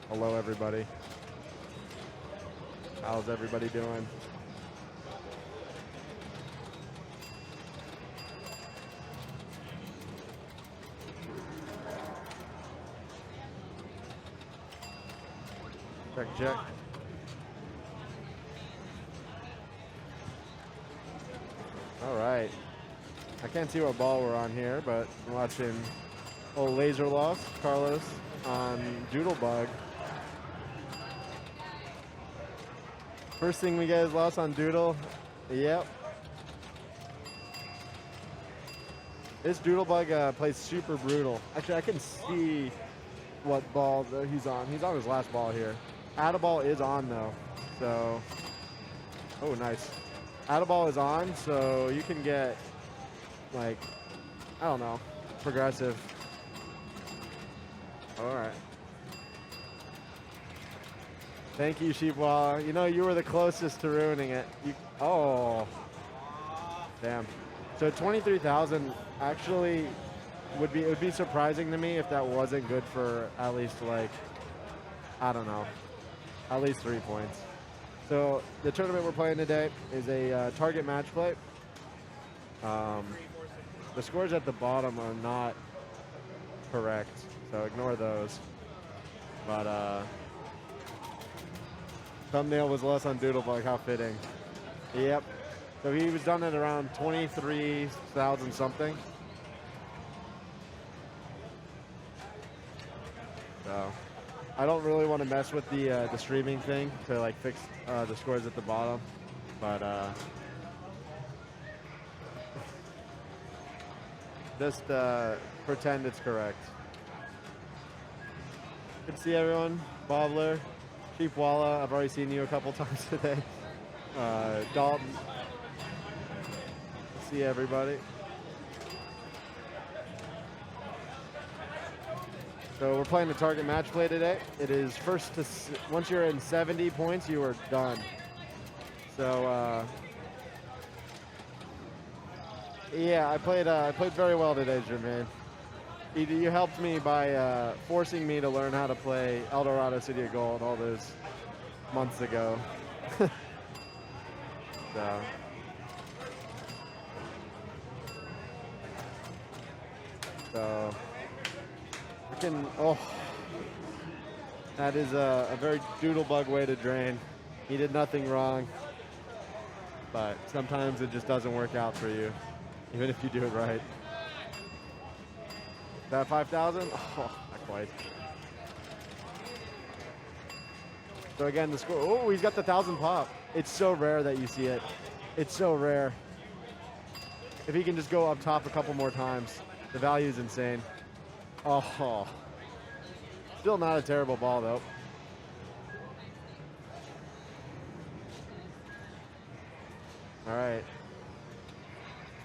Hello, everybody. How's everybody doing? Check. All right. I can't see what ball we're on here, but I'm watching old Laser Lost, Carlos, on Doodlebug. First thing we guys lost on Doodle. Yep. This Doodlebug plays super brutal. Actually, I can see what ball he's on. He's on his last ball here. Add-a-ball is on, though. So, oh, nice. Add-a-ball is on, so you can get, like, I don't know, progressive. All right. Thank you, Sheepwall. You know, you were the closest to ruining it. Oh. Damn. So 23,000 actually it would be surprising to me if that wasn't good for at least, like, I don't know, at least 3 points. So the tournament we're playing today is a target match play. The scores at the bottom are not correct, so ignore those. But thumbnail was less on Doodlebug, how fitting. Yep. So he was done at around 23,000 something. So I don't really want to mess with the streaming thing to like fix the scores at the bottom, but just pretend it's correct. Good to see everyone. Bobbler, Sheepwalla, I've already seen you a couple times today. Dalton, see everybody. So we're playing the target match play today. It is first to, once you're in 70 points, you are done. So yeah, I played very well today, Jermaine. You helped me by forcing me to learn how to play El Dorado City of Gold all those months ago. So that is a very Doodlebug way to drain. He did nothing wrong, but sometimes it just doesn't work out for you, even if you do it right. That 5,000? Oh, not quite. So again, the score. Oh, he's got the 1,000 pop. It's so rare that you see it. It's so rare. If he can just go up top a couple more times, the value is insane. Oh, still not a terrible ball though. All right.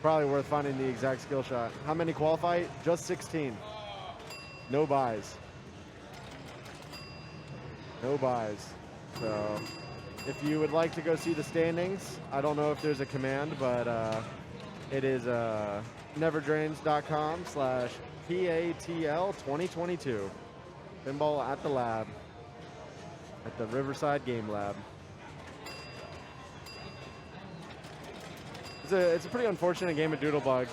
Probably worth finding the exact skill shot. How many qualify? Just 16. No buys. No buys. So if you would like to go see the standings, I don't know if there's a command, but it is neverdrains.com/PATL 2022. Pinball at the lab. At the Riverside Game Lab. It's a pretty unfortunate game of Doodlebug,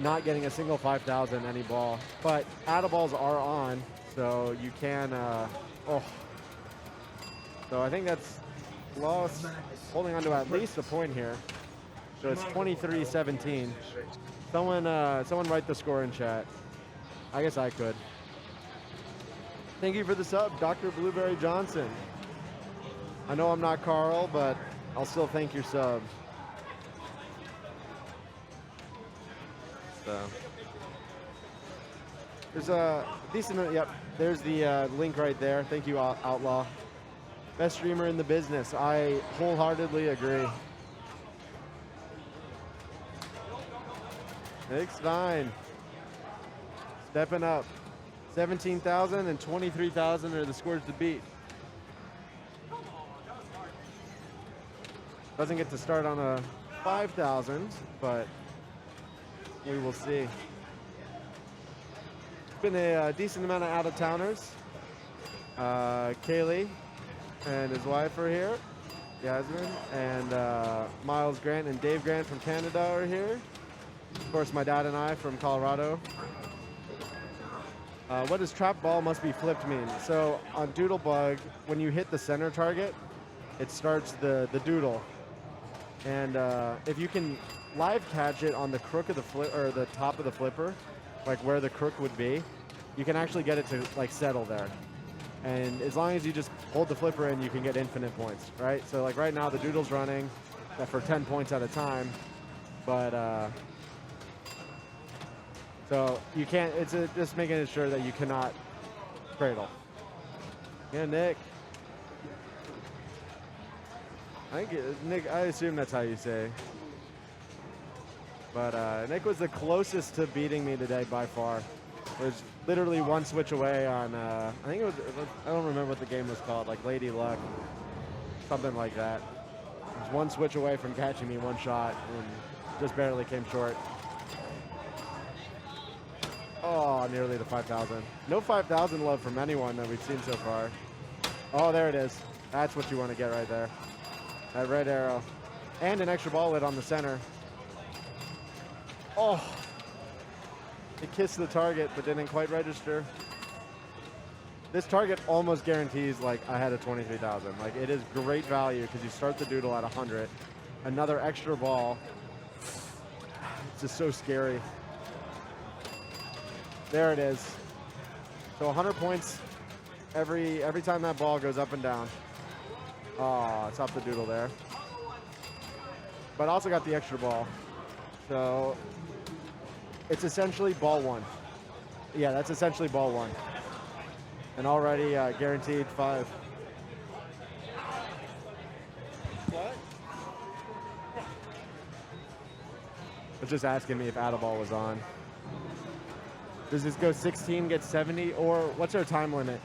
not getting a single 5,000 any ball. But add-a-balls are on, so you can. So I think that's lost, holding on to at least a point here. So it's 23-17. Someone write the score in chat. I guess I could. Thank you for the sub, Dr. Blueberry Johnson. I know I'm not Carl, but I'll still thank your sub. So there's a decent, yep, there's the link right there. Thank you, Outlaw. Best streamer in the business. I wholeheartedly agree. Nick Stein. Stepping up. 17,000 and 23,000 are the scores to beat. Doesn't get to start on a 5,000, but we will see. been a decent amount of out-of-towners. Kaylee and his wife are here. Yasmin and Miles Grant and Dave Grant from Canada are here. Of course, my dad and I from Colorado. What does trap ball must be flipped mean? So on Doodlebug, when you hit the center target, it starts the doodle. And if you can live catch it on the crook of the flip or the top of the flipper, like where the crook would be, you can actually get it to like settle there. And as long as you just hold the flipper in, you can get infinite points, right? So like right now the doodle's running for 10 points at a time, but so you can't, it's just making sure that you cannot cradle. Yeah, Nick. Nick, I assume that's how you say. But Nick was the closest to beating me today by far. It was literally one switch away on, I think it was, I don't remember what the game was called, like Lady Luck, something like that. It was one switch away from catching me one shot and just barely came short. Oh, nearly the 5,000. No 5,000 love from anyone that we've seen so far. Oh, there it is. That's what you want to get right there. That red arrow. And an extra ball lid on the center. Oh. It kissed the target, but didn't quite register. This target almost guarantees like I had a 23,000. Like it is great value because you start the doodle at 100. Another extra ball. It's just so scary. There it is. So 100 points every time that ball goes up and down. Oh, it's off the doodle there. But also got the extra ball. So it's essentially ball one. Yeah, that's essentially ball one. And already guaranteed 5. What? Was just asking me if Add-a-Ball was on. Does this go 16, get 70, or what's our time limit?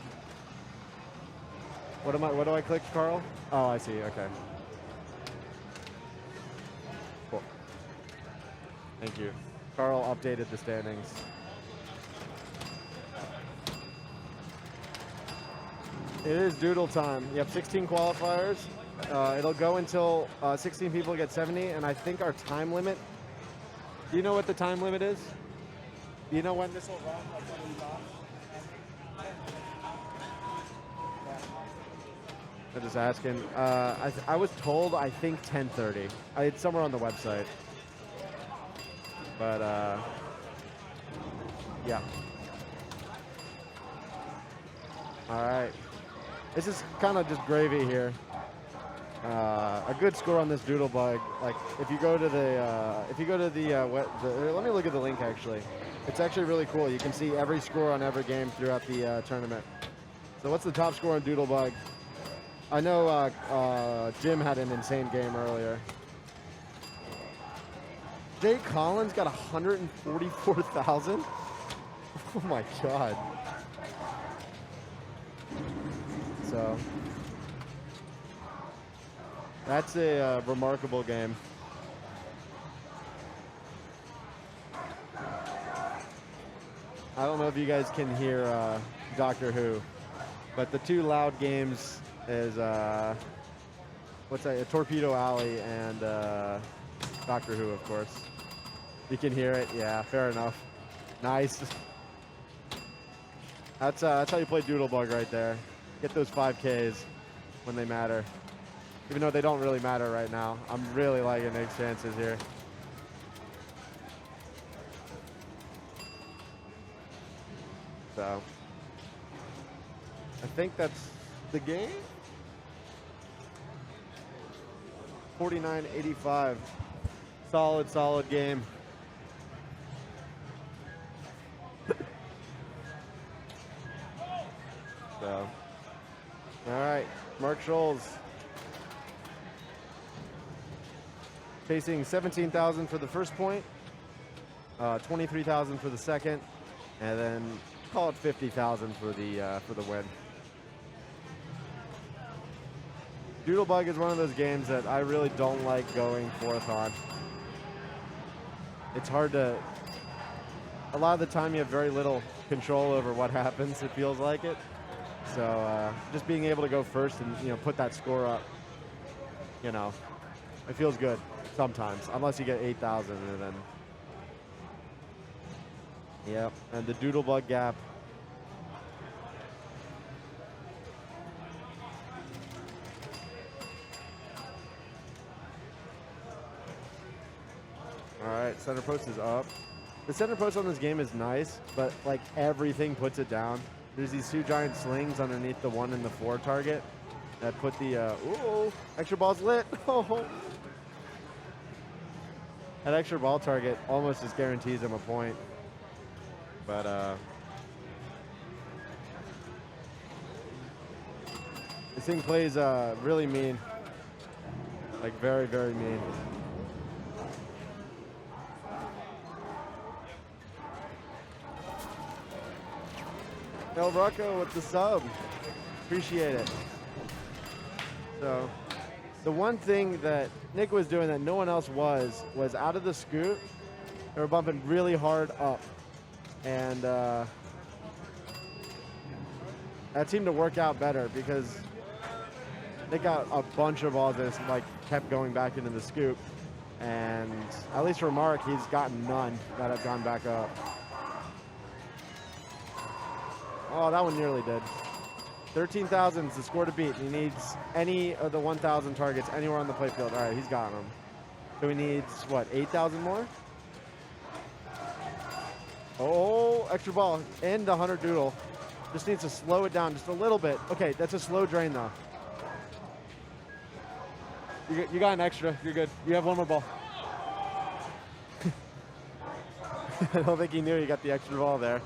What do I click, Carl? Oh, I see, okay. Cool. Thank you. Carl updated the standings. It is doodle time. You have 16 qualifiers. It'll go until 16 people get 70, and I think our time limit, do you know what the time limit is? Do you know when this will run? Like when we stop? I'm just asking. I was told, I think 10:30. It's somewhere on the website. But, yeah. All right. This is kind of just gravy here. A good score on this Doodlebug. Like, if you go to let me look at the link actually. It's actually really cool. You can see every score on every game throughout the tournament. So what's the top score on Doodlebug? I know Jim had an insane game earlier. Jay Collins got 144,000? Oh my God. So, that's a remarkable game. I don't know if you guys can hear Doctor Who, but the two loud games is, what's that, Torpedo Alley and Doctor Who, of course. You can hear it, yeah, fair enough. Nice. That's how you play Doodlebug right there. Get those 5Ks when they matter. Even though they don't really matter right now. I'm really liking Nick's chances here. So, I think that's the game. 49-85. Solid game. So, all right, Mark Scholes chasing 17,000 for the first point, 23,000 for the second, and then call it 50,000 for the win. Doodlebug is one of those games that I really don't like going forth on. It's hard to a lot of the time you have very little control over what happens. It feels like it. So just being able to go first and put that score up, it feels good sometimes. Unless you get 8,000 and then. Yep, and the Doodlebug gap. All right, center post is up. The center post on this game is nice, but like everything puts it down. There's these 2 giant slings underneath the 1 and the 4 target that put the, ooh, extra ball's lit. Oh. That extra ball target almost just guarantees him a point. But, this thing plays really mean. Like very, very mean. El Rocco with the sub. Appreciate it. So, the one thing that Nick was doing that no one else was out of the scoop, they were bumping really hard up. And that seemed to work out better because they got a bunch of balls that like kept going back into the scoop. And at least for Mark, he's gotten none that have gone back up. Oh, that one nearly did. 13,000 is the score to beat. He needs any of the 1,000 targets anywhere on the playfield. All right, he's got them. So he needs, what, 8,000 more? Oh, extra ball and the 100 doodle. Just needs to slow it down just a little bit. Okay, that's a slow drain, though. You got an extra. You're good. You have one more ball. I don't think he knew he got the extra ball there.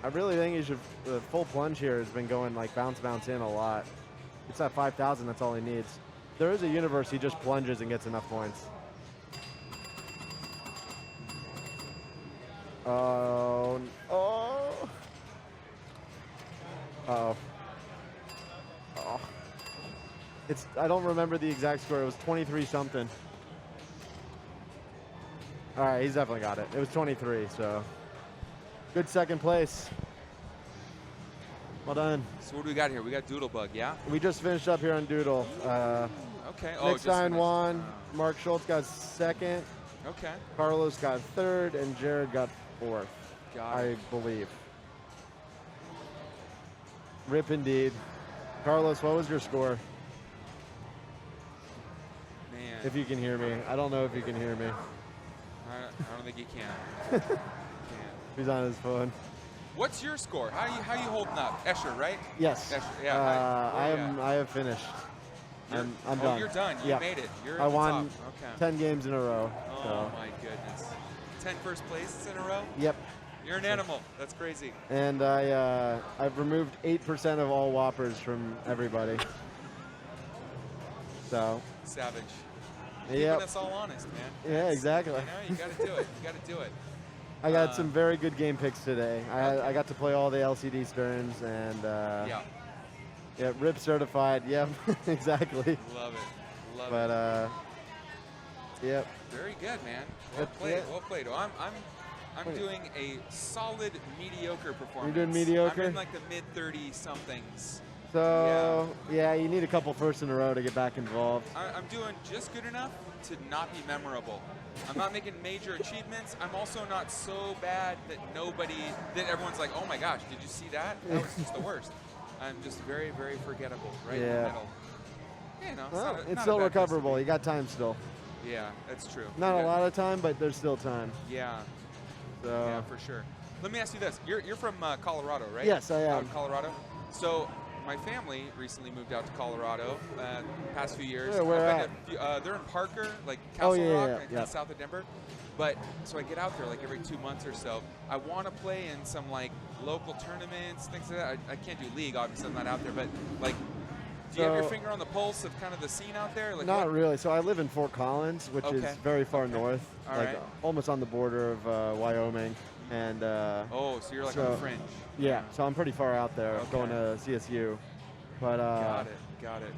I really think he should, the full plunge here has been going like bounce in a lot. It's at 5,000, that's all he needs. There is a universe he just plunges and gets enough points. Oh, oh. Uh-oh. Oh. I don't remember the exact score, it was 23 something. All right, he's definitely got it. It was 23, so. Good second place. Well done. So what do we got here? We got Doodlebug, yeah? We just finished up here on Doodle. Okay. Oh, Nick Stein won. Mark Schultz got second. Okay. Carlos got third, and Jared got fourth. I believe. Rip indeed. Carlos, what was your score? Man. If you can hear me. I don't know if you can hear me. I don't think he can. He's on his phone. What's your score? How you holding up? Escher, right? Yes. Escher, yeah. I have finished. I'm done. You're done. You made it. You're I at the won top. 10 games in a row. Oh so. my goodness. 10 first places in a row? Yep. You're an animal. That's crazy. And I've removed 8% of all whoppers from everybody. So. Savage. Keeping us all honest, man. Yeah, exactly. You got to do it. You got to do it. I got some very good game picks today. I got to play all the LCD Sterns and yeah, RIP certified. Yep, exactly. Love it. Love it. But yep. Very good, man. Well played. Well played. Well, I'm doing a solid mediocre performance. You're doing mediocre? I'm in like the mid-30 somethings. So yeah, you need a couple firsts in a row to get back involved. I'm doing just good enough to not be memorable. I'm not making major achievements. I'm also not so bad that everyone's like, oh my gosh, did you see that? That was just the worst. I'm just very, very forgettable right in the middle. You know, well, it's still recoverable. You got time still. Yeah, that's true. Not a lot of time, but there's still time. Yeah. So. Yeah, for sure. Let me ask you this. You're from Colorado, right? Yes, I am. Colorado. So my family recently moved out to Colorado the past few years. Yeah, where at? They're in Parker, like Castle Rock, yeah. south of Denver. But so I get out there like every 2 months or so. I want to play in some like local tournaments, things like that. I can't do league, obviously I'm not out there, but like, do you have your finger on the pulse of kind of the scene out there? Like not really. So I live in Fort Collins, which is very far north, almost on the border of Wyoming. And oh, so you're like on the fringe. Yeah, so I'm pretty far out there going to CSU. But got it.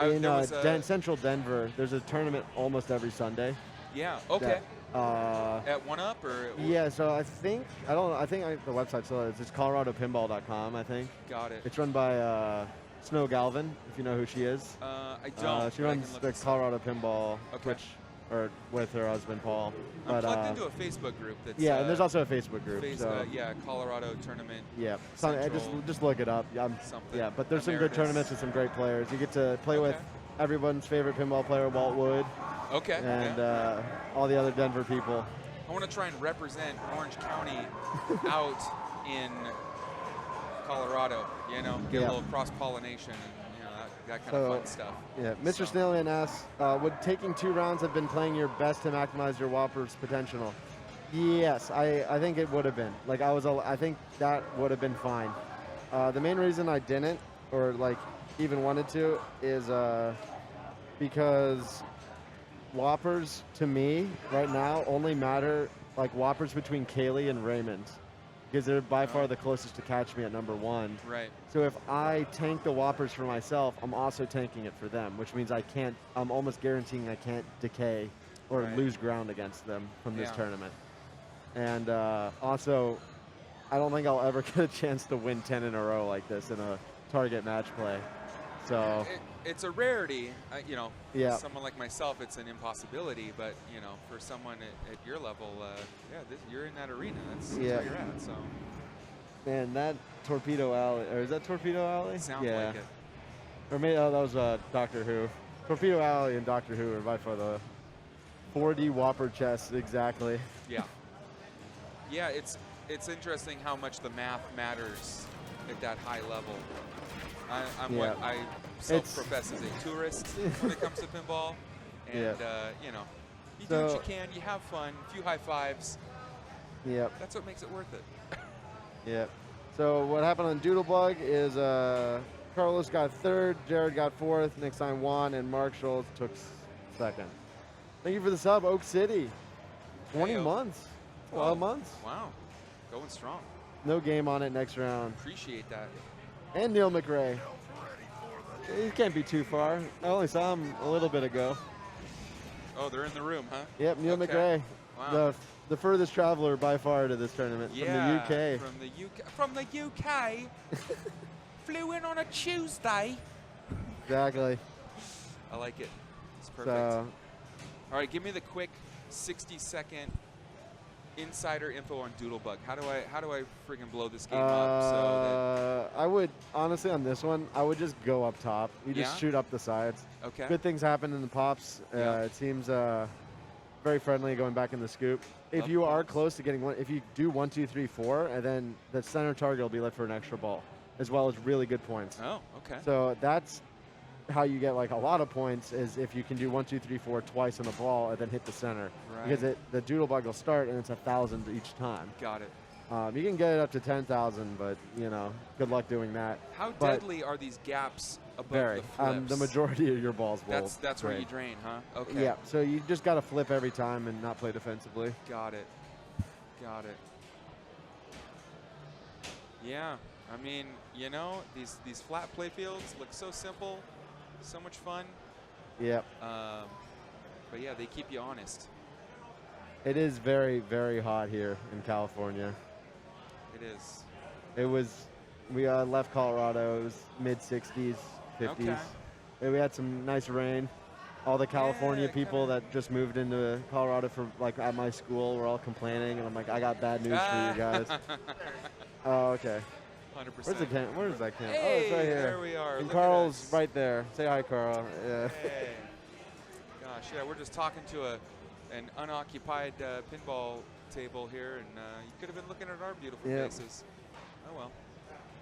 in there was a, Central Denver, there's a tournament almost every Sunday. yeah, okay. That, At 1UP or? yeah, so I think the website still is. It's coloradopinball.com, I think. Got it. It's run by Snow Galvin, if you know who she is. I don't. She but I runs can look the this up. Colorado Pinball Okay. Twitch, or with her husband Paul. I'm But plugged into a Facebook group that's. yeah, and there's also a Facebook group. So yeah, Colorado tournament. yeah, Central just look it up. something. Yeah, but there's some good Emeritus. tournaments with some great players. You get to play with Okay. everyone's favorite pinball player, Walt Wood, Okay. and yeah. all the other Denver people. I want to try and represent Orange County out in Colorado. You know, get Yeah. a little cross pollination and that kind of fun stuff. Yeah, Mr. So- Snailman asks, would taking 2 rounds have been playing your best to maximize your Whopper's potential? Yes, I think it would have been. Like I think that would have been fine. The main reason I didn't, or like even wanted to, is because Whoppers to me right now only matter like Whoppers between Kaylee and Raymond, because they're by far the closest to catch me at number 1. Right. So if I tank the Whoppers for myself, I'm also tanking it for them, which means I'm almost guaranteeing I can't decay or Right. lose ground against them from this Yeah. tournament. And also, I don't think I'll ever get a chance to win 10 in a row like this in a target match play. So It's a rarity, Yeah. For someone like myself, it's an impossibility. But for someone at your level, you're in that arena. That's Yeah. where you're at. So man, that Torpedo Alley, or is that Torpedo Alley? sounds yeah. like it. Or maybe that was Doctor Who. Torpedo Alley and Doctor Who are by far the 4D Whopper chess, exactly. Yeah. Yeah, it's interesting how much the math matters at that high level. I'm Yeah. what I self-profess as a tourist when it comes to pinball, and you do what you can. You have fun, a few high fives. Yep. That's what makes it worth it. Yep. So what happened on Doodlebug is Carlos got 3rd, Jared got 4th, Nick Stein won, and Mark Schultz took 2nd. Thank you for the sub, Oak City. 20 Hey, months. 12 months. Wow, going strong. No game on it next round. Appreciate that. And Neil McRae. He can't be too far. I only saw him a little bit ago. Oh, they're in the room, huh? Yep, Neil Okay. McRae. Wow. The furthest traveler by far to this tournament Yeah, from the UK. From the UK. Flew in on a Tuesday. Exactly. I like it. It's perfect. So, All right, give me the quick 60-second insider info on Doodlebug. How do I friggin' blow this game up so I would honestly on this one, I would just go up top. You just Yeah? shoot up the sides. that? Okay. Good things happen in the pops. Yeah. It seems very friendly going back in the scoop. If Love you are pops. close to getting one, if you do 1, 2, 3, 4, and then the center target will be left for an extra ball, as well as really good points. Oh, okay. So that's how you get like a lot of points, is if you can do 1, 2, 3, 4 twice on the ball and then hit the center. Because Right. the Doodlebug will start and it's 1,000 each time. Got it. You can get it up to 10,000, but good luck doing that. How But deadly are these gaps above Very. the flips? The majority of your balls will. That's where you drain. drain, huh? Okay. Yeah. So you just got to flip every time and not play defensively. Got it. Got it. Yeah. I mean, these flat play fields look so simple, so much fun. Yep. But yeah, they keep you honest. It is very, very hot here in California. It is. It was. We left Colorado. It was mid 60s, 50s. Okay. And we had some nice rain. All the California Yeah, people kinda- that just moved into Colorado for like at my school were all complaining, and I'm like, I got bad news for you guys. Oh, okay. 100%. Where's the camp? Where's that camp? Hey, Oh, it's right here. there we are. And Look at Carl's us. right there. Say hi, Carl. Yeah. Hey. Gosh, yeah, we're just talking to an unoccupied pinball table here, and you could have been looking at our beautiful Yep. faces. Oh well,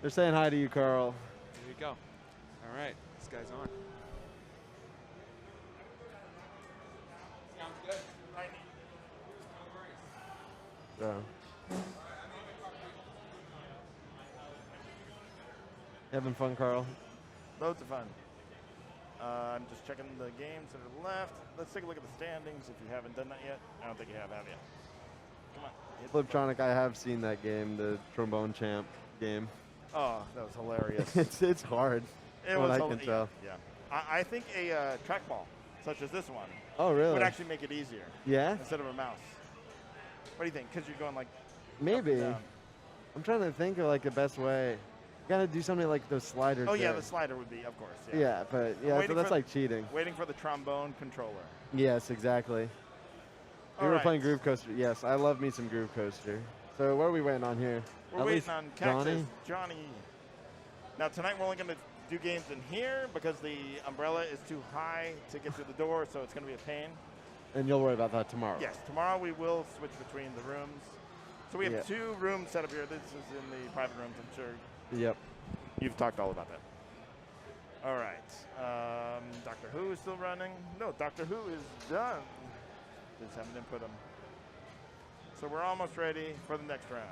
They're saying hi to you, Carl. there you go. All right, this guy's on. Sounds good. No worries. So. Having fun, Carl? Loads of fun. I'm just checking the games that are left. Let's take a look at the standings if you haven't done that yet. I don't think you have you? Come on. hit the Fliptronic, I have seen that game, the trombone champ game. button. Oh, that was hilarious. It's hard. It what was I can tell. Yeah. I think a trackball, such as this one, Oh, really? would actually make it easier Yeah? instead of a mouse. What do you think? Because you're going like Maybe. up and down. I'm trying to think of like the best way. You gotta do something like those sliders. Oh yeah, there. the slider would be, of course. Yeah. Yeah, but yeah, so waiting that's for- like cheating. Waiting for the trombone controller. Yes, exactly. We All were right. playing Groove Coaster. Yes, I love me some Groove Coaster. So what are we waiting on here? We're At waiting least on Cactus Johnny? Johnny. Now tonight we're only going to do games in here because the umbrella is too high to get through the door, so it's going to be a pain. And you'll worry about that tomorrow. Yes, tomorrow we will switch between the rooms. So we have Yeah. 2 rooms set up here. This is in the private rooms, I'm sure. Yep. You've talked all about that. All right. Doctor Who is still running. No, Doctor Who is done. Just haven't input them. So we're almost ready for the next round.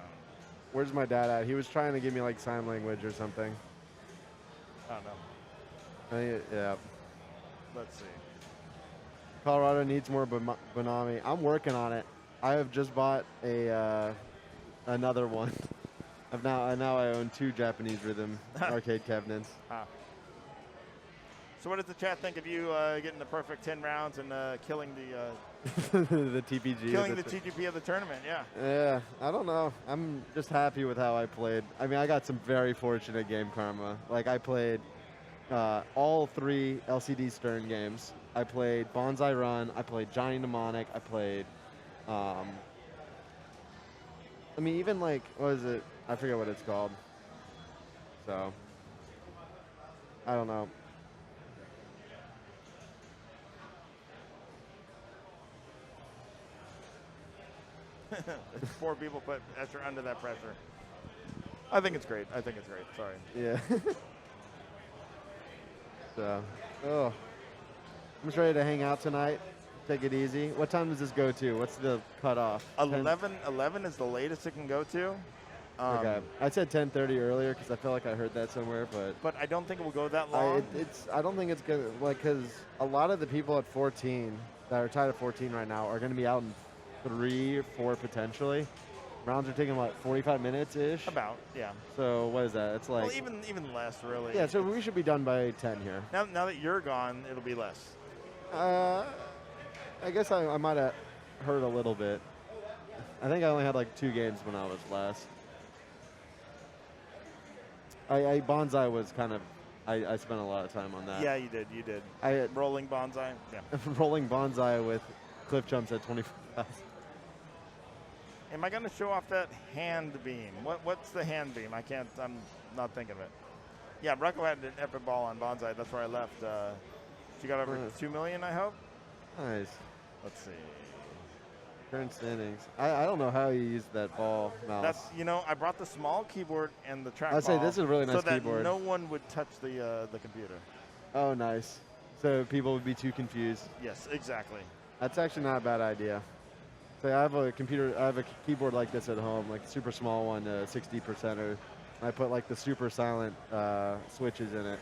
Where's my dad at? He was trying to give me like sign language or something. I don't know. Yeah. Let's see. Colorado needs more Bonami. I'm working on it. I have just bought a another one. Now I own 2 Japanese rhythm arcade cabinets. So what does the chat think of you getting the perfect 10 rounds and killing the TPG. killing the TGP of the tournament? Yeah. Yeah, I don't know. I'm just happy with how I played. I mean, I got some very fortunate game karma. Like I played all 3 LCD Stern games. I played Bonsai Run. I played Johnny Mnemonic. I played. I mean, even like what is it? I forget what it's called. So I don't know. Poor people put Esther under that pressure. I think it's great. Sorry. Yeah. So, I'm just ready to hang out tonight. Take it easy. What time does this go to? What's the cutoff? 11 is the latest it can go to. Okay. I said 10:30 earlier because I feel like I heard that somewhere, but I don't think it will go that long. I don't think it's gonna because a lot of the people at 14 that are tied at 14 right now are gonna be out in 3 or 4 potentially. Rounds are taking what 45 minutes ish. About, yeah. So what is that? It's like Well, even less really. yeah. So we should be done by 10 here. Now that you're gone, it'll be less. I guess I might have heard a little bit. I think I only had like 2 games when I was last. Bonsai was kind of, I spent a lot of time on that. Yeah, you did. Rolling bonsai. Yeah. Rolling Bonsai with cliff jumps at 25,000. Am I going to show off that hand beam? What's the hand beam? I'm not thinking of it. Yeah, Rucko had an epic ball on bonsai. That's where I left. She got over 2 million, I hope. Nice. Let's see. Current standings. I don't know how you used that ball mouse. I brought the small keyboard and the trackball. I'd say this is a really nice so that keyboard. no one would touch the computer. Oh, nice. So people would be too confused. Yes, exactly. That's actually not a bad idea. So I have a keyboard like this at home, like a super small one, 60%er. I put like the super silent switches in it.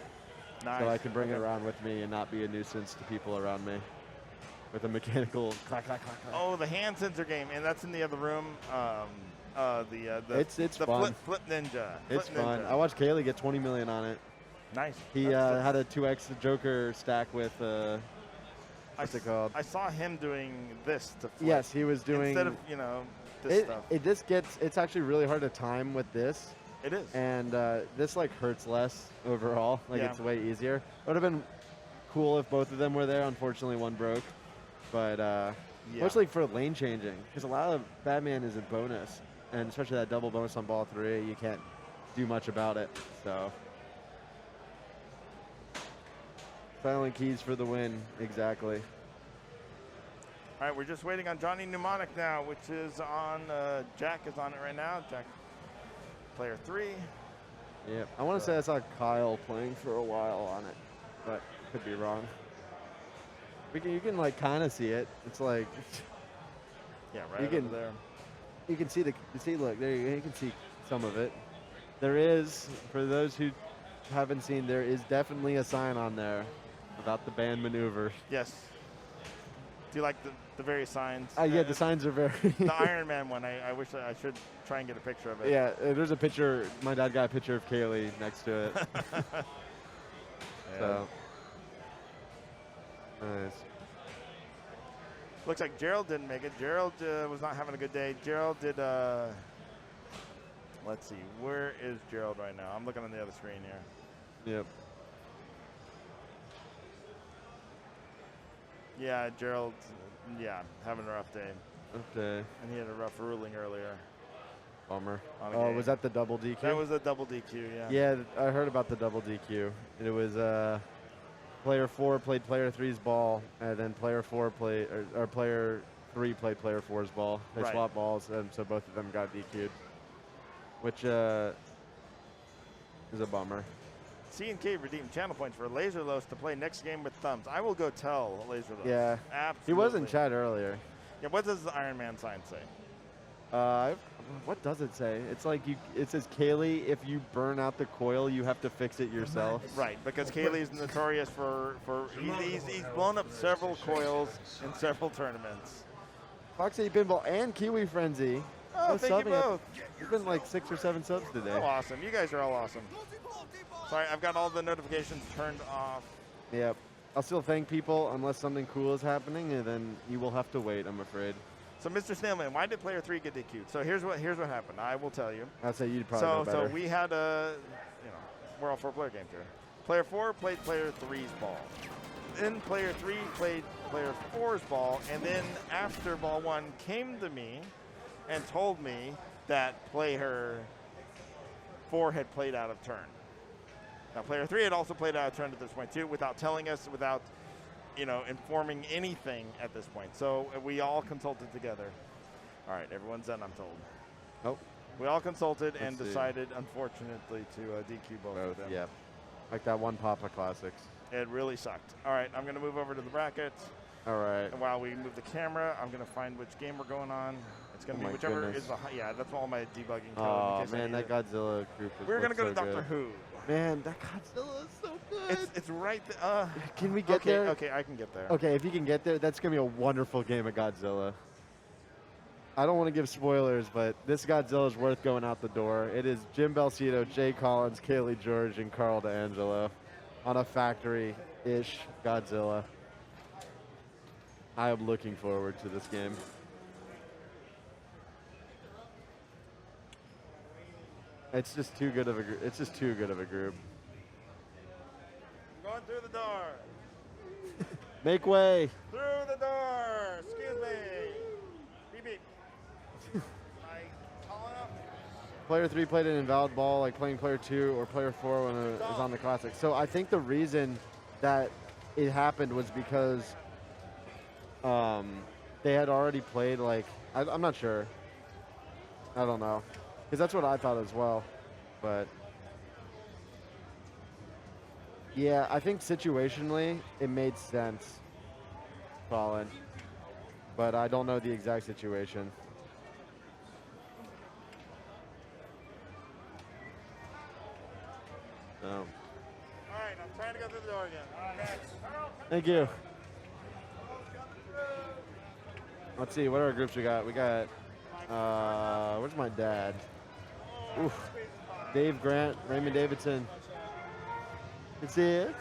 Nice. So I can bring it around with me and not be a nuisance to people around me with a mechanical clack, clack, clack, clack. Oh, the hand sensor game, and that's in the other room. It's the fun. Flip Ninja. It's Flip fun. Ninja. I watched Kaylee get 20 million on it. Nice. He had a 2x Joker stack with, what's it called? I saw him doing this to flip. Yes, he was doing. Instead of, this stuff. It's actually really hard to time with this. It is. And this like hurts less overall. Like Yeah. it's way easier. It would have been cool if both of them were there. Unfortunately, one broke. But mostly for lane changing, because a lot of Batman is a bonus, and especially that double bonus on ball 3, you can't do much about it. So silent keys for the win, exactly. All right, we're just waiting on Johnny Mnemonic now, which is on. Jack is on it right now. Jack, player 3. Yeah, I want to say I saw Kyle playing for a while on it, but could be wrong. You can like kind of see it. It's like Yeah, right over there. you can see look there. You can see some of it. There is, for those who haven't seen, there is definitely a sign on there about the band maneuver. Yes. Do you like the various signs? Yeah, the signs are very. The Iron Man one. I wish I should try and get a picture of it. Yeah, there's a picture. My dad got a picture of Kaylee next to it. So Nice. Looks like Gerald didn't make it. Gerald was not having a good day. Gerald did, let's see, where is Gerald right now? I'm looking on the other screen here. Yep. Yeah, Gerald, having a rough day. Okay. And he had a rough ruling earlier. Bummer. On a Oh, game. was that the double DQ? That was a double DQ, yeah. Yeah, I heard about the double DQ. It was player 4 played player 3's ball, and then player 4 played, or player 3 played player 4's ball. They Right. swapped balls, and so both of them got DQ'd, which is a bummer. C&K redeemed channel points for Laserlos to play next game with thumbs. I will go tell Laserlos. Yeah. Absolutely. He was in chat earlier. Yeah, what does the Iron Man sign say? What does it say? It's like it says, Kaylee, if you burn out the coil, you have to fix it yourself. Right, because Kaylee's notorious for he's blown up several coils in several tournaments. Foxy Pinball and Kiwi Frenzy. Oh, thank you subbing both. There's been like 6 or 7 subs today. Oh, awesome. You guys are all awesome. Sorry, I've got all the notifications turned off. Yep. I'll still thank people unless something cool is happening, and then you will have to wait, I'm afraid. So, Mr. Snailman, why did player 3 get DQ'd? So here's what happened. I will tell you. I'd say you'd probably know better. So we had we're all 4-player games here. Player 4 played player 3's ball. Then player 3 played player 4's ball, and then after ball 1 came to me and told me that player 4 had played out of turn. Now, player 3 had also played out of turn at this point too, without telling us, without informing anything at this point. So we all consulted together. All right, everyone's done, I'm told. Oh. We all consulted and Let's see. decided, unfortunately, to DQ both of them. Yeah. Like that one Papa Classics. It really sucked. All right, I'm going to move over to the brackets. All right. And while we move the camera, I'm going to find which game we're going on. It's going to Oh be my whichever goodness. is the yeah. That's all my debugging code. Oh, in case I man, need that it. Godzilla group is We're going to go to so Doctor good. Who. Man, that Godzilla is so good. It's right there. Can we get there? Okay, I can get there. Okay, if you can get there, that's going to be a wonderful game of Godzilla. I don't want to give spoilers, but this Godzilla is worth going out the door. It is Jim Belcito, Jay Collins, Kaylee George, and Carl D'Angelo on a factory-ish Godzilla. I am looking forward to this game. It's just too good of a it's just too good of a group. I'm going through the door. Make way. Through the door. Excuse me. Beep beep. Am I tall enough? Player 3 played an invalid ball, like playing player 2 or player 4 when it was on the classic. So I think the reason that it happened was because they had already played, like, I'm not sure. I don't know. Because that's what I thought as well. But yeah, I think situationally it made sense, Colin. But I don't know the exact situation. So. All right, I'm trying to go through the door again. Thank you. Let's see, what other groups we got? We got, where's my dad? Oof. Dave Grant, Raymond Davidson. It's it.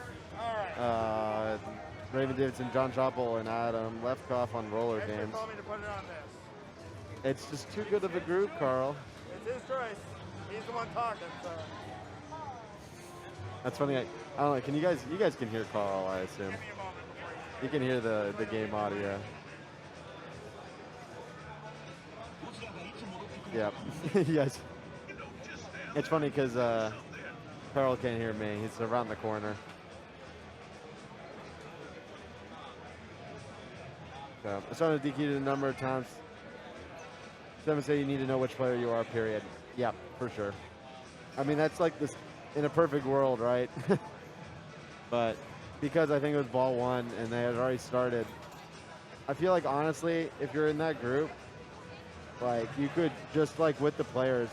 Raymond Davidson, John Choppel, and Adam Lefkoff on roller games. Told me to put it on this. It's just too good of a group, Carl. It's his choice. He's the one talking, so. That's funny. I don't know. Can you guys can hear Carl, I assume. Give me a moment before you. You can hear the game audio. Yep. Yes. It's funny because Carl can't hear me. He's around the corner. So I started to DQ it a number of times. Some say you need to know which player you are, period. Yep, for sure. I mean, that's like this in a perfect world, right? But because I think it was ball 1 and they had already started, I feel like, honestly, if you're in that group, like, you could just, like, with the players,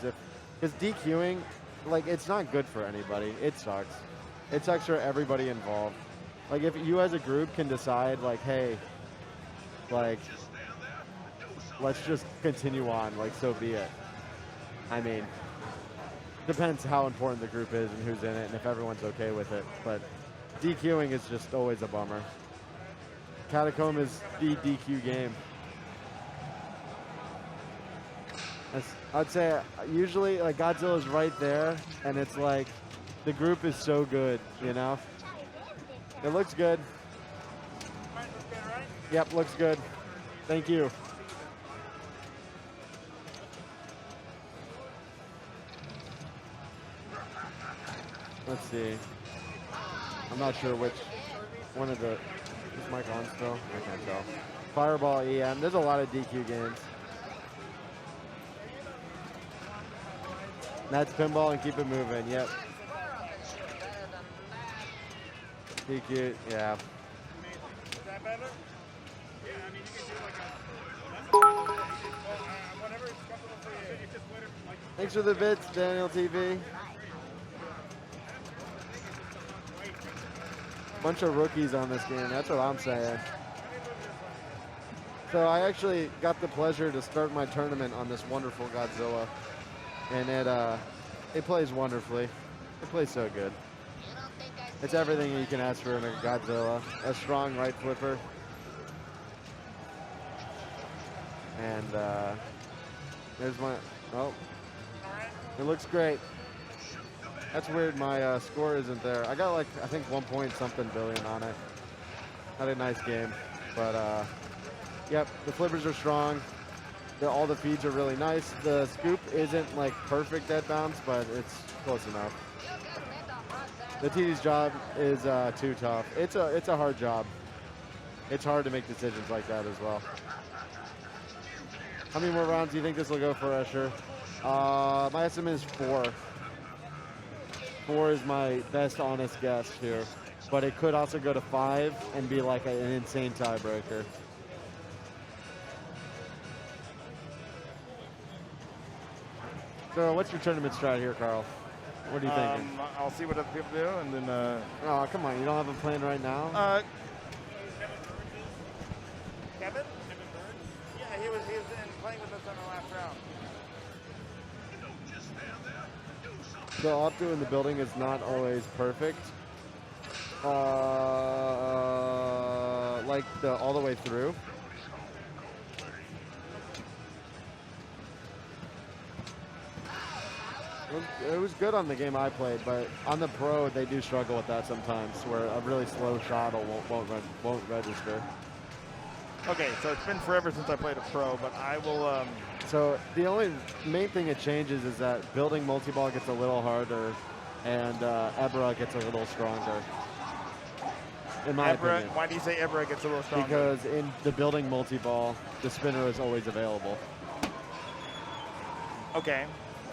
because DQing, like, it's not good for anybody. It sucks. It sucks for everybody involved. Like, if you as a group can decide, like, hey, like, let's just continue on, like, so be it. I mean, depends how important the group is and who's in it and if everyone's okay with it. But DQing is just always a bummer. Catacomb is the DQ game. I'd say usually like Godzilla's right there, and it's like the group is so good, you know. It looks good. Yep, looks good. Thank you. Let's see. I'm not sure which one of the. Is Mike on still? I can't tell. Fireball EM. There's a lot of DQ games. That's pinball and keep it moving. Yep. DQ. Yeah. Is that better? Yeah, I mean, you can do like a. Whatever is comfortable for you. It's just whatever. Thanks for the bits, Daniel TV. Bunch of rookies on this game. That's what I'm saying. So I actually got the pleasure to start my tournament on this wonderful Godzilla, and it plays wonderfully. It plays so good. It's everything you can ask for in a Godzilla. A strong right flipper, and there's my. Oh, it looks great. That's weird. My score isn't there. I got like I think 1 point something billion on it. Had a nice game, but yep, the flippers are strong. All the feeds are really nice. The scoop isn't like perfect at bounce, but it's close enough. The TD's job is too tough. It's a hard job. It's hard to make decisions like that as well. How many more rounds do you think this will go for, Escher? My estimate is 4. 4 is my best honest guess here, but it could also go to 5 and be like an insane tiebreaker. So what's your tournament strat here, Carl? What are you thinking? I'll see what other people do, and then. Oh, come on! You don't have a plan right now? Kevin? Yeah, he was playing with us on the last round. The opto in the building is not always perfect. Like all the way through. It was good on the game I played, but on the pro they do struggle with that sometimes, where a really slow shot won't register. Okay, so it's been forever since I played a pro, but I will. So the only main thing it changes is that building multi-ball gets a little harder, and Ebra gets a little stronger. In my opinion. Why do you say Ebra gets a little stronger? Because in the building multi-ball, the spinner is always available. Okay.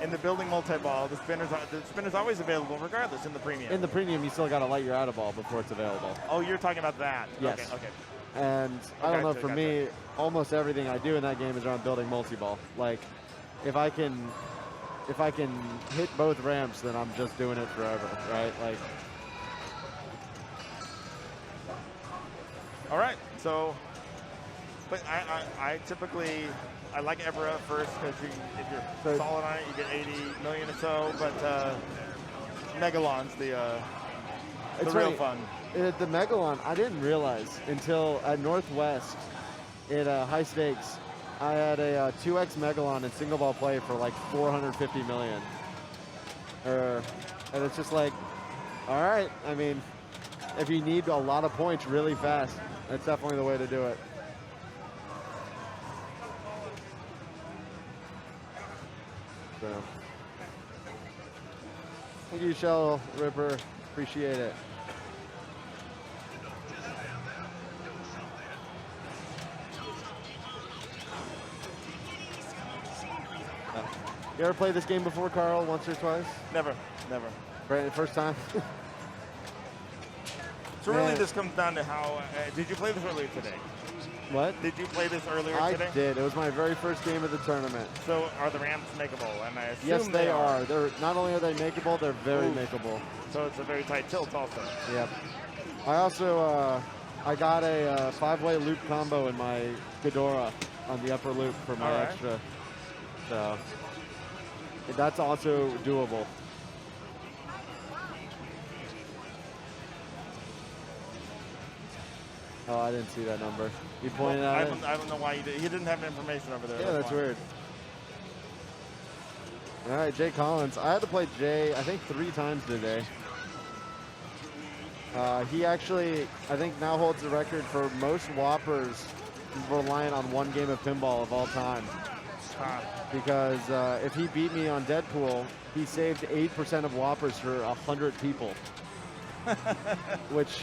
In the building multi-ball, the spinner's always available regardless in the premium. In the premium, you still got to light your out of ball before it's available. Oh, you're talking about that. Yes. Okay. And I don't know, for me, almost everything I do in that game is around building multi-ball. Like, if I can hit both ramps, then I'm just doing it forever, right? Like. All right. So, but I typically. I like Ebra first because if you're solid on it, you get 80 million or so. But Megalon's the real fun. The Megalon, I didn't realize until at Northwest at High Stakes, I had a 2X Megalon in single ball play for like 450 million. And it's just like, all right. I mean, if you need a lot of points really fast, that's definitely the way to do it. So, thank you, Shell Ripper. Appreciate it. You ever played this game before, Carl? Once or twice? Never. Right, first time. So really, this comes down to how. Did you play this earlier today? What? Did you play this earlier today? I did. It was my very first game of the tournament. So are the ramps makeable? And I assume yes, they are. They're not only are they makeable, they're very makeable. So it's a very tight tilt also. Yep. I also I got a 5-way loop combo in my Ghidorah on the upper loop for my extra. So that's also doable. Oh, I didn't see that number. You pointed Well, out it? I don't know why he didn't have information over there. Yeah, that's weird. All right, Jay Collins. I had to play Jay, I think 3 times today. He actually, I think, now holds the record for most Whoppers reliant on 1 game of pinball of all time. Because if he beat me on Deadpool, he saved 8% of Whoppers for 100 people. Which,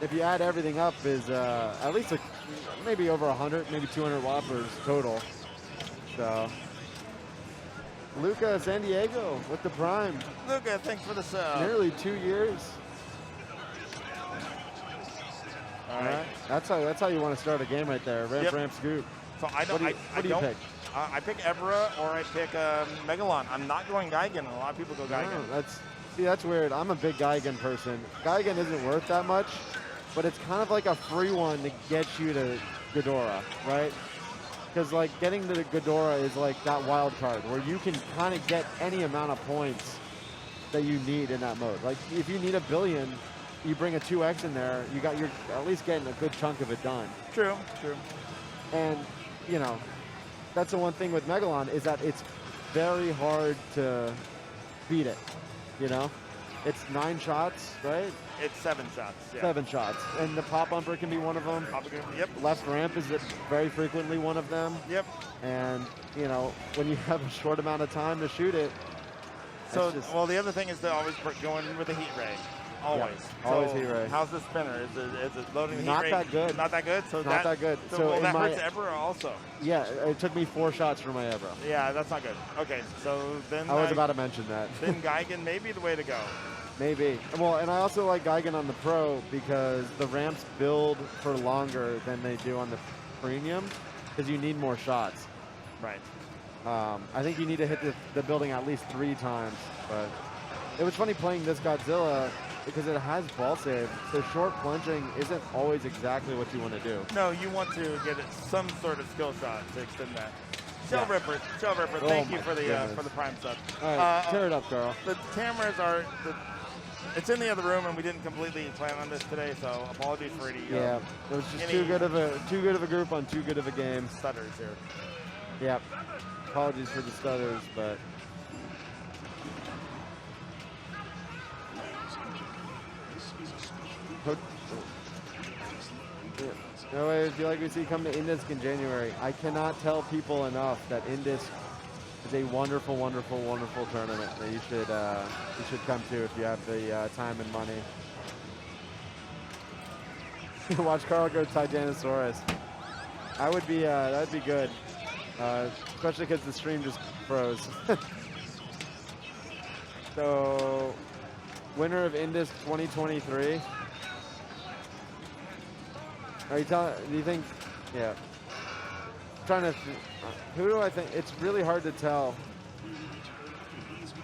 if you add everything up, is at least maybe over 100, maybe 200 Whoppers total. So, Luca San Diego with the Prime. Luca, thanks for the sub. Nearly 2 years. All right. That's how you want to start a game right there. Ramp, Yep. ramp, scoop. So I don't. What do you pick? I pick Evra or I pick Megalon. I'm not going Geigen. A lot of people go Geigen. Oh, that's weird. I'm a big Geigen person. Geigen isn't worth that much, but it's kind of like a free one to get you to Ghidorah, right? Because like getting to the Ghidorah is like that wild card where you can kind of get any amount of points that you need in that mode. Like if you need 1 billion, you bring a 2x in there, you're at least getting a good chunk of it done. True. And you know, that's the one thing with Megalon is that it's very hard to beat it. You know, it's 9 shots, right? It's 7 shots. Yeah. 7 shots, and the pop bumper can be one of them. Yep. Left ramp is very frequently one of them. Yep. And you know, when you have a short amount of time to shoot it. So, well, the other thing is to always go in with a heat ray. Always. Yeah, always heat ray. How's the spinner? Is it loading the heat Not ray? that good. Not that good? So Not that good. So well, in that my, hurts Evra also. Yeah, it took me 4 shots for my Evra. Yeah, that's not good. Okay, so then I was about to mention that. Then Geigen may be the way to go. Maybe. Well, and I also like Geigen on the Pro because the ramps build for longer than they do on the Premium because you need more shots. Right. I think you need to hit the building at least 3 times. But it was funny playing this Godzilla because it has ball save. So short plunging isn't always exactly what you want to do. No, you want to get some sort of skill shot to extend that. Shell Ripper, Oh thank you my for the goodness. prime sub. All right, tear it up, Carl. The cameras are. It's in the other room, and we didn't completely plan on this today, so apologies for any. Yeah, it was just too good of a group on too good of a game. Stutters here. Yep. Apologies for the stutters, but. No way, if you like we see come to Indisc in January. I cannot tell people enough that Indisc is a wonderful, wonderful, wonderful tournament that you should come to if you have the time and money. Watch Carl go Titanosaurus. I would be that'd be good, especially because the stream just froze. So, winner of Indisc 2023. Are you telling? Do you think? Yeah. I'm trying to. Who do I think? It's really hard to tell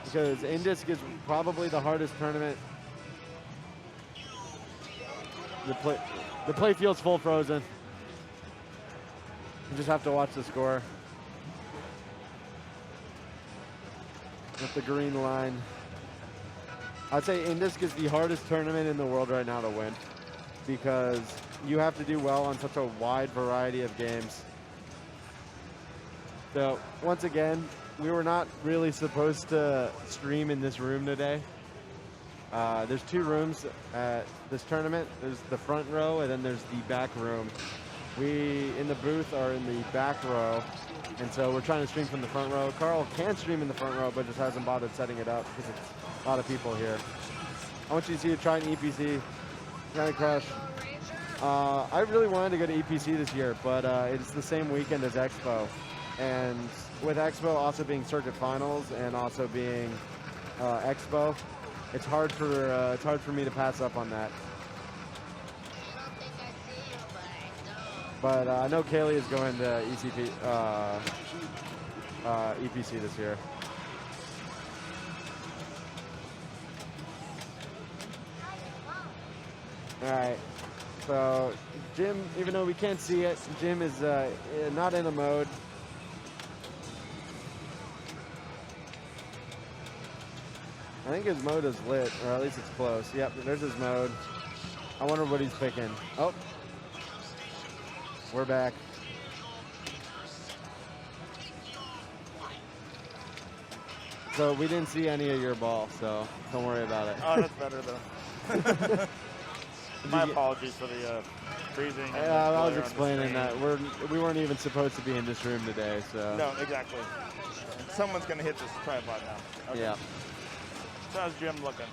because Indisc is probably the hardest tournament. The play field's full frozen. You just have to watch the score. With the green line. I'd say Indisc is the hardest tournament in the world right now to win because you have to do well on such a wide variety of games. So once again, we were not really supposed to stream in this room today. There's 2 rooms at this tournament. There's the front row and then there's the back room. We in the booth are in the back row, and so we're trying to stream from the front row. Carl can stream in the front row, but just hasn't bothered setting it up because it's a lot of people here. I want you to see try an EPC, Candy Crush. I really wanted to go to EPC this year, but it's the same weekend as Expo. And with Expo also being circuit finals and also being Expo, it's hard for me to pass up on that. But I know Kaylee is going to EPC this year. All right. So Jim, even though we can't see it, Jim is not in a mode. I think his mode is lit, or at least it's close. Yep, there's his mode. I wonder what he's picking. Oh, We're back. So we didn't see any of your ball, so don't worry about it. Oh, that's better though. My apologies for the freezing. And the I was glare on the explaining screen. that we weren't even supposed to be in this room today, so. No, exactly. Someone's gonna hit this tripod now. Okay. Yeah. So how's Jim looking?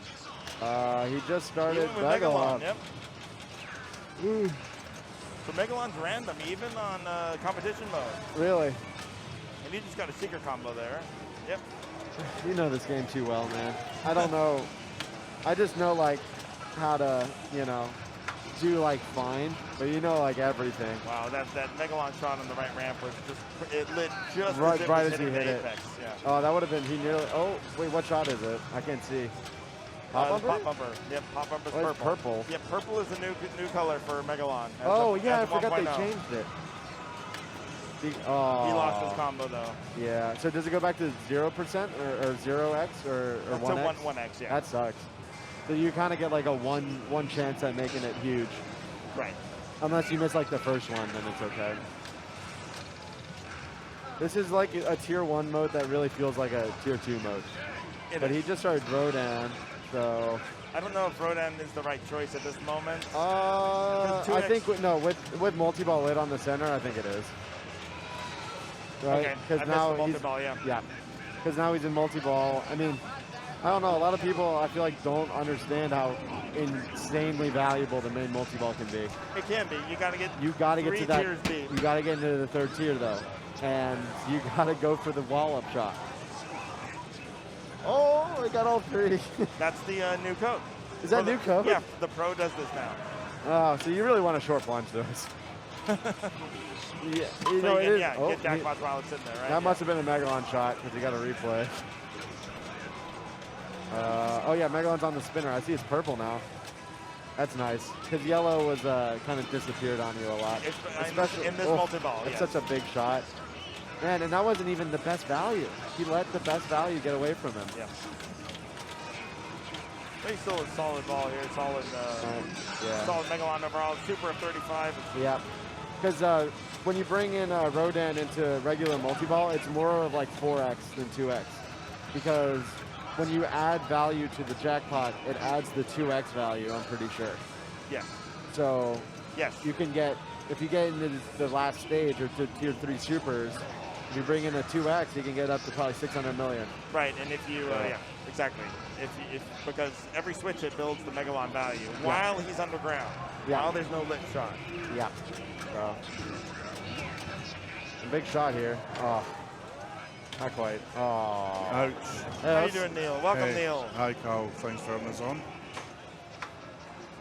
He just He started went with Megalon. Yep. Ooh, So Megalon's random, even on competition mode. really? And he just got a secret combo there. Yep. You know this game too well, man. I don't know. I just know like how to, do like fine, but you know like everything. Wow, that Megalon shot on the right ramp was just, it lit just Right as it was as he hitting hit the it. apex. Yeah. Oh, that would have been, he nearly, oh, wait, what shot is it? I can't see. Pop Pop bumper? bumper. Yep, pop bumper's Oh, it's purple. purple. Yep, purple is the new color for Megalon. as Oh, of- yeah, I as of forgot they 1.0. changed it. Oh. He lost his combo though. Yeah, so does it go back to 0% or 0x or That's 1x? a 1x, yeah. That sucks. So you kind of get like a one chance at making it huge. right. Unless you miss like the first one, then it's okay. This is like a tier 1 mode that really feels like a tier 2 mode. But he just started Rodan, so. I don't know if Rodan is the right choice at this moment. I 2X think, with multi-ball lit on the center, I think it is. Right? Okay, I Because missed now the he's, multi-ball, yeah. yeah. Because now he's in multi-ball. I mean, I don't know. A lot of people, I feel like, don't understand how insanely valuable the main multi-ball can be. It can be. You got to get. You got to get three to that. tiers deep. You got to get into the third tier though, and you got to go for the wall-up shot. Oh, I got all three. That's the new code. Is that For the- new code? Yeah, the pro does this now. Oh, so you really want to short plunge those? Yeah, you So know you it can, is. yeah, Oh, get jackpots while it's sitting there, right? that must have been a Megalon shot because you got a replay. Oh yeah, Megalon's on the spinner. I see it's purple now. That's nice. Because yellow was kind of disappeared on you a lot. Especially in this multi-ball, It's yes. such a big shot. Man, and that wasn't even the best value. He let the best value get away from him. Yeah. But he's still a solid ball here. Solid, Yeah. solid Megalon overall. Super of 35. Yeah. Because when you bring in Rodan into regular multi-ball, it's more of like 4x than 2x. Because when you add value to the jackpot, it adds the 2x value, I'm pretty sure. Yes. So Yes. you can get, if you get into the last stage or to tier 3 supers, if you bring in a 2x, you can get up to probably 600 million. Right, and if you, yeah, exactly. Because every switch it builds the Megalon value while he's underground. Yeah. While there's no lit shot. Yeah. So, a big shot here. Oh, not quite. Oh. Ouch. How you doing, Neil? Welcome, Hey. Neil. Hi, Carl. Thanks for having us on.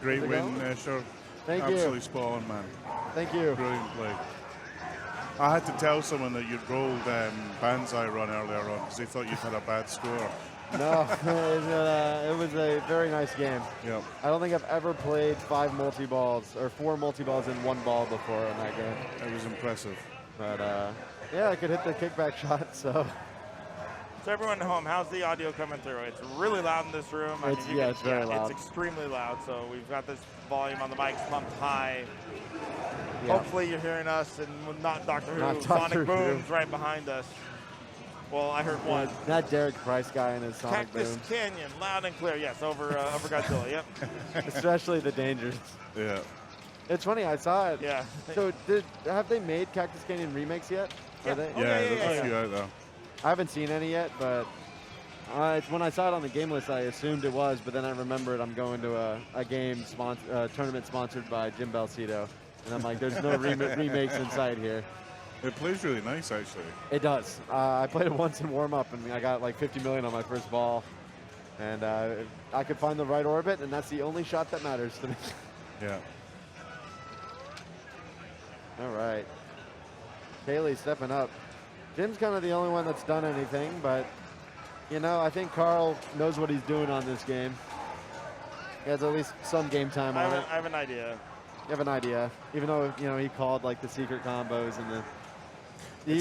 Great How's it win, going? Escher. Thank you. Absolutely spot on, man. Thank you. Brilliant play. I had to tell someone that you'd rolled Banzai run earlier on because they thought you'd had a bad score. No, it was a very nice game. Yep. I don't think I've ever played 5 multi-balls or 4 multi-balls in one ball before in that game. It was impressive. But yeah, I could hit the kickback shot, so. So everyone at home, how's the audio coming through? It's really loud in this room. It's- yeah, it's very loud. It's extremely loud. So we've got this volume on the mics pumped high. Yeah. Hopefully you're hearing us and not Doctor Who. Not Doctor Sonic Who. booms right behind us. Well, I heard one. That Derek Price guy and his Sonic Cactus boom. Canyon, loud and clear. Yes, over Godzilla. Yep. Especially the dangers. Yeah. It's funny, I saw it. Yeah. So have they made Cactus Canyon remakes yet? Yeah. Are they? Oh, Yeah, yeah, there's yeah, a yeah. few out there. I haven't seen any yet, but when I saw it on the game list, I assumed it was, but then I remembered I'm going to a game tournament sponsored by Jim Balsito, and I'm like, there's no remakes in sight here. It plays really nice, actually. It does. I played it once in warm-up, and I got like 50 million on my first ball, and I could find the right orbit, and that's the only shot that matters to me. Yeah. All right. Kaylee stepping up. Jim's kind of the only one that's done anything, but, you know, I think Carl knows what he's doing on this game. He has at least some game time on it. I have an idea. You have an idea, even though, you know, he called like the secret combos and the. Do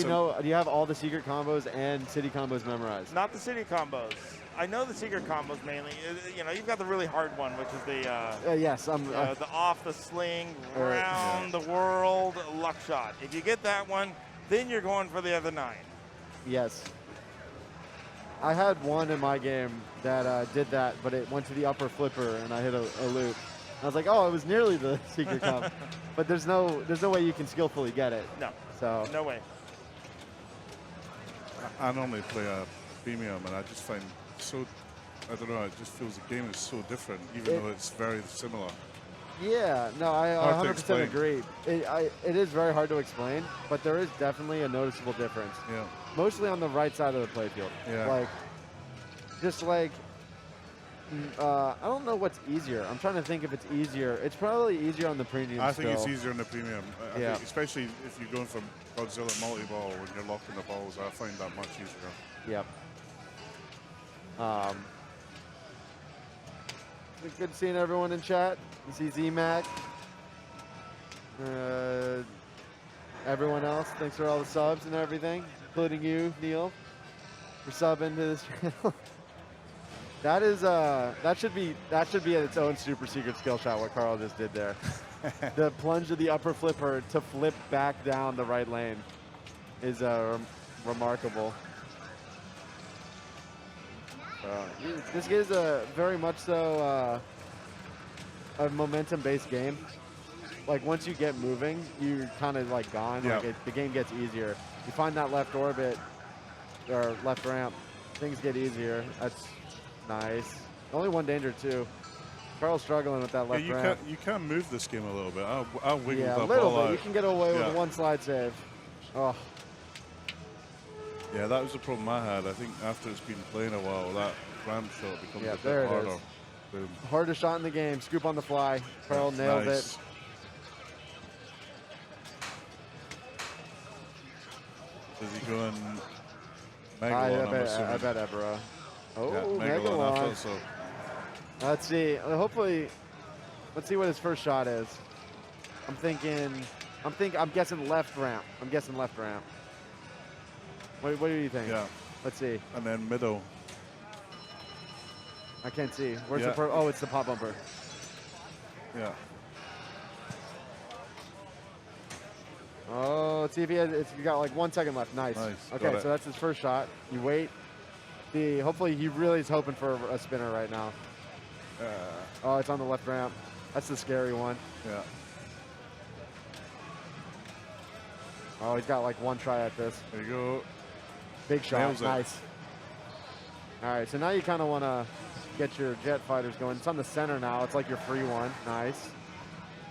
you have all the secret combos and city combos memorized? Not the city combos. I know the secret combos mainly. You know, you've got the really hard one, which is the yes, the off the sling, Right. round the world luck shot. If you get that one, then you're going for the other 9. yes. I had one in my game that did that, but it went to the upper flipper and I hit a loop. I was like, oh, it was nearly the secret comp, but there's no way you can skillfully get it. No. So No way. I normally play a premium, and I just find I don't know, it just feels the game is so different, even though it's very similar. yeah, no, I Hard to 100% explain. agree. It is very hard to explain, but there is definitely a noticeable difference. Yeah. Mostly on the right side of the playfield. Yeah. Like, just like, I don't know what's easier. I'm trying to think if it's easier. It's probably easier on the premium I think it's still. easier in the premium. I Yeah. think especially if you're going from Godzilla multi-ball when you're locking the balls, I find that much easier. Yep. Good seeing everyone in chat. You see Z-Mac. Everyone else, thanks for all the subs and everything, including you, Neil, for subbing to this channel. That is that should be its own super secret skill shot. What Carl just did there, the plunge of the upper flipper to flip back down the right lane, is remarkable. This is a very much so a momentum-based game. Like once you get moving, you're kind of like gone. Yeah. Like the game gets easier. You find that left orbit or left ramp, things get easier. That's nice. Only one danger too. Carl's struggling with that left ramp. You can move this game a little bit. I'll wiggle Yeah, a that little ball bit. out. You can get away with Yeah. one slide save. Oh, Yeah, that was the problem I had. I think after it's been playing a while, that ramp shot becomes Yeah, a there bit it harder. is. Boom. hardest shot in the game. Scoop on the fly. Carl nailed Nice. it. Is he going I Megalon, I'm bet assuming? Evera. Oh, Yeah, Megalon, I Megalon. thought so. Let's see. Hopefully, let's see what his first shot is. I'm guessing left ramp. What do you think? Yeah, Let's see. and then middle. I can't see. Where's Yeah. the oh, it's the pop bumper. Yeah. Oh, let's see if you got like 1 second left. Nice. Nice, Okay, got it. so that's his first shot. You wait. Hopefully he really is hoping for a spinner right now. Oh, it's on the left ramp. That's the scary one. Yeah. Oh, he's got like one try at this. There you go. Big shot. Nails it. Nice. All right, so now you kind of want to get your jet fighters going. It's on the center now. It's like your free one. Nice.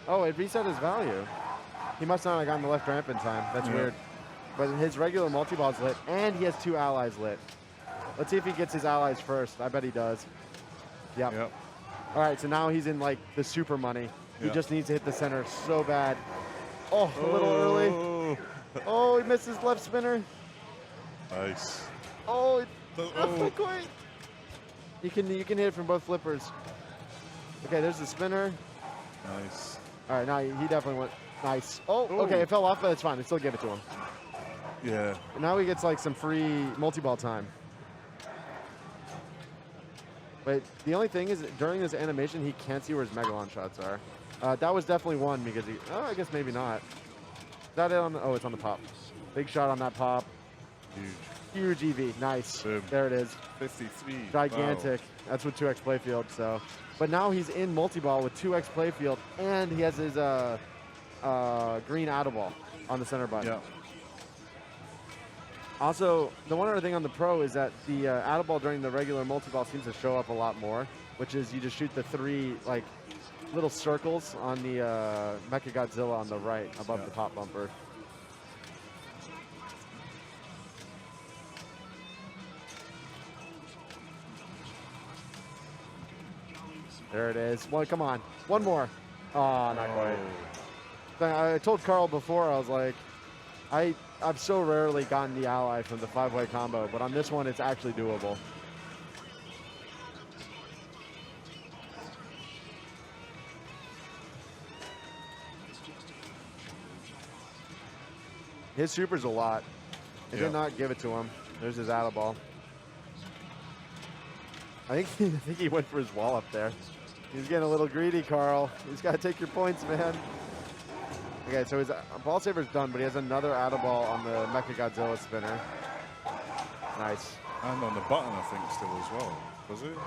Oh, it reset his value. He must not have gotten the left ramp in time. That's Yeah. weird. But his regular multi-ball's lit, and he has 2 allies lit. Let's see if he gets his allies first. I bet he does. Yep. Yep. All right, so now he's in like the super money. He Yeah. just needs to hit the center so bad. Oh, a little early. Oh, Oh, he missed his left spinner. nice. Oh, Oh. not quite. You can hit it from both flippers. Okay, there's the spinner. Nice. All right, now he definitely went nice. Oh, Oh. okay, it fell off, but it's fine. I still give it to him. Yeah. And now he gets like some free multi-ball time. But the only thing is, during this animation, he can't see where his Megalon shots are. That was definitely one because he. Oh, I guess maybe not. Is that it on the? Oh, it's on the pop. Big shot on that pop. Huge. Huge EV. Nice. Boom. There it is. 53. Gigantic. That's with 2x playfield. So, but now he's in multi-ball with 2x playfield, and he has his green out ball on the center Wow. button. Yeah. Also, the one other thing on the Pro is that the out ball during the regular multi-ball seems to show up a lot more, which is you just shoot the 3 like little circles on the Mechagodzilla on the right above Yeah. the pop bumper. There it is. Well, come on. One more. Oh, not quite. I told Carl before, I was like, I've so rarely gotten the ally from the 5-way combo, but on this one, it's actually doable. His super's a lot. It Yeah. did not give it to him. There's his out ball. I think he went for his wall up there. He's getting a little greedy, Carl. He's got to take your points, man. Okay, so his ball saver's done, but he has another Add-a-Ball on the Mecha Godzilla spinner. Nice. And on the button, I think, still as well. Was it?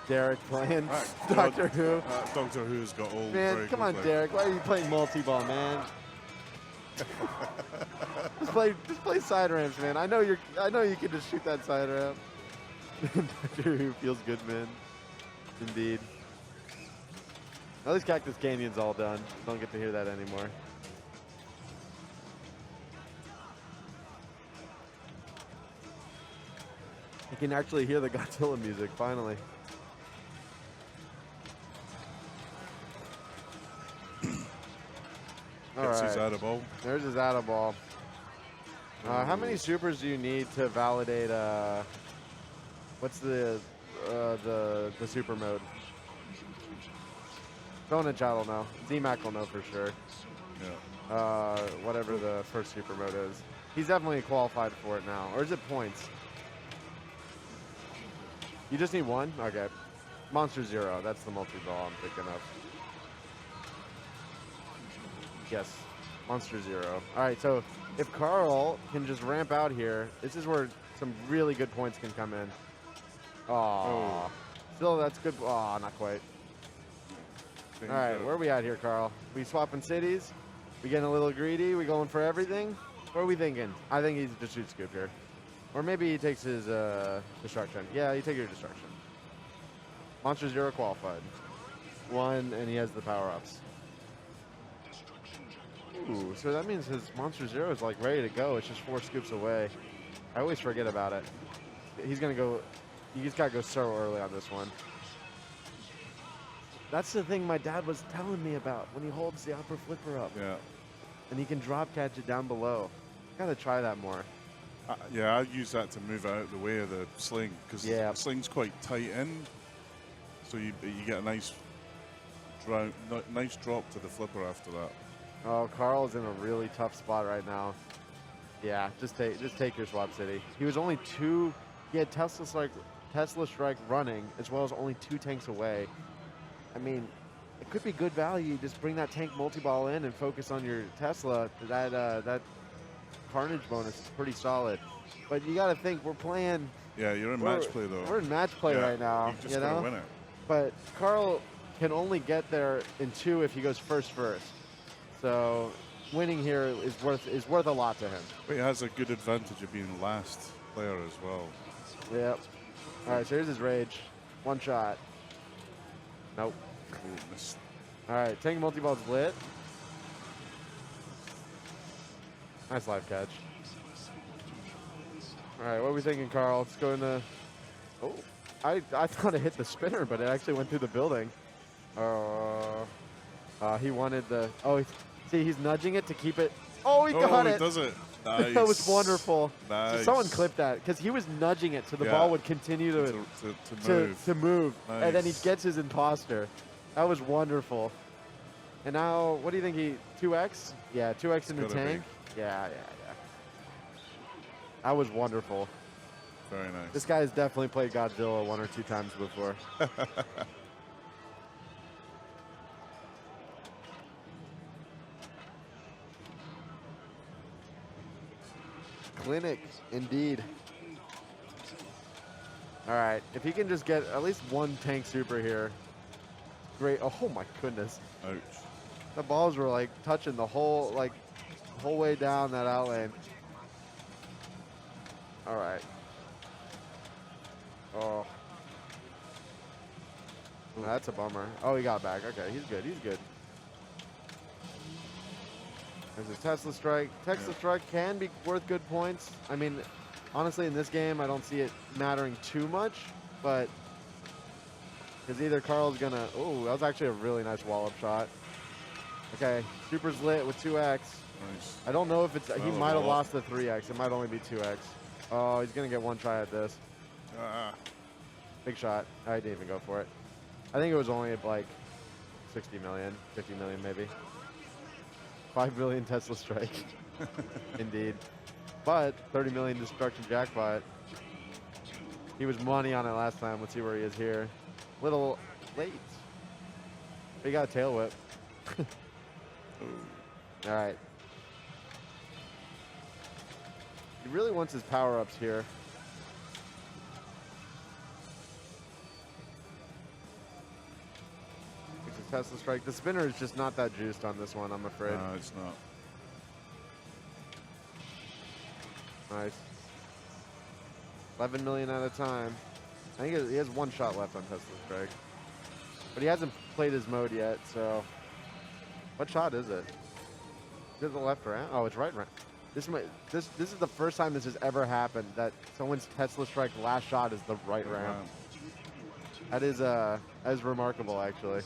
Derek playing Right, Doctor Who. Doctor Who's got all Man, very come good on, players. Derek. Why are you playing multi-ball, man? just play side ramps, man. I know you can just shoot that side ramp. Doctor Who feels good, man. Indeed. At least Cactus Canyon's all done. Don't get to hear that anymore. You can actually hear the Godzilla music, finally. All Gets his right. Add-a-Ball. There's his Add-a-Ball. How many supers do you need to validate, what's the super mode? Someone in chat will know. Z-Mac will know for sure. Yeah. Whatever the first super mode is. He's definitely qualified for it now. Or is it points? You just need one? Okay. Monster Zero. That's the multi-ball I'm thinking of. Yes. Monster Zero. All right, so if Carl can just ramp out here, this is where some really good points can come in. Oh. Still, that's good. Oh, not quite. All right, where are we at here, Carl? We swapping cities? We getting a little greedy? We going for everything? What are we thinking? I think he's just shoot scoop here. Or maybe he takes his destruction. Yeah, you take your destruction. Monster Zero qualified. 1, and he has the power-ups. Ooh, so that means his Monster Zero is like ready to go. It's just 4 scoops away. I always forget about it. He's gonna go, he's gotta go so early on this one. That's the thing my dad was telling me about when he holds the upper flipper up. Yeah. And he can drop catch it down below. Gotta try that more. Yeah, I use that to move out the way of the sling because the sling's quite tight in, so you get a nice drop to the flipper after that. Oh, Carl's in a really tough spot right now. Yeah, just take your swap city. He was only 2. He had Tesla Strike running as well as only 2 tanks away. I mean, it could be good value. Just bring that tank multi-ball in and focus on your Tesla. That Carnage bonus is pretty solid. But you got to think, we're playing. Yeah, you're in match play though. We're in match play right now. You just gotta win it. But Carl can only get there in 2 if he goes first. So winning here is worth a lot to him. But he has a good advantage of being last player as well. Yep. All right, so here's his rage. 1 shot. Nope. Ooh, missed. All right, tank multi-ball's lit. Nice live catch. All right, what are we thinking, Carl? Let's go into. Oh, I thought it hit the spinner, but it actually went through the building. He wanted the. Oh, see, he's nudging it to keep it. Oh, he got it. He does it. Nice. That was wonderful. Nice. So someone clipped that because he was nudging it so the ball would continue to move. Nice. And then he gets his imposter. That was wonderful. And now, what do you think? 2x? Yeah, 2x in the tank. Yeah. That was wonderful. Very nice. This guy has definitely played Godzilla 1 or 2 times before. Clinic, indeed. All right, if he can just get at least 1 tank super here, great. Oh my goodness. Ouch. The balls were like touching the whole way down that out lane. All right. Oh. That's a bummer. Oh, he got back. Okay, he's good. There's a Tesla Strike. Tesla Strike can be worth good points. I mean, honestly, in this game, I don't see it mattering too much, but because either Carl's gonna. Oh, that was actually a really nice wallop shot. Okay, Super's lit with 2x. Nice. I don't know if it's. He might have lost the 3x. It might only be 2x. Oh, he's gonna get 1 try at this. Big shot. I didn't even go for it. I think it was only like 60 million, 50 million maybe. 5 billion Tesla Strike. Indeed. But 30 million destruction jackpot. He was money on it last time. Let's see where he is here. Little late. But he got a tail whip. All right. He really wants his power-ups here. It's a Tesla strike. The spinner is just not that juiced on this one, I'm afraid. No, it's not. Nice. 11 million at a time. I think he has one shot left on Tesla strike. But he hasn't played his mode yet, so. What shot is it? Is it the left round? Oh, it's right round. This is the first time this has ever happened that someone's Tesla strike last shot is the right round. That is remarkable, actually.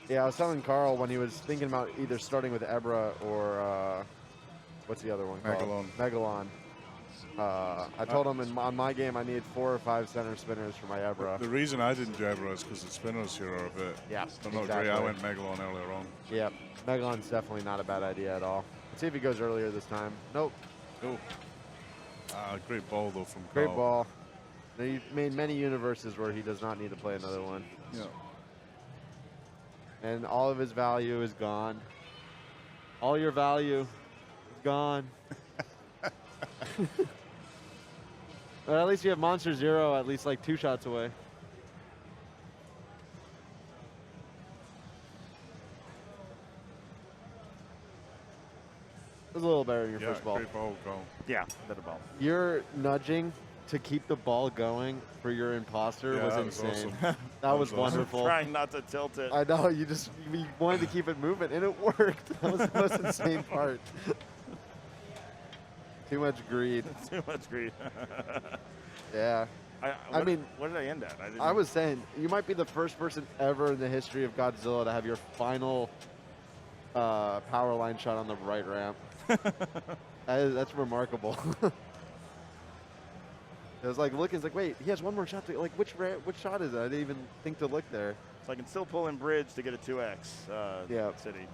Yeah, I was telling Carl when he was thinking about either starting with Ebra or what's the other one called? Megalon. I told him on my game I need 4 or 5 center spinners for my Ebra. The reason I didn't do Ebra is because the spinners here are a bit. Yeah, they're not great. I went Megalon earlier on. Yep, Megalon's definitely not a bad idea at all. Let's see if he goes earlier this time. Nope. Oh. Great ball though from Great Carl. ball. Now, you've made many universes where he does not need to play another one. Yeah. And all of his value is gone. All your value is gone. But at least you have Monster Zero at least like 2 shots away. It was a little better in your first ball. Great ball, Carl. Yeah, better ball. Your nudging to keep the ball going for your imposter was that was insane. awesome. That was awesome. wonderful. Trying not to tilt it. I know, you wanted to keep it moving, and it worked. That was the most insane part. Too much greed. Too much greed. Yeah. I mean, what did I end at? I was saying, you might be the first person ever in the history of Godzilla to have your final power line shot on the right ramp. That's remarkable. It was like looking, it's like, wait, he has one more shot. Like, which shot is it? I didn't even think to look there. So I can still pull in bridge to get a 2x city.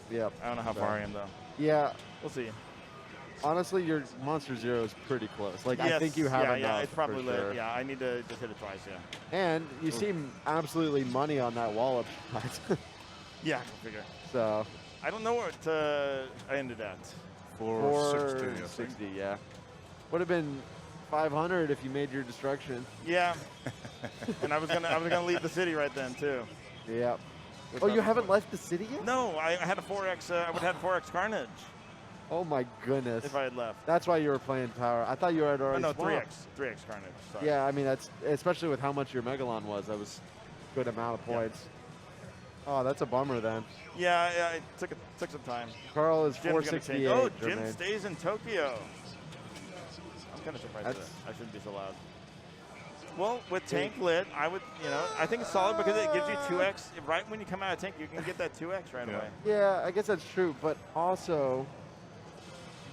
Yep. I don't know how far I am, though. Yeah. We'll see. Honestly, your Monster Zero is pretty close. Like, yes, I think you have enough. Yeah, it's probably lit. Sure. Yeah, I need to just hit it twice, yeah. And you seem absolutely money on that wall-up shot. Yeah, I can figure. So. I don't know what I ended at. 460, yeah. Would have been 500 if you made your destruction. Yeah. And I was gonna leave the city right then too. Yep. Oh, you haven't left the city yet? No, I had a 4x. I would have had 4x Carnage. Oh my goodness. If I had left. That's why you were playing power. I thought you had already. Oh, no, swapped. 3x Carnage. Sorry. Yeah, I mean that's especially with how much your Megalon was. That was a good amount of points. Yeah. Oh, that's a bummer then. Yeah, it took some time. Carl is Jim's 468. Oh, Jim Jermaine. stays in Tokyo. I'm kind of surprised at that. I shouldn't be so loud. Well, with tank lit, I think it's solid because it gives you 2x. Right when you come out of tank, you can get that 2x right away. Yeah, I guess that's true. But also,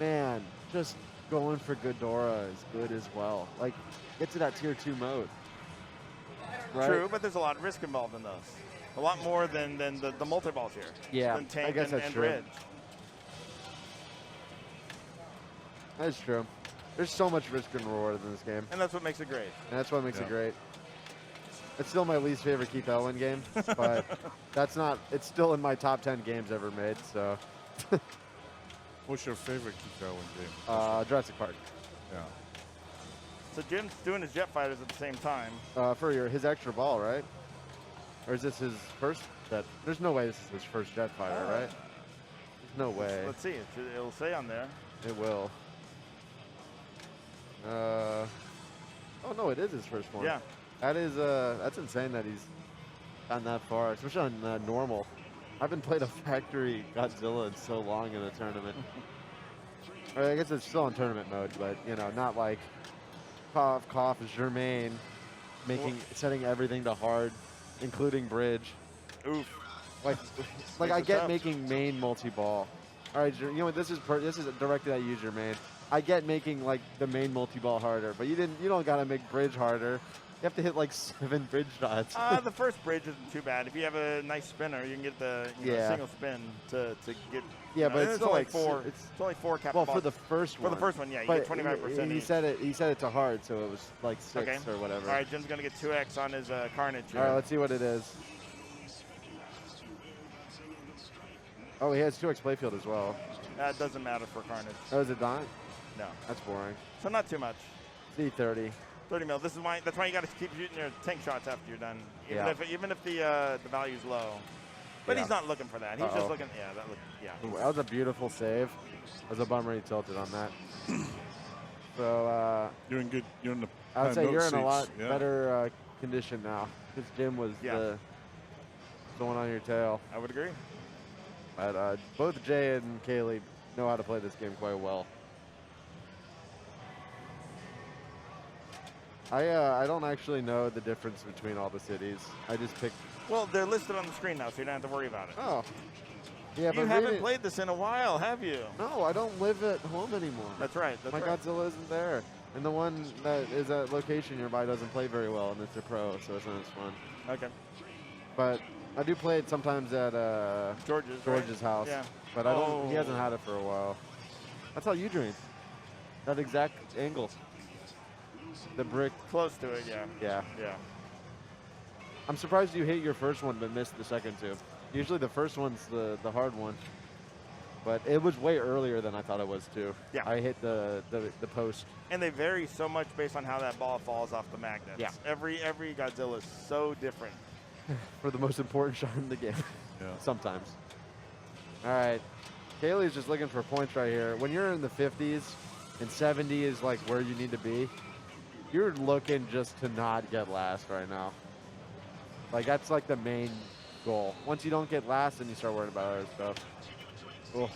man, just going for Ghidorah is good as well. Like, get to that tier 2 mode. Right? True, but there's a lot of risk involved in those. A lot more than the multi-balls here. Yeah, than tank I guess that's and true. bridge. That's true. There's so much risk and reward in this game. And that's what makes it great. And that's what makes it great. It's still my least favorite Keith Elwin game, but it's still in my top 10 games ever made, so. What's your favorite Keith Elwin game? Jurassic Park. Yeah. So Jim's doing his jet fighters at the same time. For his extra ball, right? Or is this his first jet? There's no way this is his first jet fighter, right? There's no way. Let's see. It'll say on there. It will. Oh no, it is his first one. Yeah. That's insane that he's gotten that far, especially on normal. I haven't played a factory Godzilla in so long in a tournament. Or I guess it's still in tournament mode, but not like cough is Germain setting everything to hard, including bridge. Oof. Like I get making main multi-ball. All right, this is directed at you, Germain. I get making like the main multi-ball harder, but you don't gotta make bridge harder. You have to hit like 7 bridge shots. The first bridge isn't too bad. If you have a nice spinner, you can get the Yeah. single spin to get. Yeah, but and it's it's still only like four. it's It's only 4 cap well balls. for the first For one. the first one, yeah, you But get 25% he each. said it. He said it to hard, so it was like 6 Okay. or whatever. All right, Jim's gonna get 2x on his Carnage here. All right, let's see what it is. Oh, he has 2x playfield as well. That doesn't matter for Carnage. Oh, is it not? No. That's boring. So not too much. C30. 30 mil. That's why you got to keep shooting your tank shots after you're done. Even if the value's low. But Yeah. he's not looking for that. He's just looking. Yeah, that looked. Yeah. Ooh, that was a beautiful save. That was a bummer he tilted on that. So You're in good. You're in the. I would high say milk you're in a seats, lot yeah. better condition now. This Jim was the one on your tail. I would agree. But both Jay and Kaylee know how to play this game quite well. I don't actually know the difference between all the cities. I just picked. Well, they're listed on the screen now, so you don't have to worry about it. Oh. Yeah, You but haven't reading- played this in a while, have you? No, I don't live at home anymore. That's right. That's My right. Godzilla isn't there. And the one that is at location nearby doesn't play very well, and it's a pro, so it's not as fun. Okay. But I do play it sometimes at George's. George's house. Yeah. But I don't. He Oh. hasn't had it for a while. That's how you dream. That exact angle. The brick. Close to it, yeah. Yeah. Yeah. I'm surprised you hit your first one but missed the second two. Usually the first one's the hard one. But it was way earlier than I thought it was too. Yeah. I hit the post. And they vary so much based on how that ball falls off the magnets. Yeah. Every Godzilla is so different. For the most important shot in the game. Yeah. Sometimes. All right. Kaylee's just looking for points right here. When you're in the 50s and 70 is like where you need to be, you're looking just to not get last right now. Like that's like the main goal. Once you don't get last, then you start worrying about other stuff. Cool.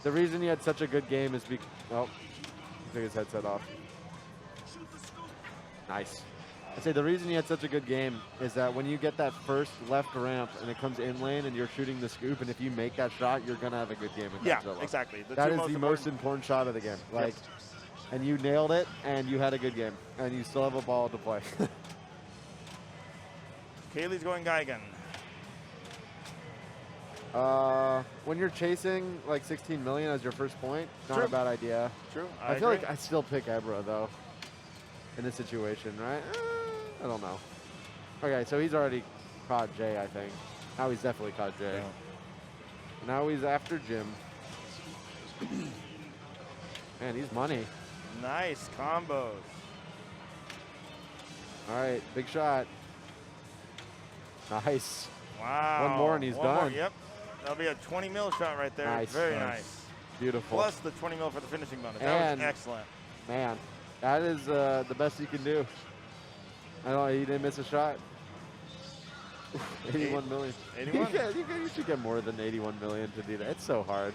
The reason he had such a good game is because he took his headset off. Nice. I say the reason he had such a good game is that when you get that first left ramp and it comes in lane and you're shooting the scoop, and if you make that shot, you're gonna have a good game. Yeah, exactly. That is the most important shot of the game. Like, and you nailed it, and you had a good game, and you still have a ball to play. Kaylee's going Geigen. When you're chasing like 16 million as your first point, not True. a bad idea. True. I feel agree. like I still pick Ebra though, in this situation, right? I don't know. Okay, so he's already caught Jay, I think. Now he's definitely caught Jay. Yeah. Now he's after Jim. Man, he's money. Nice combos. All right, big shot. Nice. Wow. One more and he's One more, done. Yep. That'll be a 20 mil shot right there. Nice. Very Nice. nice. Beautiful. Plus the 20 mil for the finishing bonus. That And- was excellent. Man, that is the best you can do. I don't know, he didn't miss a shot. 81 million. 81? You should get more than 81 million to do that. It's so hard.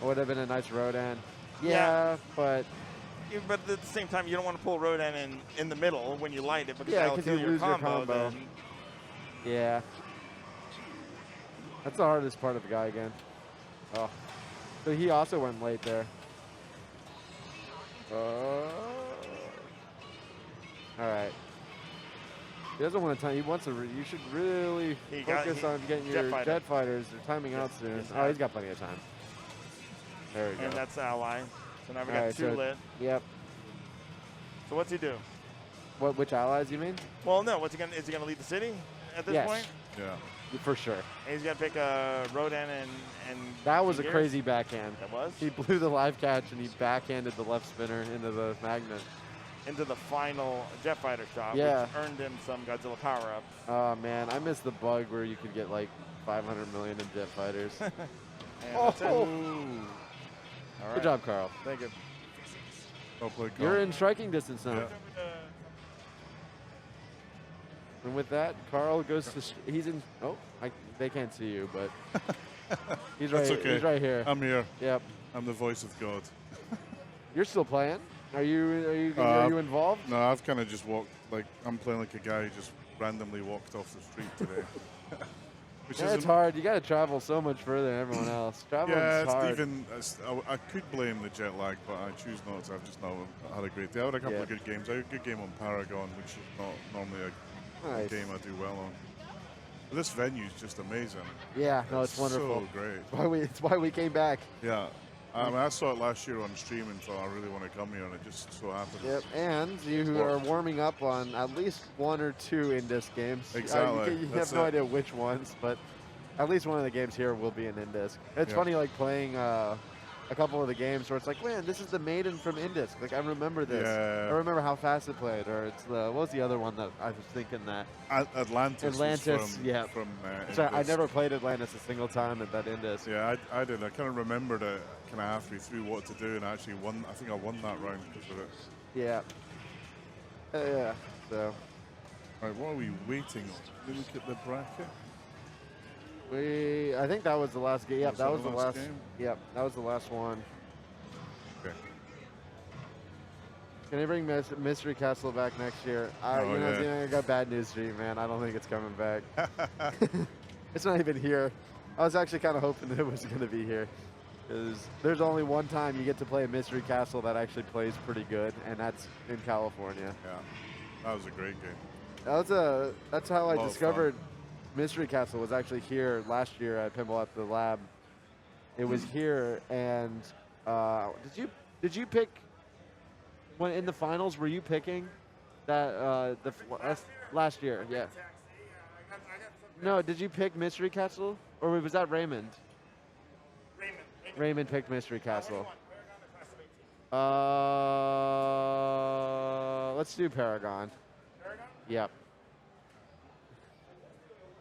It would have been a nice Rodan. Yeah, but Yeah, but at the same time, you don't want to pull Rodan in the middle when you light it because Yeah, that'll 'cause kill you your lose your combo. combo. Then. yeah. That's the hardest part of the guy again. Oh. So he also went late there. All right. He doesn't want to time. He wants to. You should really focus on getting your jet fighters. They're timing out soon. Oh, he's got plenty of time. There we go. And that's ally. So now we All got right, two so- lit. Yep. So what's he do? Which allies you mean? Well, no. What's he gonna? Is he gonna lead the city at this Yes. point? Yeah. For sure. And he's gonna pick Rodan and. That was a Gears? crazy backhand. That was He blew the live catch and he backhanded the left spinner into the magnet. into the final jet fighter shot, Yeah. which earned him some Godzilla power ups. Oh man, I missed the bug where you could get like 500 million in jet fighters. And that's it. Oh. All Good right. job, Carl. Thank you. Well played, You're Carl. in striking distance now. Yeah. And with that, Carl goes to. He's in. Oh, they can't see you, but he's right. That's okay. He's right here. I'm here. Yep. I'm the voice of God. You're still playing. Are you involved? No, I've kind of just walked, like, I'm playing like a guy who just randomly walked off the street today. Which Yeah, is it's hard. You got to travel so much further than everyone else. Traveling's Yeah, it's hard. even. I could blame the jet lag, but I choose not to. I've just not had a great day. I had a couple of good games. I had a good game on Paragon, which is not normally a Nice. game I do well on. But this venue is just amazing. Yeah, no, it's wonderful. So great. It's why we came back. Yeah. I saw it last year on stream and thought I really want to come here, and it just so happened. Yep, and you are warming up on at least 1 or 2 Indisc games. Exactly. You have no idea which ones, but at least one of the games here will be an Indisc. It's funny, like playing a couple of the games where it's like, man, this is the Maiden from Indisc. Like, I remember this. Yeah. I remember how fast it played. Or it's the, what was the other one that I was thinking that? Atlantis was from Sorry, I Indisc. never played Atlantis a single time at that Indisc. Yeah, I did. I kind of remembered it kind of halfway through what to do, and I actually won. I think I won that round because of it. Yeah. Yeah, so. Right, what are we waiting on? Did we look at the bracket? I think that was the last game. Yep, Was that that was the the last last. game? Yep, that was the last one. Okay. Can they bring Mystery Castle back next year? I got bad news for you, man. I don't think it's coming back. It's not even here. I was actually kind of hoping that it was going to be here. Because there's only one time you get to play a Mystery Castle that actually plays pretty good, and that's in California. Yeah, that was a great game. That's how I Lot of discovered Mystery Castle was actually here last year at Pinball at the Lab. It was here, and did you pick when in the finals? Were you picking that last year? Yeah. No, did you pick Mystery Castle, or was that Raymond? Raymond picked Mystery Castle. Let's do Paragon. Paragon? Yep.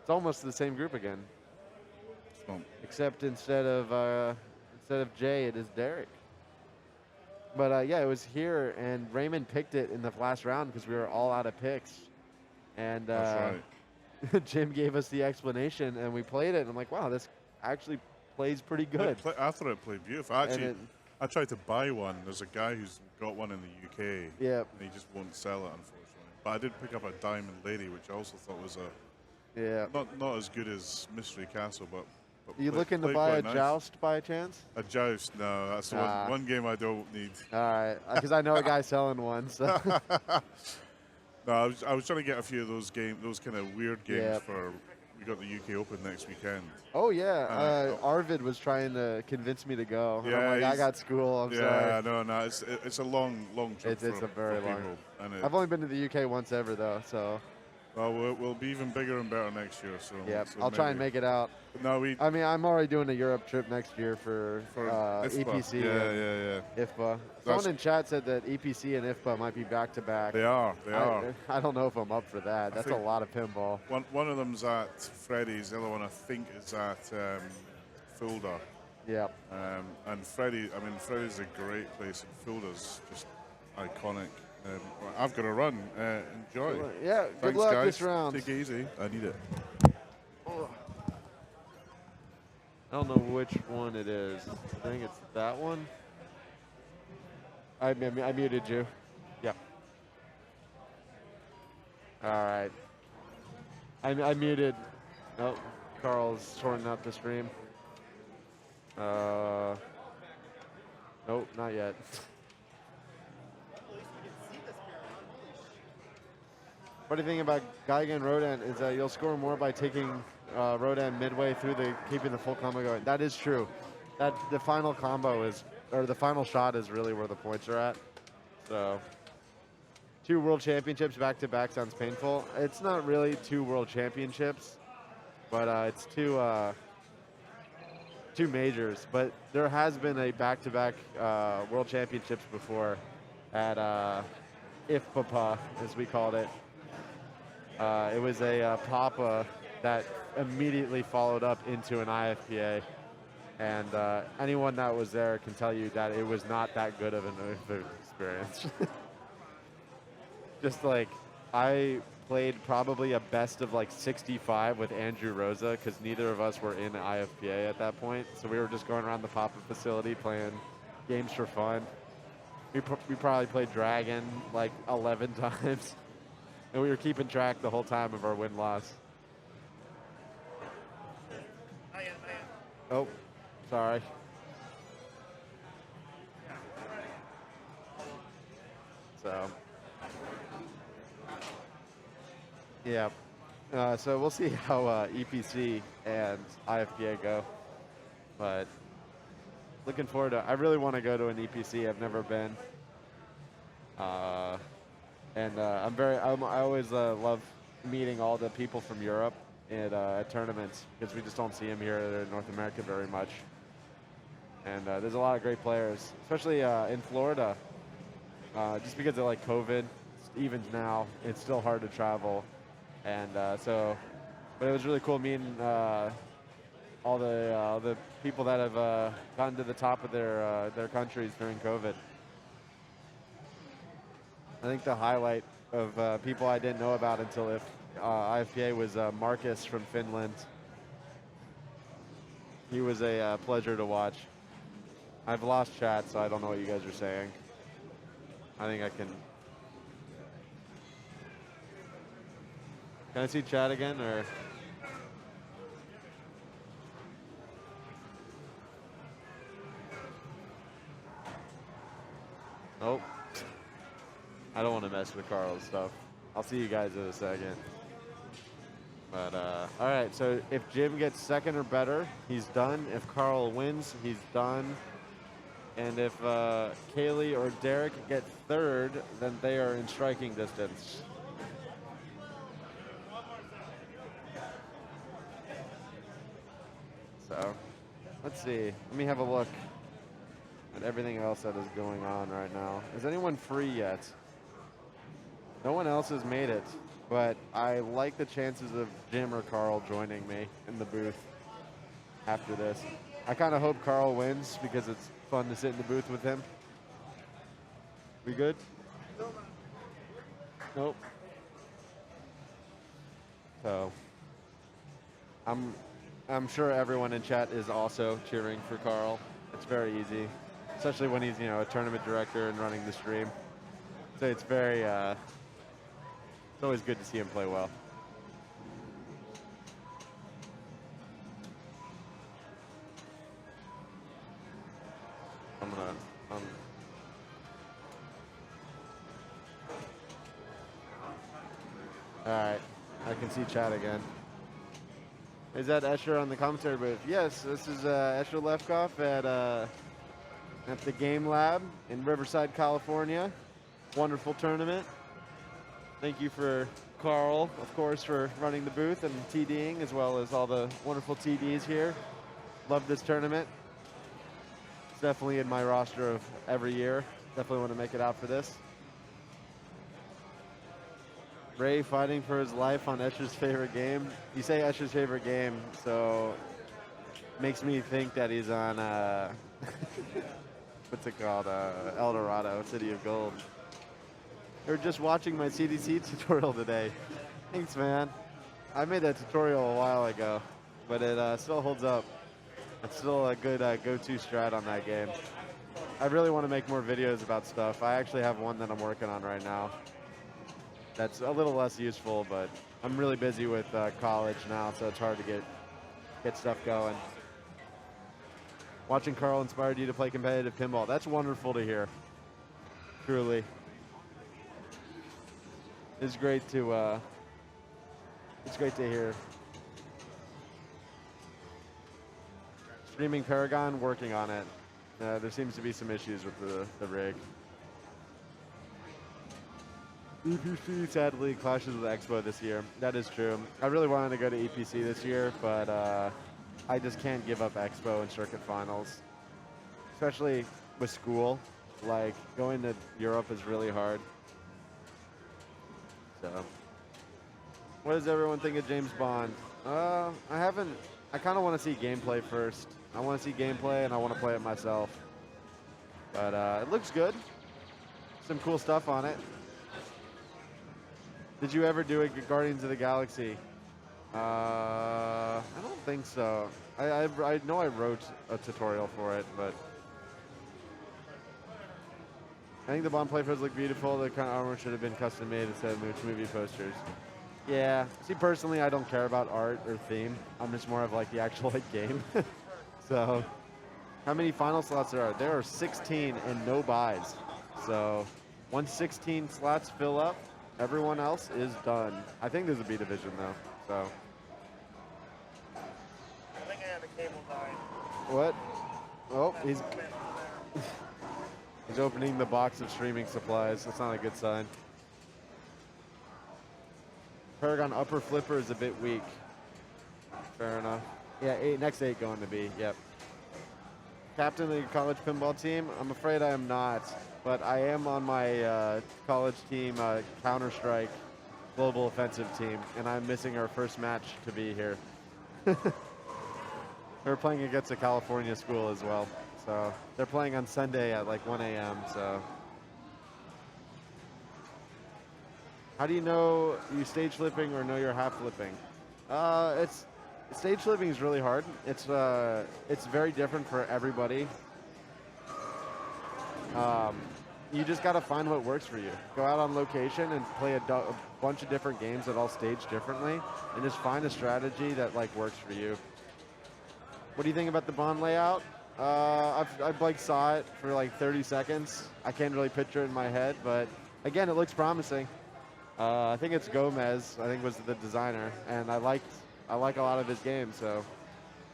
It's almost the same group again. Except instead of Jay, it is Derek. But yeah, it was here, and Raymond picked it in the last round because we were all out of picks. And That's right. Jim gave us the explanation, and we played it. And I'm like, wow, this actually plays pretty good. I thought it played beautiful. Actually, I tried to buy one. There's a guy who's got one in the UK. Yep. And he just won't sell it, unfortunately. But I did pick up a Diamond Lady, which I also thought was not as good as Mystery Castle, but you looking to buy a Joust by chance? A Joust? No, that's the one game I don't need. All right, because I know a guy selling one. So. No, I was trying to get a few of those kind of weird games for. We got the UK Open next weekend. Oh yeah, Arvid was trying to convince me to go. Yeah, I'm like, I got school. I'm sorry. No, it's a long trip. It's a very long. And I've only been to the UK once ever though, so. Well, we'll be even bigger and better next year. So yeah, so I'll try and make it out. No, I mean, I'm already doing a Europe trip next year for IFPA. EPC. Yeah. IFPA. Someone in chat said that EPC and IFPA might be back to back. They are. I don't know if I'm up for that. That's a lot of pinball. One of them's at Freddy's. The other one I think is at Fulda. Yeah. And Freddy's a great place, and Fulda's just iconic. I've got to run. Enjoy. Yeah, good Thanks, luck guys. this round. Take it easy. I need it. I don't know which one it is. I think it's that one. I muted you. Yeah. All right. I muted. Oh, Carl's sorting out the stream. Nope, not yet. What do you think about Geigen Rodan is that you'll score more by taking Rodan midway through keeping the full combo going. That is true. That the final combo the final shot is really where the points are at. So 2 world championships back to back sounds painful. It's not really 2 world championships, but it's two majors. But there has been a back to back world championships before at IFPA, as we called it. It was a Papa that immediately followed up into an IFPA, and anyone that was there can tell you that it was not that good of an experience. Just like, I played probably a best of like 65 with Andrew Rosa because neither of us were in IFPA at that point, so we were just going around the Papa facility playing games for fun. We probably played Dragon like 11 times. And we were keeping track the whole time of our win-loss. Oh, sorry. So, yeah. So we'll see how EPC and IFPA go. But looking forward to. I really want to go to an EPC. I've never been. And I always love meeting all the people from Europe at tournaments because we just don't see them here in North America very much. And there's a lot of great players, especially in Florida. Just because of like COVID, even now, it's still hard to travel. And but it was really cool meeting all the people that have gotten to the top of their countries during COVID. I think the highlight of people I didn't know about until IFPA was Marcus from Finland. He was a pleasure to watch. I've lost chat, so I don't know what you guys are saying. I think I can. Can I see chat again, or? Nope. I don't want to mess with Carl's stuff. I'll see you guys in a second. But, all right, so if Jim gets second or better, he's done. If Carl wins, he's done. And if Kaylee or Derek get third, then they are in striking distance. So, let's see. Let me have a look at everything else that is going on right now. Is anyone free yet? No one else has made it, but I like the chances of Jim or Carl joining me in the booth after this. I kind of hope Carl wins because it's fun to sit in the booth with him. We good? Nope. So, I'm sure everyone in chat is also cheering for Carl. It's very easy, especially when he's, a tournament director and running the stream. So it's very, it's always good to see him play well. All right, I can see chat again. Is that Escher on the commentary booth? Yes, this is Escher Lefkoff at the Game Lab in Riverside, California. Wonderful tournament. Thank you for Carl, of course, for running the booth and TDing, as well as all the wonderful TDs here. Love this tournament. It's definitely in my roster of every year. Definitely want to make it out for this. Ray fighting for his life on Escher's favorite game. You say Escher's favorite game, so makes me think that he's on, what's it called, El Dorado, City of Gold. They were just watching my CDC tutorial today. Thanks, man. I made that tutorial a while ago, but it still holds up. It's still a good go-to strat on that game. I really want to make more videos about stuff. I actually have one that I'm working on right now. That's a little less useful, but I'm really busy with college now, so it's hard to get stuff going. Watching Carl inspired you to play competitive pinball. That's wonderful to hear. Truly. It's great to hear. Streaming Paragon, working on it. There seems to be some issues with the rig. EPC sadly clashes with Expo this year. That is true. I really wanted to go to EPC this year, but I just can't give up Expo and circuit finals. Especially with school. Like, going to Europe is really hard. So, what does everyone think of James Bond? I kind of want to see gameplay first. I want to see gameplay and I want to play it myself. But it looks good. Some cool stuff on it. Did you ever do a Guardians of the Galaxy? I don't think so. I know I wrote a tutorial for it, but I think the Bond playfields look beautiful. The kind of armor should have been custom made instead of movie posters. Yeah. See, personally, I don't care about art or theme. I'm just more of like the actual game. So, how many final slots there are? There are 16 and no buys. So, once 16 slots fill up, everyone else is done. I think there's a B division though. So, I think I had a cable die. what? Oh, he's opening the box of streaming supplies. That's not a good sign. Paragon upper flipper is a bit weak. Fair enough. Yeah, next 8 going to be. Yep. Captain of the college pinball team? I'm afraid I am not, but I am on my college team Counter-Strike Global Offensive team, and I'm missing our first match to be here. We're playing against a California school as well, so they're playing on Sunday at like 1 a.m. So, how do you know you stage flipping or know you're half flipping? It's stage flipping is really hard. It's very different for everybody. You just got to find what works for you. Go out on location and play a bunch of different games that all stage differently, and just find a strategy that like works for you. What do you think about the Bond layout? I've like saw it for like 30 seconds. I can't really picture it in my head, but again, it looks promising. I think it's Gomez, I think was the designer, and I like a lot of his games. So,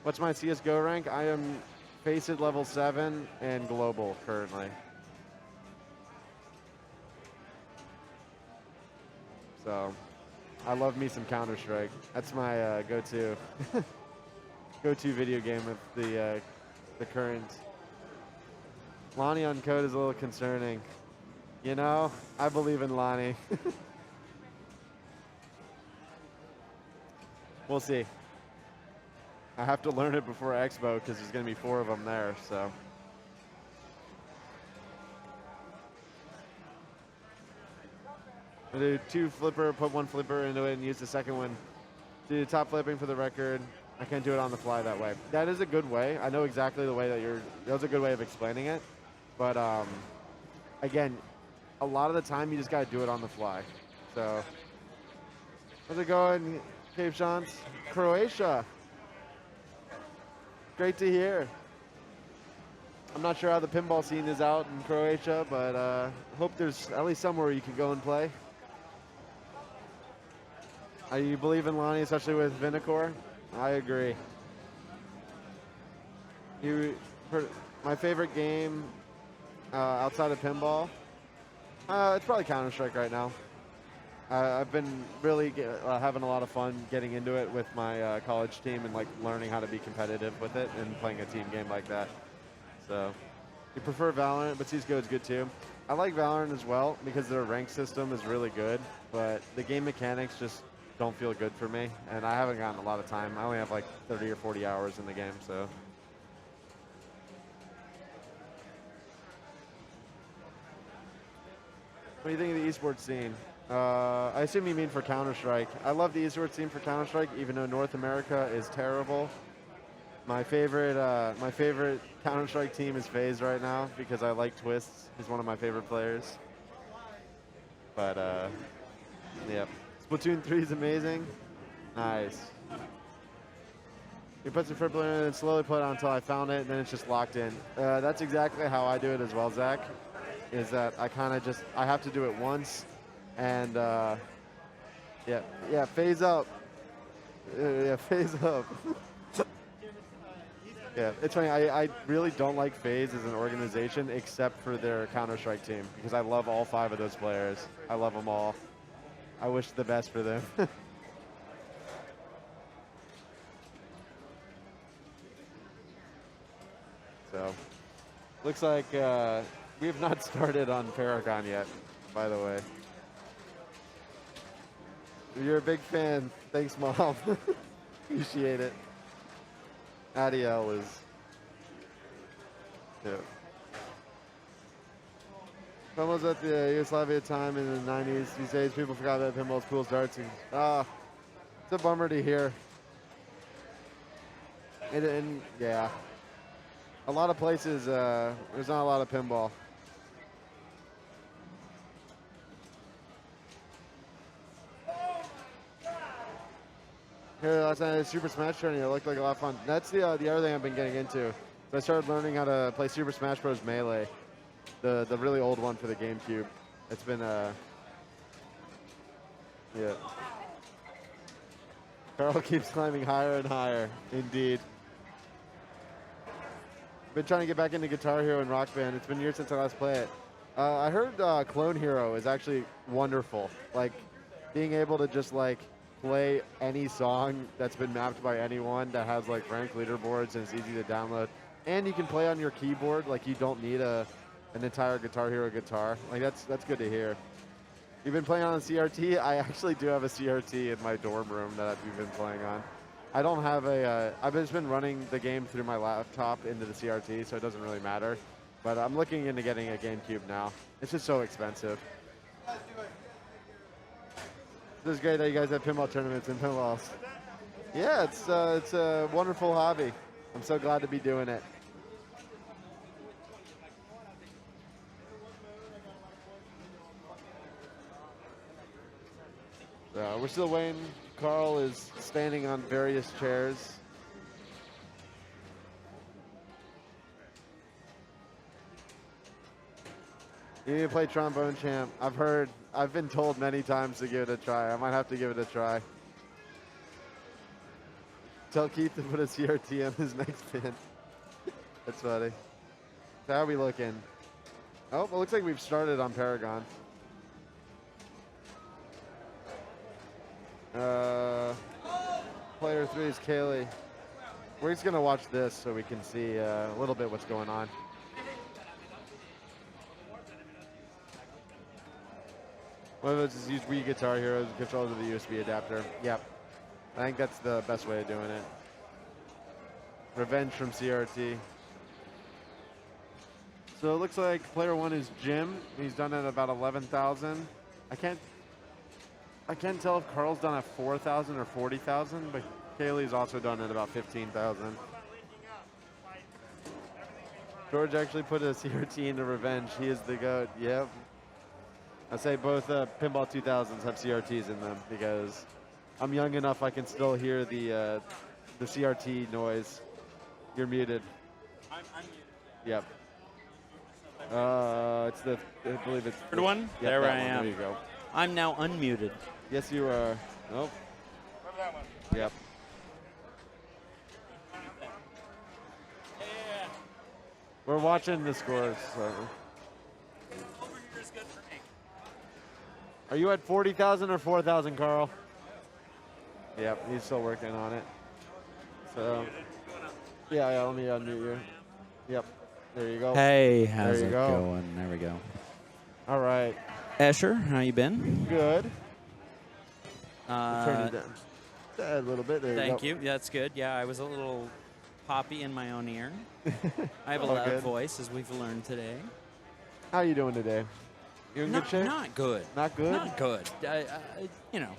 what's my CS:GO rank? I am Faceit level 7 and global currently. So, I love me some Counter-Strike. That's my go-to video game of the current. Lonnie on code is a little concerning. You know, I believe in Lonnie. We'll see. I have to learn it before Expo because there's going to be 4 of them there. So. I'll do 2 flipper, put 1 flipper into it, and use the second one. Do top flipping for the record. I can't do it on the fly that way. That is a good way. I know exactly the way that was a good way of explaining it. But again, a lot of the time you just got to do it on the fly. So, how's it going, Cape Shants? Croatia. Great to hear. I'm not sure how the pinball scene is out in Croatia, but hope there's at least somewhere you can go and play. You believe in Lonnie, especially with Vinicor? I agree. My favorite game outside of pinball? It's probably Counter-Strike right now. I've been really having a lot of fun getting into it with my college team and like learning how to be competitive with it and playing a team game like that. So, you prefer Valorant, but CS:GO is good too. I like Valorant as well because their rank system is really good, but the game mechanics just don't feel good for me, and I haven't gotten a lot of time. I only have like 30 or 40 hours in the game, so. What do you think of the esports scene? I assume you mean for Counter-Strike. I love the esports scene for Counter-Strike, even though North America is terrible. My favorite Counter-Strike team is FaZe right now because I like Twists. He's one of my favorite players. But, yeah. Splatoon 3 is amazing. Nice. You put some flipper in it and slowly put it on until I found it, and then it's just locked in. That's exactly how I do it as well, Zach. Is that I kind of just, I have to do it once, and yeah, phase up. Yeah, phase up. Yeah, it's funny. I really don't like FaZe as an organization except for their Counter-Strike team because I love all 5 of those players. I love them all. I wish the best for them. So, looks like we have not started on Paragon yet, by the way. You're a big fan. Thanks, Mom. Appreciate it. Adiel is, yeah. Pinball was at the Yugoslavia time in the 90s. These days, people forgot that pinball's cool starts. It's a bummer to hear. And yeah, a lot of places, there's not a lot of pinball. Here last night at Super Smash Tournament. It looked like a lot of fun. That's the other thing I've been getting into. So I started learning how to play Super Smash Bros. Melee, the really old one for the GameCube. It's been yeah. Carl keeps climbing higher and higher. Indeed. Been trying to get back into Guitar Hero and Rock Band. It's been years since I last played it. I heard Clone Hero is actually wonderful. Like being able to just like play any song that's been mapped by anyone that has like ranked leaderboards and it's easy to download. And you can play on your keyboard. Like you don't need an entire Guitar Hero guitar. Like that's good to hear. You've been playing on a CRT? I actually do have a CRT in my dorm room that we've been playing on. I don't have I've just been running the game through my laptop into the CRT, so it doesn't really matter. But I'm looking into getting a GameCube now. It's just so expensive. This is great that you guys have pinball tournaments and pinballs. Yeah, it's a wonderful hobby. I'm so glad to be doing it. We're still waiting. Carl is standing on various chairs. You need to play Trombone Champ. I've been told many times to give it a try. I might have to give it a try. Tell Keith to put a CRT on his next pin. That's funny. So how are we looking? Oh, it looks like we've started on Paragon. Player 3 is Kaylee. We're just gonna watch this so we can see a little bit what's going on. One of those is use Wii Guitar Hero to control to the USB adapter. Yep. I think that's the best way of doing it. Revenge from CRT. So it looks like player 1 is Jim. He's done it at about 11,000. I can't tell if Carl's done at 4,000 or 40,000, but Kaylee's also done at about 15,000. George actually put a CRT into Revenge. He is the GOAT. Yep. I say both Pinball 2000s have CRTs in them because I'm young enough I can still hear the CRT noise. You're muted. I'm muted. Yep. It's I believe it's Third one? Yep, There that I one. am. There you go. I'm now unmuted. Yes, you are. Nope. Yep. Yeah. We're watching the scores. So. Over here is good for me. Are you at 40,000 or 4,000, Carl? Yep, he's still working on it. So, yeah, let me unmute you. Yep, there you go. Hey, how's There you it go. going? There we go. All right, Escher, how you been? good. Turn it down a little bit. There Thank you go. you. That's good. Yeah, I was a little poppy in my own ear. I have a All loud good. voice, as we've learned today. How you doing today? You in good shape? Not good. Not good? Not good. You know,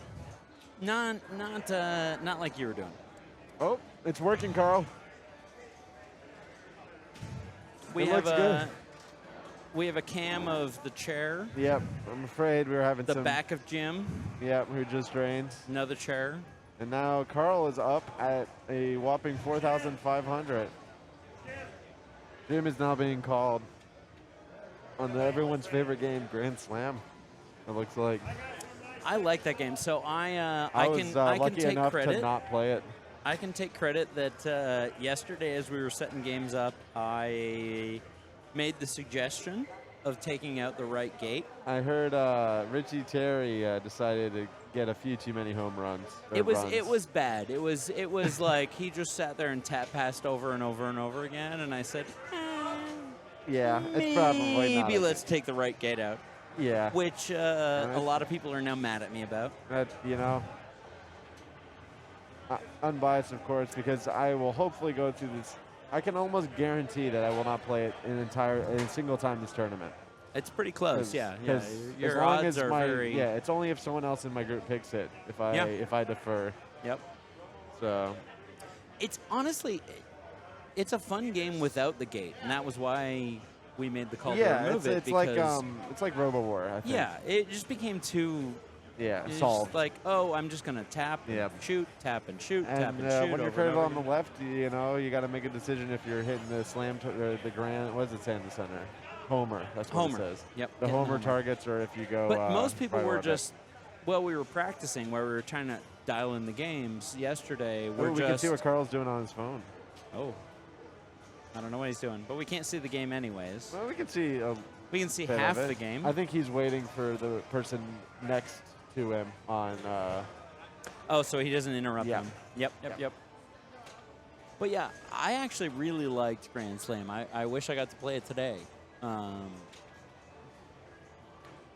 not like you were doing. Oh, it's working, Carl. We It have looks good. We have a cam of the chair, Yep, I'm afraid we were having the some. back of Jim, Yep, who just drained. another chair. And now Carl is up at a whopping 4,500. Jim is now being called on everyone's favorite game, Grand Slam. It looks like. I like that game, so I was can lucky take enough credit. to not play it. I can take credit that yesterday, as we were setting games up, I made the suggestion of taking out the right gate. I heard Richie Terry decided to get a few too many home runs. It was bad. It was like he just sat there and tap passed over and over and over again, and I said, Yeah, it's probably not. maybe let's take the right gate out, Yeah, which a lot of people are now mad at me about. that unbiased, of course, because I will hopefully go through this. I can almost guarantee that I will not play it a single time this tournament. It's pretty close, yeah. 'Cause Your as long odds as are very. yeah, it's only if someone else in my group picks it. If I defer. Yep. So It's honestly, it's a fun game without the gate, and that was why we made the call to yeah, remove it's it. like because it's like Robo War. I think. yeah, it just became too Yeah, It's solved. just like, oh, I'm just gonna tap and Yep. shoot, tap and shoot, tap And and shoot. when you're over and creative over on the again. left, you know, you got to make a decision if you're hitting the slam or the grand. What does it say in the center? Homer. That's what Homer. it says. Yep. The hitting homer targets, or if you go. But most people right were orbit. just, well, we were practicing where we were trying to dial in the games yesterday. Oh, We're we just, can see what Carl's doing on his phone. oh, I don't know what he's doing, but we can't see the game anyways. Well, we can see a We can see bit half of it. the game. I think he's waiting for the person next to him on. Oh, so he doesn't interrupt Yeah. them. Yep. But yeah, I actually really liked Grand Slam. I wish I got to play it today.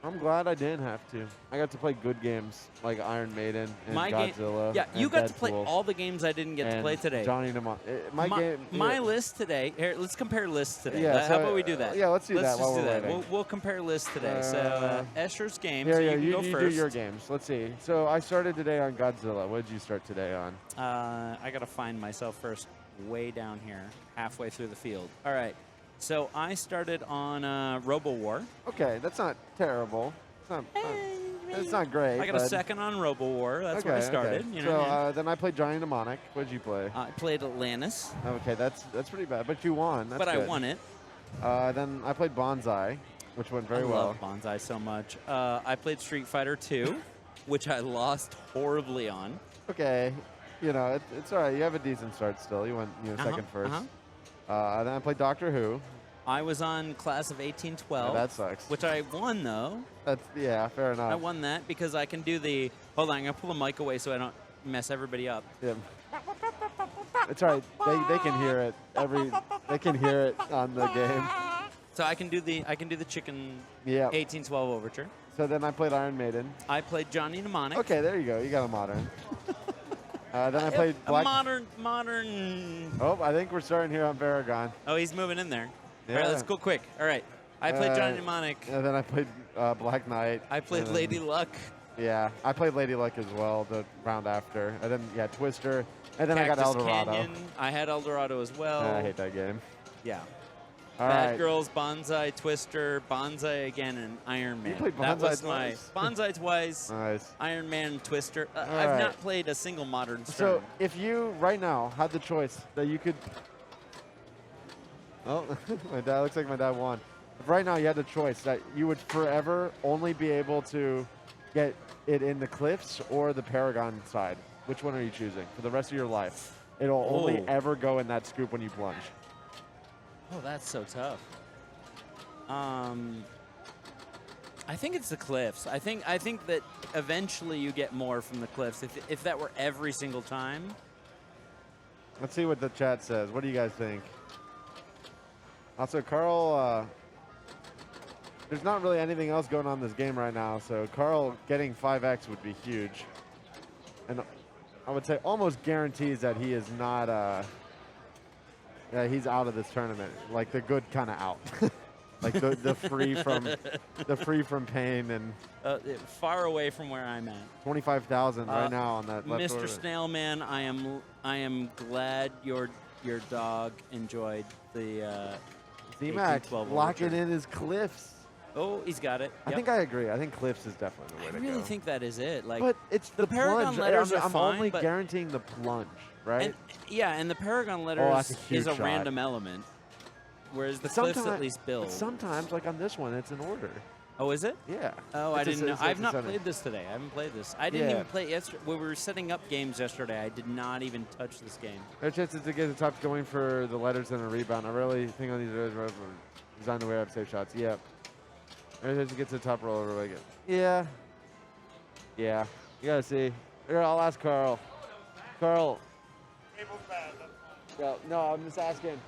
I'm glad I didn't have to. I got to play good games like Iron Maiden and My game, Godzilla. yeah, you and got to play Deadpool all the games I didn't get to and play today. Johnny Mnemonic. My game. My list today. Here, let's compare lists today. Yeah, How so, about we do that? yeah, let's do that just while do we're that. waiting. We'll compare lists today. So Escher's games. Yeah, so yeah, you can go you first. do your games. Let's see. So I started today on Godzilla. What did you start today on? I gotta find myself first. Way down here, halfway through the field. All right. So I started on Robo War. Okay, that's not terrible. It's not great. I got a but- second on Robo War. That's okay, where I started. Okay. You So know what I mean? then I played Johnny Mnemonic. What did you play? I played Atlantis, Okay, that's pretty bad, but you won. That's but I good. won it. Then I played Bonsai, which went very I well. love Bonsai so much. I played Street Fighter 2, which I lost horribly on. Okay, you know it's all right. You have a decent start still. You went second first. Then I played Doctor Who. I was on Class of 1812. Yeah, that sucks. Which I won, though. That's fair enough. I won that because I can do the. Hold on, I'm going to pull the mic away so I don't mess everybody up. Yeah. It's all right. They can hear it. They can hear it on the game. So I can do the chicken Yeah. 1812 overture. So then I played Iron Maiden. I played Johnny Mnemonic. Okay, there you go. You got a modern. Then I played A Black. modern. Oh, I think we're starting here on Paragon. Oh, he's moving in there. Yeah. All right, let's go quick. All right. I played Johnny Mnemonic. And then I played Black Knight. I played and then- Lady Luck. Yeah, I played Lady Luck as well the round after. And then, Twister. And then I got Cactus Eldorado. Canyon. I had Eldorado as well. I hate that game. Yeah. All Bad right. Girls, Bonsai, Twister, Bonsai again, and Iron Man. played That was Bonsai my twice. Bonsai twice, Nice. Iron Man, Twister. I've right. not played a single modern So Stern. if you right now had the choice that you could, oh, my dad looks like my dad won. If right now you had the choice that you would forever only be able to get it in the cliffs or the Paragon side, which one are you choosing for the rest of your life? It'll only Oh. ever go in that scoop when you plunge. Oh, that's so tough. I think it's the cliffs. I think that eventually you get more from the cliffs. If that were every single time. Let's see what the chat says. What do you guys think? Also, Carl, there's not really anything else going on in this game right now, so Carl getting 5X would be huge. And I would say almost guarantees that he is not, he's out of this tournament. Like the good kind of out. Like the free from pain and Far away from where I'm at. 25,000 right now on that left Mr. orbit. Snailman, I am glad your dog enjoyed the Z-Mac 1812 locking overture. in his cliffs. Oh, he's got it. I Yep. think I agree. I think cliffs is definitely the way I to really go. think that is it. Like, But it's the Paragon plunge. letters are I'm fine, only but- guaranteeing the plunge, right? and and the Paragon that's letters a huge is a shot. random element, whereas the cliffs at least but build. sometimes, like on this one, it's an order. Oh, is it? Yeah. Oh, I It's a- didn't know. it's I've a not center. played this today. I haven't played this. I didn't Yeah. even play it yesterday. When we were setting up games yesterday, I did not even touch this game. There's chances to get the top going for the letters and a rebound. I really think on these letters designed the way I have safe shots. Yep. There's chances to get to the top roll over like it. Yeah. Yeah. You gotta see. Here, I'll ask Carl. Carl. Yeah, no, I'm just asking.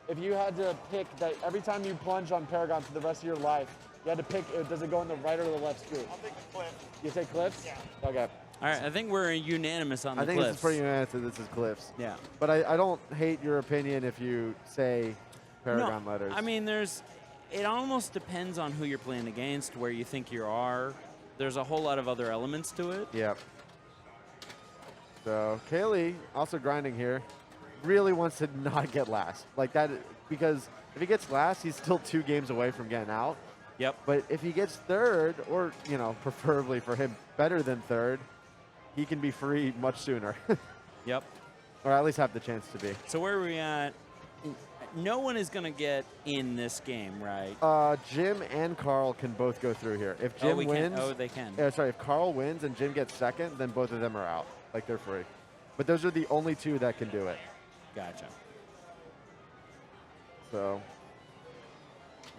If you had to pick that every time you plunge on Paragon for the rest of your life, you had to pick, does it go in the right or the left scoop? I'll take the cliff. You say cliffs? Yeah. Okay. All right, I think we're unanimous on the I think cliffs. this is pretty unanimous that this is cliffs. Yeah. But I don't hate your opinion if you say Paragon No, letters. I mean, it almost depends on who you're playing against, where you think you are. There's a whole lot of other elements to it. Yep. So Kaylee, also grinding here, really wants to not get last. Like that, because if he gets last, he's still 2 games away from getting out. Yep. But if he gets third, or, you know, preferably for him better than third, he can be free much sooner. Yep. Or at least have the chance to be. So where are we at? No one is going to get in this game, right? Jim and Carl can both go through here. If Jim wins, they can. If Carl wins and Jim gets second, then both of them are out. Like, they're free. But those are the only two that can do it. Gotcha. So,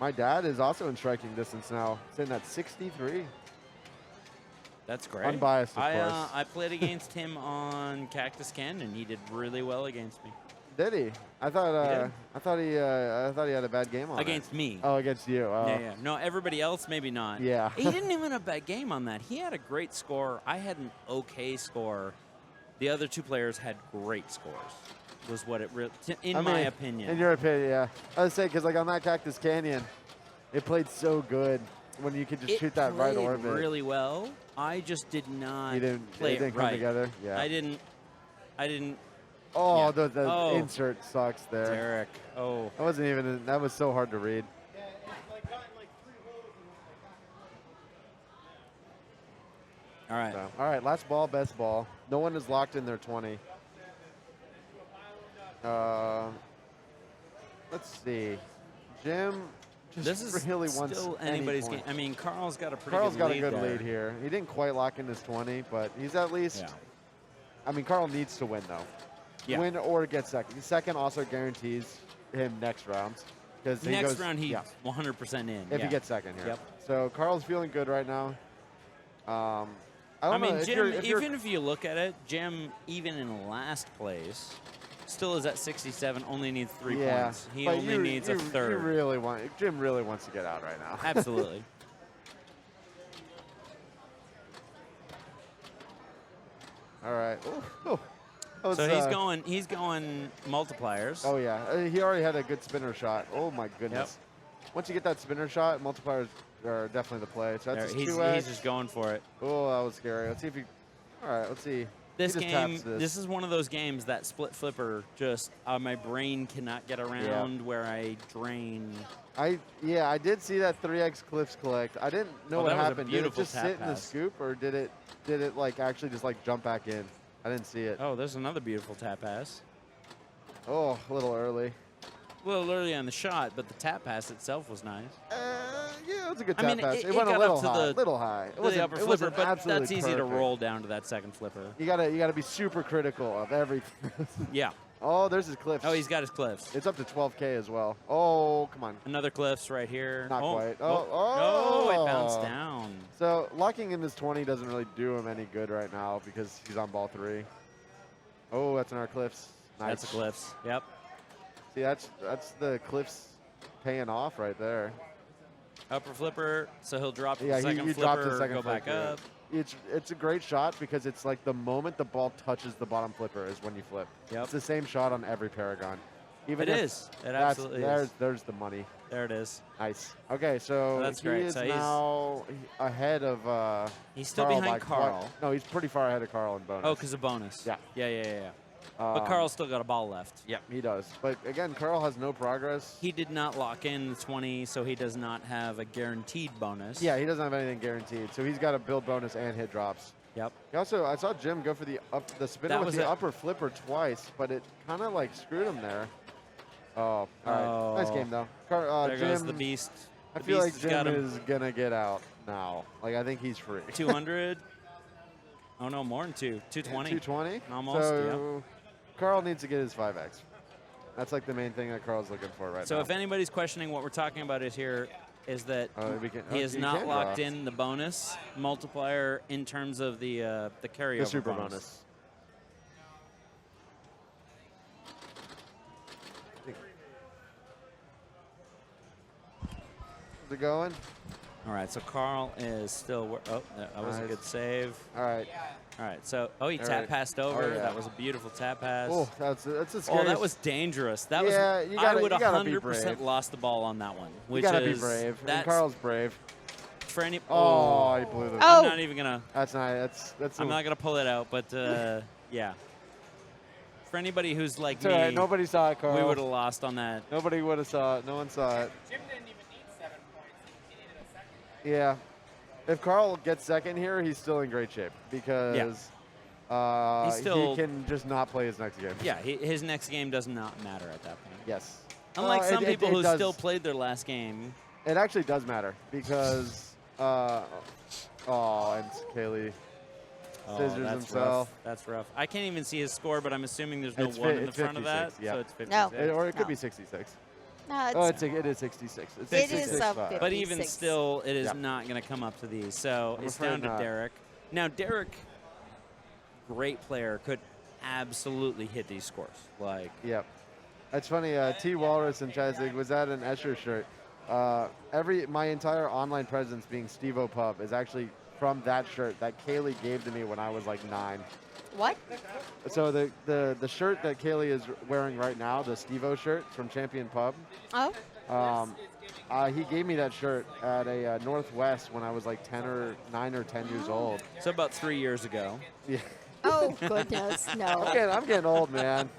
my dad is also in striking distance now, sitting at 63. That's great. Unbiased, of course. I played against him on Cactus Canyon. He did really well against me. Did he? I thought he had a bad game on against me. Oh, against you. Oh. Yeah. No, everybody else maybe not. Yeah. He didn't even have a bad game on that. He had a great score. I had an okay score. The other two players had great scores. Was what it really, in my opinion. In your opinion, yeah. I was saying because like on that Cactus Canyon, it played so good when you could just shoot that right orbit. Really well. I just did not play it didn't right. come together. Yeah. I didn't. Oh, Yeah. the insert sucks there. Derek. Oh. That wasn't even. That was so hard to read. All right. So, all right. Last ball, best ball. No one is locked in their 20. Let's see. Jim just This is really wants still any anybody's point. game. I mean, Carl's got a pretty Carl's got a lead good there. lead here. He didn't quite lock in his 20, but he's at least. Yeah. I mean, Carl needs to win though. Yeah. Win or get second. Second also guarantees him next rounds because Next round, he's 100% in. if he gets second here. Yep. So Carl's feeling good right now. I I don't know. mean, If Jim, you're- if you're- even if you look at it, Jim, even in last place, still is at 67, only needs 3 points. He but only needs a third. Jim really wants to get out right now. Absolutely. All right. Oh, So he's going multipliers. Oh yeah, he already had a good spinner shot. Oh my goodness. Once you get that spinner shot, multipliers are definitely the play. So that's There, his he's 2x. just going for it. Oh, that was scary. Let's see if he. All right, let's see. This He just game, taps this is one of those games that split flipper just my brain cannot get around where I drain. I did see that 3x cliffs collect. I didn't know Oh, what that was a happened. Did it beautiful just tap sit in the pass. scoop, or did it like actually just like jump back in? I didn't see it. Oh, there's another beautiful tap pass. Oh, a little early. A little early on the shot, but the tap pass itself was nice. Yeah, it was a good I tap mean, pass. it It went a got little up to high. the- Little high. It The wasn't, upper it flipper, wasn't but absolutely that's easy to perfect. roll down to that second flipper. You gotta be super critical of everything. Yeah. Oh, there's his cliffs. Oh, he's got his cliffs. It's up to 12K as well. Oh, come on. Another cliffs right here. Not oh, quite. Oh, Oh. it bounced down. So locking in this 20 doesn't really do him any good right now because he's on ball 3. Oh, that's in our cliffs. Nice. That's a cliffs. Yep. See, that's the cliffs paying off right there. Upper flipper, so he'll drop to Yeah, the second he flipper, dropped the second go back flipper. up. It's a great shot because it's like the moment the ball touches the bottom flipper is when you flip. Yep. It's the same shot on every Paragon. Even It if is. It absolutely is. There's the money. There it is. Nice. Okay, so That's he great. is So he's- now ahead of He's still Carl behind by quite- Carl. No, he's pretty far ahead of Carl in bonus. Oh, because of bonus. Yeah. Yeah. But Carl's still got a ball left. Yep, he does. But again, Carl has no progress. He did not lock in the 20, so he does not have a guaranteed bonus. Yeah, he doesn't have anything guaranteed, so he's got to build bonus and hit drops. Yep. He also, I saw Jim go for the spinner That with was the it. upper flipper twice, but it kind of like screwed him there. Oh, all right. Oh. Nice game though. There Jim, goes the beast. I The feel like beast has got Jim him. is gonna get out now. Like I think he's free. 200. Oh, no, more than 220. 220. Almost, So Carl needs to get his 5x. That's like the main thing that Carl's looking for right So now. if anybody's questioning what we're talking about is that he has you not can locked draw. in the bonus multiplier in terms of the carryover The super bonus. Is it going? All right, so Carl is still. Oh, that was a Nice. good save. All right. All right, so he All tap right. passed over. Oh, yeah. That was a beautiful tap pass. Oh, that's a Oh, scary. that was dangerous. That Yeah, was. you gotta- I would you gotta be 100% brave. lost the ball on that one. You Which gotta is, be brave. And That's Carl's brave. for any. Oh, he blew the. I'm not even gonna. That's not. That's. I'm not gonna pull it out, but yeah. For anybody who's like It's me, all right. Nobody saw it, Carl. we would have lost on that. Nobody would have saw it. No one saw it. Jim didn't even need 7 points. He needed a Yeah. If Carl gets second here, he's still in great shape because He's still- he can just not play his next game. Yeah, his next game does not matter at that point. Yes. Unlike some people it who does- still played their last game. It actually does matter because, and Kaylee scissors that's himself. rough. That's rough. I can't even see his score, but I'm assuming there's no It's 1 in the it's front of that. 56, yeah. So it's 56. No. Or it could No. be 66. No, Oh, it is 66. It's It is 66. a But even 56. still, it is Yeah. not going to come up to these. So I'm it's afraid down to not. Derek. Now, Derek, great player, could absolutely hit these scores. Like, Yep. It's funny, T. Walrus and Chazig was at an Escher shirt. My entire online presence being Steve-O Pub is actually from that shirt that Kaylee gave to me when I was like 9. What? So the shirt that Kaylee is wearing right now, the Steve-O shirt from Champion Pub, Oh, he gave me that shirt at a Northwest when I was like 9 or 10 years old. so about 3 years ago. Yeah. oh goodness, no. I'm getting old, man.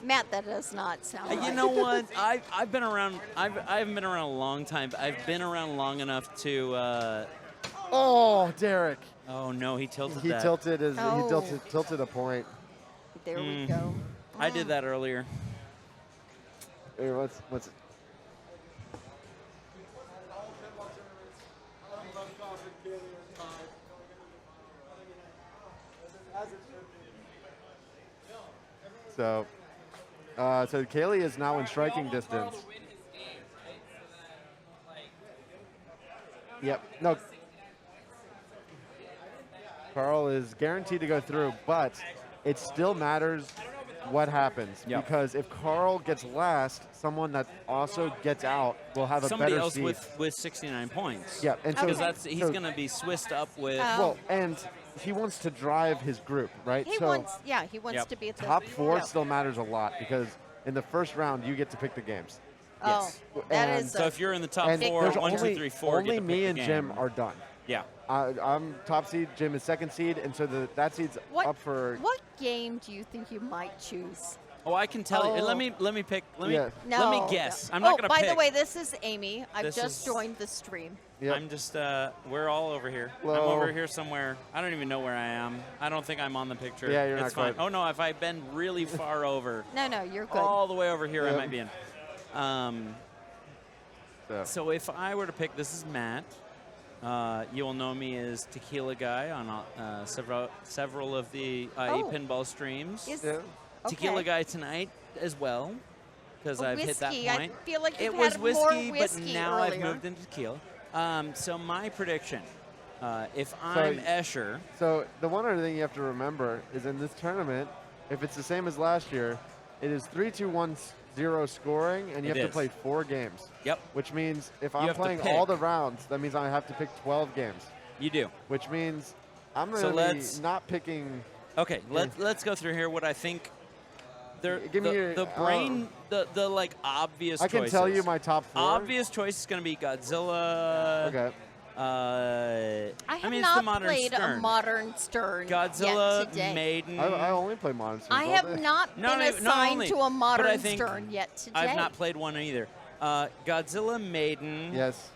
Matt, that does not sound You right. know what? I've been around. I haven't been around a long time. But I've been around long enough to. Oh, Derek. Oh no, he tilted He that. tilted Oh. tilted a point. There we go. I did that earlier. Here, what's it? So Kaylee is now in striking distance. Yep. No. Carl is guaranteed to go through, but it still matters what happens. Yep. Because if Carl gets last, someone that also gets out will have a Somebody better else seed. with 69 points. Yeah, and so Because he's so- going to be swissed up with. well, and he wants to drive his group, right? He so wants, he wants Yep. to be at the top 4 yeah. still matters a lot because in the first round you get to pick the games. Oh, that And is. So if you're in the top And 4, there's 1, 2, only, 3, 4, only get to me pick and the Jim game. are done. Yeah. I'm top seed, Jim is second seed, and so that seed's what, up for. what game do you think you might choose? Oh, I can tell you. Oh. Let me pick. Let Yeah. me No. guess. no. I'm not going to by pick. the way, this is Amy. I've This just is- joined the stream. Yep. I'm just. We're all over here. Hello. I'm over here somewhere. I don't even know where I am. I don't think I'm on the picture. Yeah, you're It's not fine. quite. Oh no, if I've been really far over, No, you're good. all the way over here, Yep. I might be in. So if I were to pick, this is Matt. You will know me as Tequila Guy on several of the Oh. pinball streams. Is- Yeah. Tequila okay. Guy tonight as well, because I've hit that Whiskey. point. I feel like It you've was had whiskey, more but whiskey now earlier. I've moved into tequila. So my prediction, if I'm Escher, So the one other thing you have to remember is in this tournament, if it's the same as last year, it is 3-2-1-0 scoring, and you It have is. to play 4 games. yep, Which means if You I'm have to playing all pick. the rounds, that means I have to pick 12 games. you do. Which means I'm So going to let's- be not picking. Okay, let's go through here. What I think. Give me your- the brain, the like obvious. I can choices. tell you my top 4. obvious choice is going to be Godzilla. Okay. I have mean, it's the not modern played Stern. a modern Stern Godzilla, yet today. Maiden. I only play Modern Stars I all have day. not Not been even- not assigned only, to a but I modern think Stern yet today. I've not played one either. Godzilla, Maiden. Yes.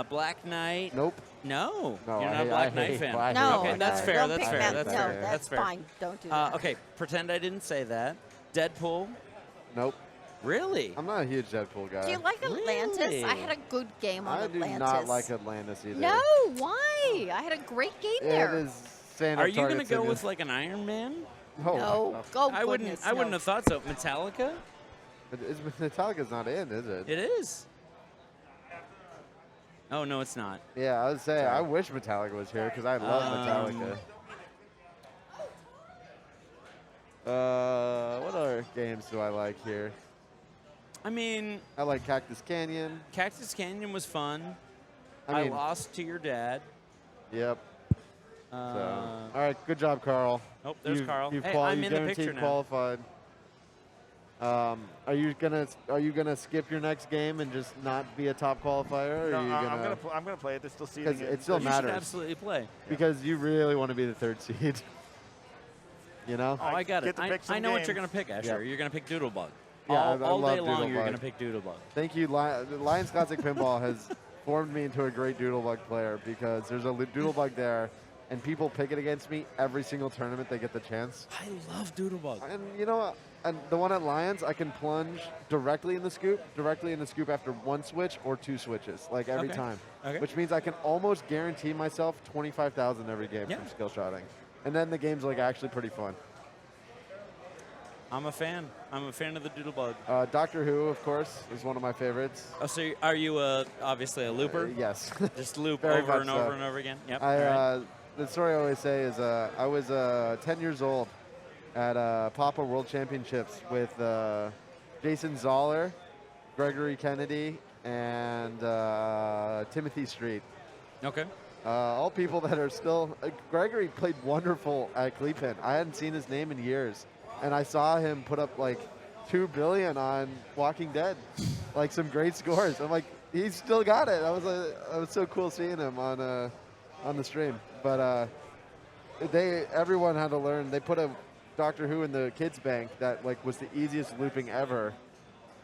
Black Knight. Nope. No, No, you're I not a hate- Black I Knight hate fan. Black No, okay, that's no, fair. don't That's pick fair. that. That's no, fair. that's fair. fine. Don't do that. Okay, pretend I didn't say that. Deadpool. Nope. Really? I'm not a huge Deadpool guy. Do you like Atlantis? Really? I had a good game on I do Atlantis. not like Atlantis either. No, why? I had a great game there. It is stand Are up you going to targets go in with it. like an Iron Man? Oh, No, go I wouldn't. I wouldn't have thought so. Metallica. Metallica's not in, is it? It is. Oh no, it's not. Yeah, I would say I wish Metallica was here because I love Metallica. What other games do I like here? I mean, I like Cactus Canyon. Cactus Canyon was fun. I mean, lost to your dad. Yep. So, Uh, all right, good job, Carl. Oh, there's You've- Carl. You've Hey, quali- I'm you in the guaranteed picture now. qualified. Are you gonna skip your next game and just not be a top qualifier? Or No, are you I'm gonna play it. There's still seeding. Because it still you matters. should absolutely play. Because you really want to be the 3rd seed. You know? Oh, I got Get it. to pick some I know what you're games. going to pick, Asher. Yeah. You're going to pick Doodlebug. Yeah, all I all love day long, you're Doodlebug. going to pick Doodlebug. Thank you. Lions Classic Pinball has formed me into a great Doodlebug player because there's a Doodlebug there, and people pick it against me every single tournament they get the chance. I love Doodlebug. And you know, and the one at Lions, I can plunge directly in the scoop after one switch or two switches, like every time. Okay. Which means I can almost guarantee myself 25,000 every game from skill shotting. And then the game's like actually pretty fun. I'm a fan. I'm a fan of the Doodlebug. Doctor Who, of course, is one of my favorites. Oh, so are you obviously a looper? Yes. Just loop Very over and much over so. and over again? Yep. The story I always say is I was 10 years old at Papa World Championships with Jason Zoller, Gregory Kennedy, and Timothy Street. Okay. All people that are still... Gregory played wonderful at Cleveland. I hadn't seen his name in years. And I saw him put up like 2 billion on Walking Dead, like some great scores. I'm like, he's still got it. It was so cool seeing him on the stream. But everyone had to learn. They put a Doctor Who in the kids bank that like was the easiest looping ever,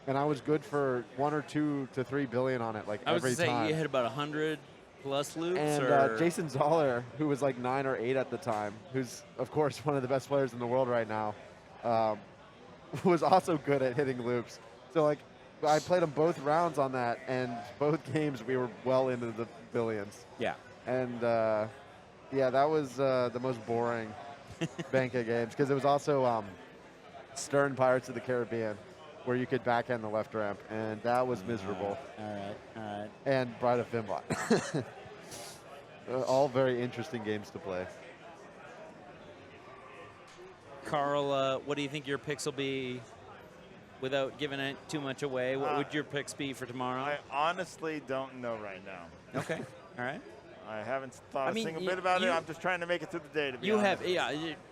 and I was good for 1 or 2 to 3 billion on it like every time. I was you hit about 100 plus loops. And Jason Zoller, who was like 9 or 8 at the time, who's of course one of the best players in the world right now. Was also good at hitting loops. So like I played them both rounds on that, and both games we were well into the billions. Yeah. And yeah, that was the most boring bank of games because it was also Stern Pirates of the Caribbean, where you could backhand the left ramp, and that was miserable. All right. And Bride of Pinball. All very interesting games to play. Carl, what do you think your picks will be without giving it too much away? What would your picks be for tomorrow? I honestly don't know right now. Okay. All right. I haven't thought a single bit about it. I'm just trying to make it through the day, to be honest.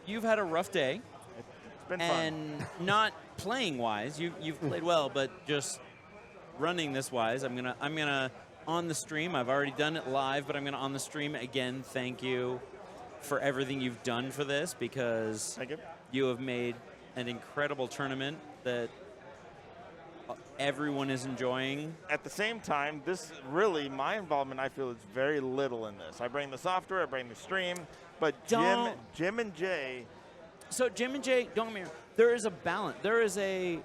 You've had a rough day. It's been and fun. not playing wise, you've played well, but just running this wise, I'm gonna on the stream. I've already done it live, but I'm gonna on the stream again. Thank you for everything you've done for this, because Thank you. You have made an incredible tournament that everyone is enjoying. At the same time, this really, my involvement, I feel, is very little in this. I bring the software, I bring the stream, but Jim and Jay. So Jim and Jay, don't get me wrong, there is a balance. There is it's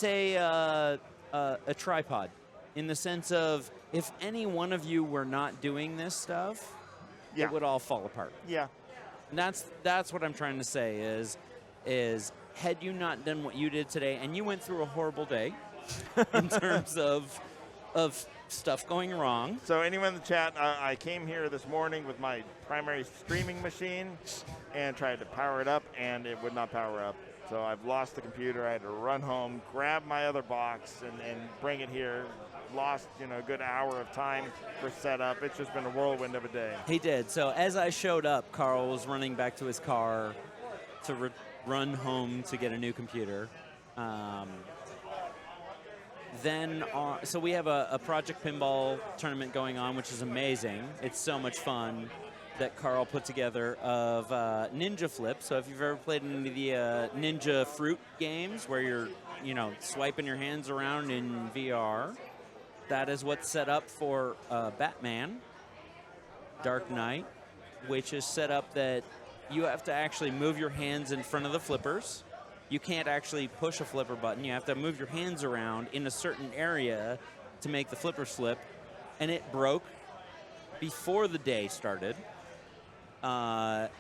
a tripod, in the sense of if any one of you were not doing this stuff, it would all fall apart. Yeah. And that's what I'm trying to say is had you not done what you did today, and you went through a horrible day in terms of stuff going wrong. So anyone in the chat, I came here this morning with my primary streaming machine and tried to power it up, and it would not power up. So I've lost the computer. I had to run home, grab my other box, and bring it here. Lost, a good hour of time for setup. It's just been a whirlwind of a day. He did. So as I showed up, Carl was running back to his car to run home to get a new computer. So we have a Project Pinball tournament going on, which is amazing. It's so much fun, that Carl put together of Ninja Flip. So if you've ever played any of the Ninja Fruit games where you're, swiping your hands around in VR, that is what's set up for Batman Dark Knight, which is set up that you have to actually move your hands in front of the flippers. You can't actually push a flipper button. You have to move your hands around in a certain area to make the flippers flip. And it broke before the day started. But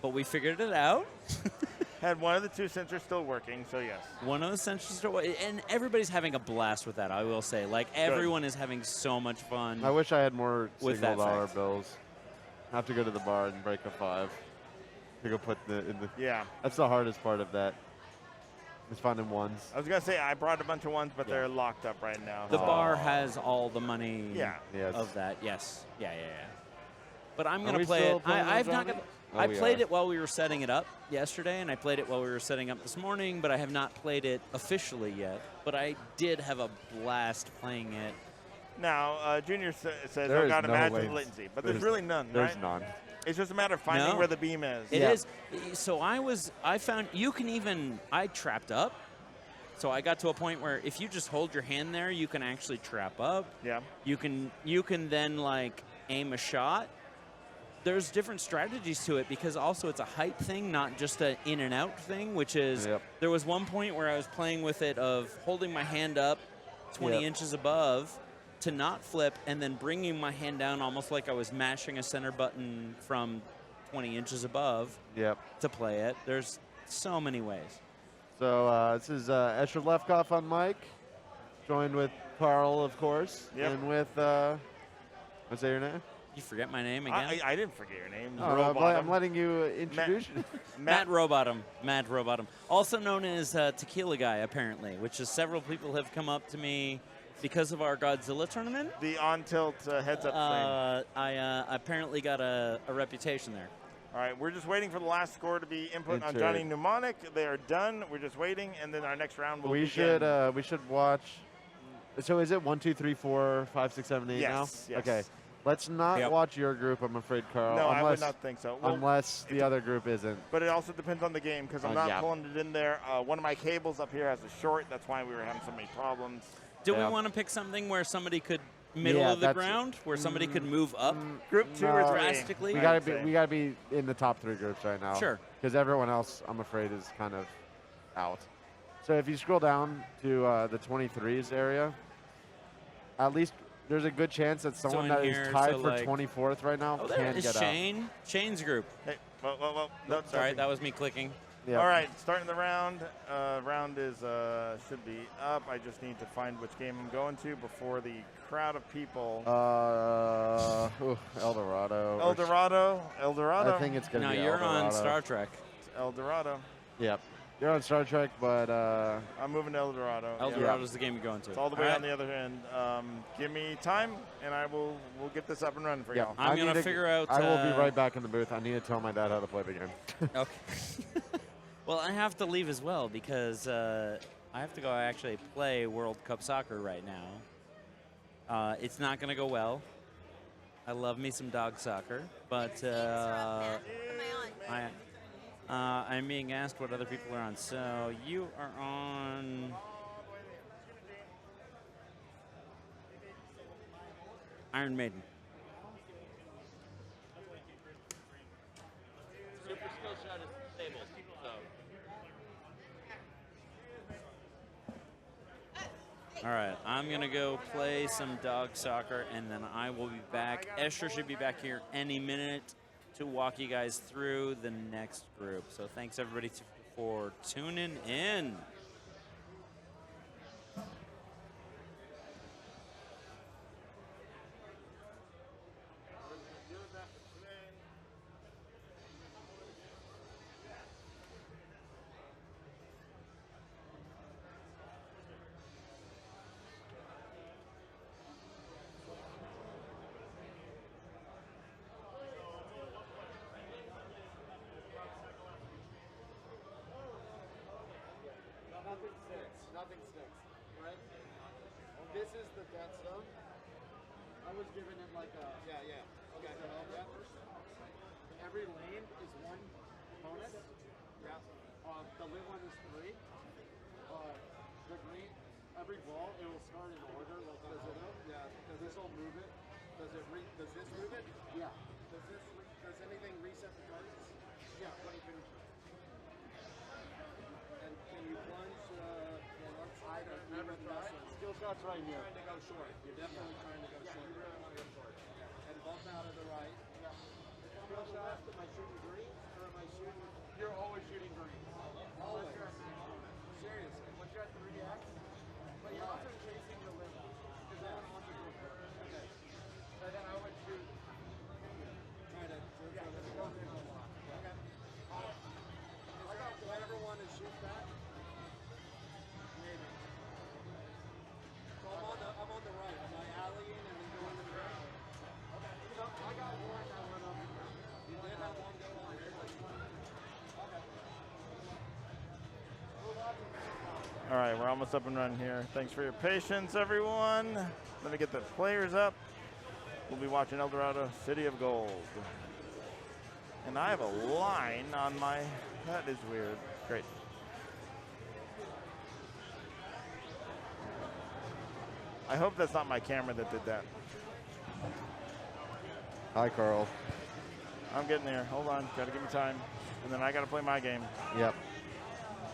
we figured it out. Had one of the 2 sensors still working, so yes. One of the sensors still working. And everybody's having a blast with that, I will say. Like, everyone is having so much fun. I wish I had more with single dollar fact. bills. I have to go to the bar and break a 5 to go put in the. Yeah. That's the hardest part of that. Is finding ones. I was going to say, I brought a bunch of ones, but they're locked up right now. The bar has all the money of that. Yes. Yeah. But I'm going to play it. I've not got. I played it while we were setting it up yesterday, and I played it while we were setting up this morning, but I have not played it officially yet. But I did have a blast playing it. Now, Junior says, I've got to imagine latency, but there's really none, There's right? none. It's just a matter of finding where the beam is. It is. So I found, you can even, I trapped up So I got to a point where if you just hold your hand there, you can actually trap up. Yeah. You can then like aim a shot. There's different strategies to it because also it's a height thing, not just an in and out thing, which is there was one point where I was playing with it of holding my hand up 20 inches above to not flip and then bringing my hand down almost like I was mashing a center button from 20 inches above to play it. There's so many ways. So this is Escher Lefkoff on mic, joined with Carl, of course, and with, what's that your name? You forget my name again? I didn't forget your name. I'm letting you introduce you. Matt Rowbottom. Matt Rowbottom. Also known as Tequila Guy, apparently, which is several people have come up to me because of our Godzilla tournament. The on-tilt heads-up flame. I apparently got a reputation there. All right, we're just waiting for the last score to be input on Johnny Mnemonic. They are done. We're just waiting, and then our next round will begin. We should watch. So is it 1, 2, 3, 4, 5, 6, 7, 8 now? Yes. Okay. Let's not watch your group, I'm afraid, Carl. No, I would not think so. Well, unless the other group isn't. But it also depends on the game because I'm not pulling it in there. One of my cables up here has a short. That's why we were having so many problems. Do we want to pick something where somebody could middle of the ground, where somebody could move up? Group 2 or 3. Drastically? We gotta be in the top 3 groups right now. Sure. Because everyone else, I'm afraid, is kind of out. So if you scroll down to the 23s area, at least there's a good chance that someone that is tied for 24th right now can get Shane. out. Shane's group. Hey, well. No, sorry, that was me clicking. Yep. All right, starting the round. Round is should be up. I just need to find which game I'm going to before the crowd of people. Eldorado. Eldorado. I think it's going to be Now you're Eldorado. on Star Trek. It's Eldorado. Yep. You're on Star Trek, but I'm moving to Eldorado. Eldorado's the game you're going to. It's all the way on the other end. Give me time, and we'll get this up and running for y'all. I'm going to figure out. I will be right back in the booth. I need to tell my dad how to play the game. Okay. Well, I have to leave as well because I have to go actually play World Cup soccer right now. It's not going to go well. I love me some dog soccer, but I'm being asked what other people are on. So you are on Iron Maiden. Super skill shot is disabled. All right, I'm going to go play some dog soccer, and then I will be back. Escher should be back here any minute to walk you guys through the next group. So thanks, everybody, for tuning in. Nothing sticks, right? This is the dead stone. I was giving it like a okay. Every lane is one bonus. Yeah. The lit one is 3. The green, every ball, it will start in order. Like does it? Yeah. Does this all move it? Does this move it? Yeah. Does anything reset the cards? Yeah. When you finish. And can you plunge? I don't know. Skill shots right here. Trying to go short. You're definitely trying to go short. You really want to go short. And bump out of the right. Skill shot. Am I shooting green or am I shooting? You're always shooting green. Always. Seriously. Once you're at 3x, but you're also chasing the limit because I don't want to go for it. Okay. So then I would shoot. Try to go in a lot. Okay. I got whatever one is shoot back. Maybe. So I'm on the right. Am I alleying and then going to the right? Okay. So I got one that went up. You did have one go on. Okay. All right, we're almost up and running here. Thanks for your patience, everyone. Let me get the players up. We'll be watching Eldorado, City of Gold. And I have a line on my, that is weird. Great. I hope that's not my camera that did that. Hi, Carl. I'm getting there. Hold on. Got to give me time. And then I got to play my game. Yep.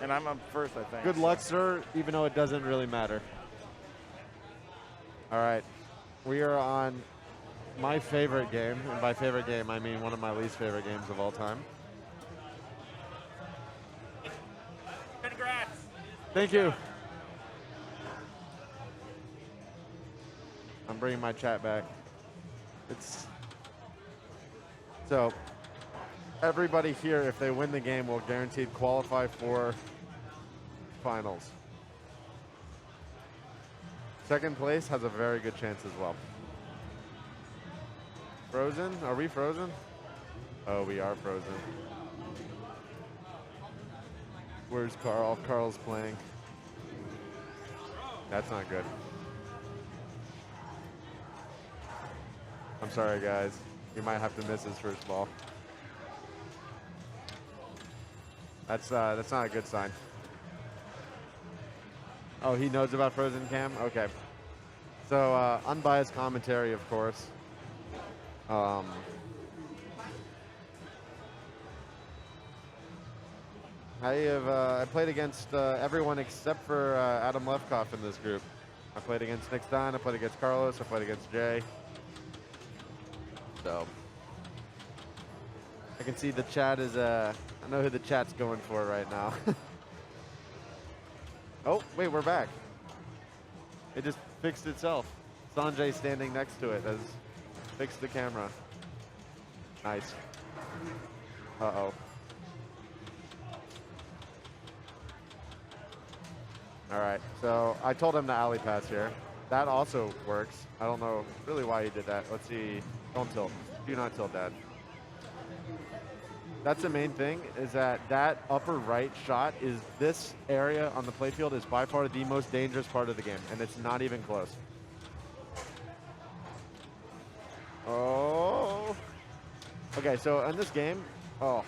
And I'm up first, I think. Good luck, sir, even though it doesn't really matter. All right. We are on my favorite game. And by favorite game, I mean one of my least favorite games of all time. Congrats. Thank you. I'm bringing my chat back. So everybody here, if they win the game, will guaranteed qualify for finals. Second place has a very good chance as well. Frozen? Are we frozen? Oh, we are frozen. Where's Carl? Carl's playing. That's not good. I'm sorry, guys. You might have to miss his first ball. That's not a good sign. Oh, he knows about Frozen Cam? Okay. So, unbiased commentary, of course. I played against everyone except for Adam Lefkoff in this group. I played against Nick Stein, I played against Carlos, I played against Jay. So, I can see the chat is, I know who the chat's going for right now. Oh, wait, we're back. It just fixed itself. Sanjay standing next to it has fixed the camera. Nice. Uh-oh. All right, so I told him to alley pass here. That also works. I don't know really why he did that. Let's see. Don't tilt. Do not tilt, Dad. That's the main thing, is that upper right shot is this area on the playfield is by far the most dangerous part of the game, and it's not even close. Oh. Okay, so in this game, okay,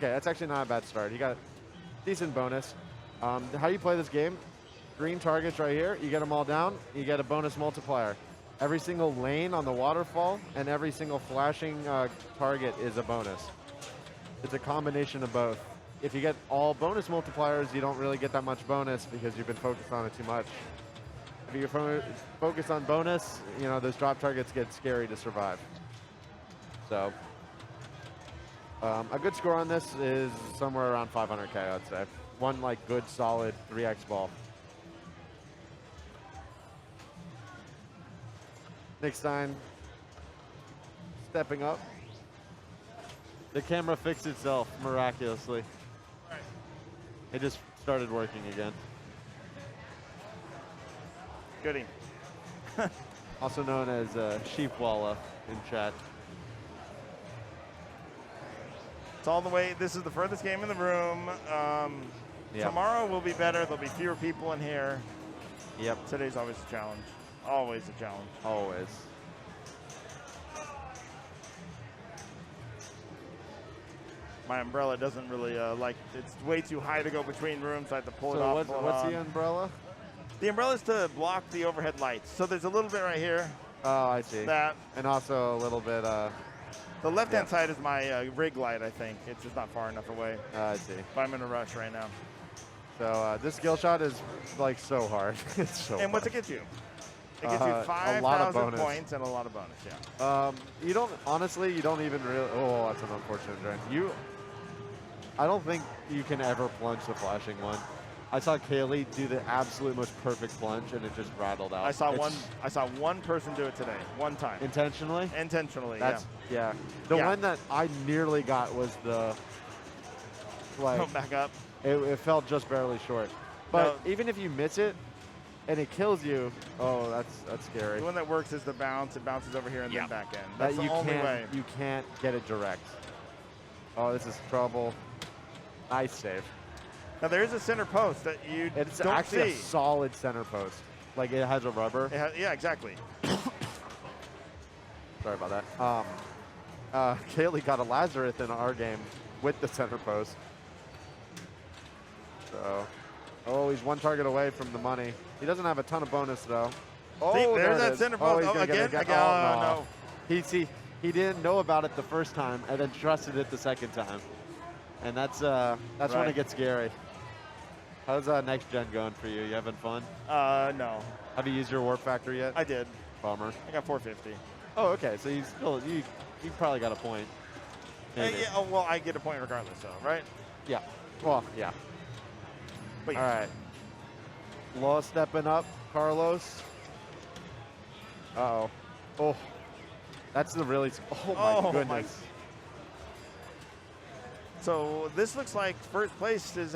that's actually not a bad start. You got a decent bonus. How you play this game, green targets right here, you get them all down, you get a bonus multiplier. Every single lane on the waterfall and every single flashing target is a bonus. It's a combination of both. If you get all bonus multipliers, you don't really get that much bonus because you've been focused on it too much. If you're focused on bonus, you know, those drop targets get scary to survive. So, a good score on this is somewhere around 500K, I'd say. One like good solid 3x ball. Nick Stein stepping up. The camera fixed itself miraculously. It just started working again. Goody. Also known as Sheepwalla in chat. It's all the way. This is the furthest game in the room. Yep. Tomorrow will be better. There'll be fewer people in here. Yep. Today's always a challenge. Always a challenge. Always. My umbrella doesn't really like, it's way too high to go between rooms. I have to pull it So off. what's the umbrella? The umbrella is to block the overhead lights. So there's a little bit right here. Oh, I see. That. And also a little bit. The left-hand side is my rig light, I think. It's just not far enough away. I see. But I'm in a rush right now. So this skill shot is like so hard. It's so And what's it hard. get you? It gets you 5,000 points and a lot of bonus, yeah. You don't, honestly, you don't even really, oh, that's an unfortunate drain. I don't think you can ever plunge the flashing one. I saw Kaylee do the absolute most perfect plunge and it just rattled out. I saw one person do it today, one time. Intentionally? Intentionally, yeah. The one that I nearly got was the, like. Go back up. It felt just barely short. But even if you miss it and it kills you, oh, that's scary. The one that works is the bounce. It bounces over here and then back in. That's that the only way. You can't get it direct. Oh, this is trouble. Nice save. Now there is a center post that you it's don't actually see. A solid center post. Like it has a rubber. Yeah, exactly. Sorry about that. Kaylee got a Lazarus in our game with the center post. So, oh, he's one target away from the money. He doesn't have a ton of bonus though. Oh, See, there there's it that is. center Oh, post. he's Oh, gonna get it again? again. Oh, Oh, no. He didn't know about it the first time and then trusted it the second time. And that's when Right. it gets scary. How's next gen going for you? You having fun? No. Have you used your warp factor yet? I did. Bummer. I got 450. Oh, okay. So you probably got a point. Maybe. Yeah, oh, well, I get a point regardless, though, right? Yeah. Well, yeah. But All right. Law stepping up, Carlos. Uh-oh. Oh. That's the really. Oh, my goodness. So this looks like first place is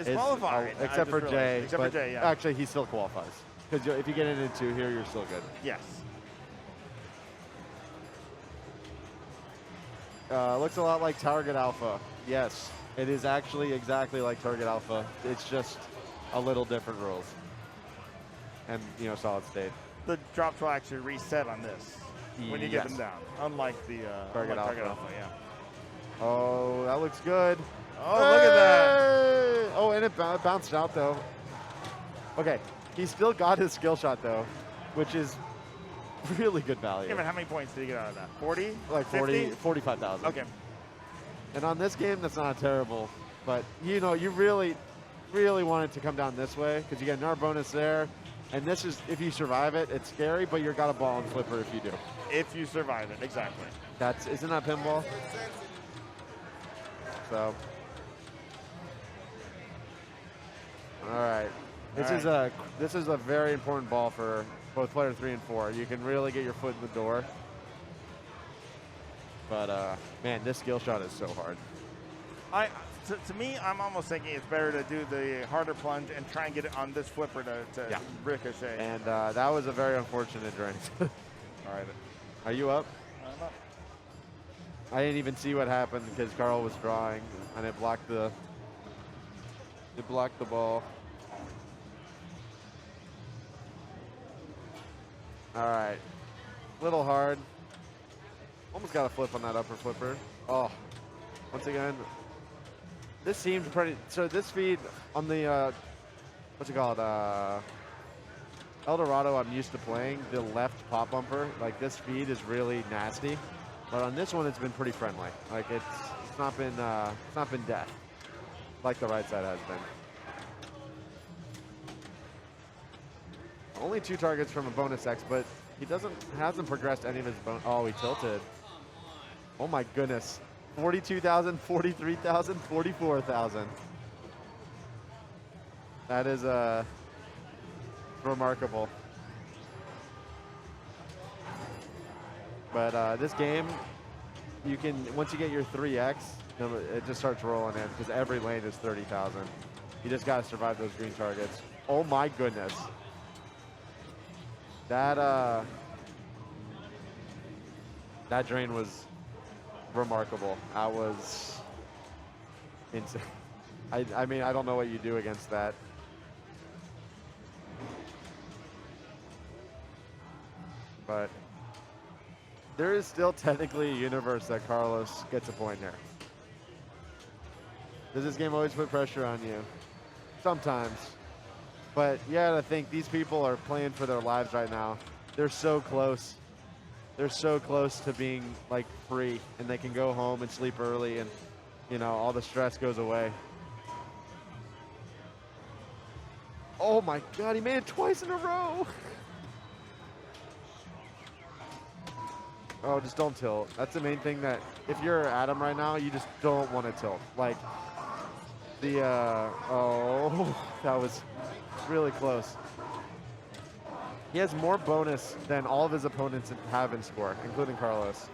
qualified. I Except for just Jay. realized. Except for but Jay, yeah. Actually, he still qualifies. Because if you get into 2 here, you're still good. Yes. Looks a lot like Target Alpha. Yes, it is actually exactly like Target Alpha. It's just a little different rules. And, solid state. The drops will actually reset on this when you get Yes. them down, unlike the Target Target Alpha. Alpha. Yeah. Oh, that looks good. Oh, look at that. Hey! Oh, and it bounced out, though. Okay, he still got his skill shot, though, which is really good value. Yeah, but how many points did he get out of that? 40? Like 50? 45,000. Okay. And on this game, that's not terrible. But, you really, really want it to come down this way because you get another bonus there. And this is, if you survive it, it's scary, but you've got a ball and flipper if you do. If you survive it, exactly. Isn't that pinball? So. All right. This is a very important ball for both player 3 and 4. You can really get your foot in the door. But man, this skill shot is so hard. To me, I'm almost thinking it's better to do the harder plunge and try and get it on this flipper to ricochet. And that was a very unfortunate drain. All right. Are you up? I'm up. I didn't even see what happened because Carl was drawing and it blocked the ball. All right. Little hard. Almost got a flip on that upper flipper. Oh. Once again, this seems pretty. So this speed on the what's it called? Eldorado. I'm used to playing the left pop bumper. Like this speed is really nasty, but on this one it's been pretty friendly. Like it's not been death like the right side has been. Only 2 targets from a bonus X, but he hasn't progressed any of his bonus. Oh, he tilted. Oh my goodness. 42,000, 43,000, 44,000. That is remarkable. But this game, you can, once you get your 3X, it just starts rolling in because every lane is 30,000. You just got to survive those green targets. Oh my goodness. That drain was remarkable. That was insane. I mean, I don't know what you do against that. But there is still technically a universe that Carlos gets a point here. Does this game always put pressure on you? Sometimes. But you gotta think, these people are playing for their lives right now. They're so close. They're so close to being like free, and they can go home and sleep early, and all the stress goes away. Oh my God, he made it twice in a row. Oh, just don't tilt. That's the main thing that, if you're Adam right now, you just don't want to tilt. Like, oh, that was really close. He has more bonus than all of his opponents have in score, including Carlos.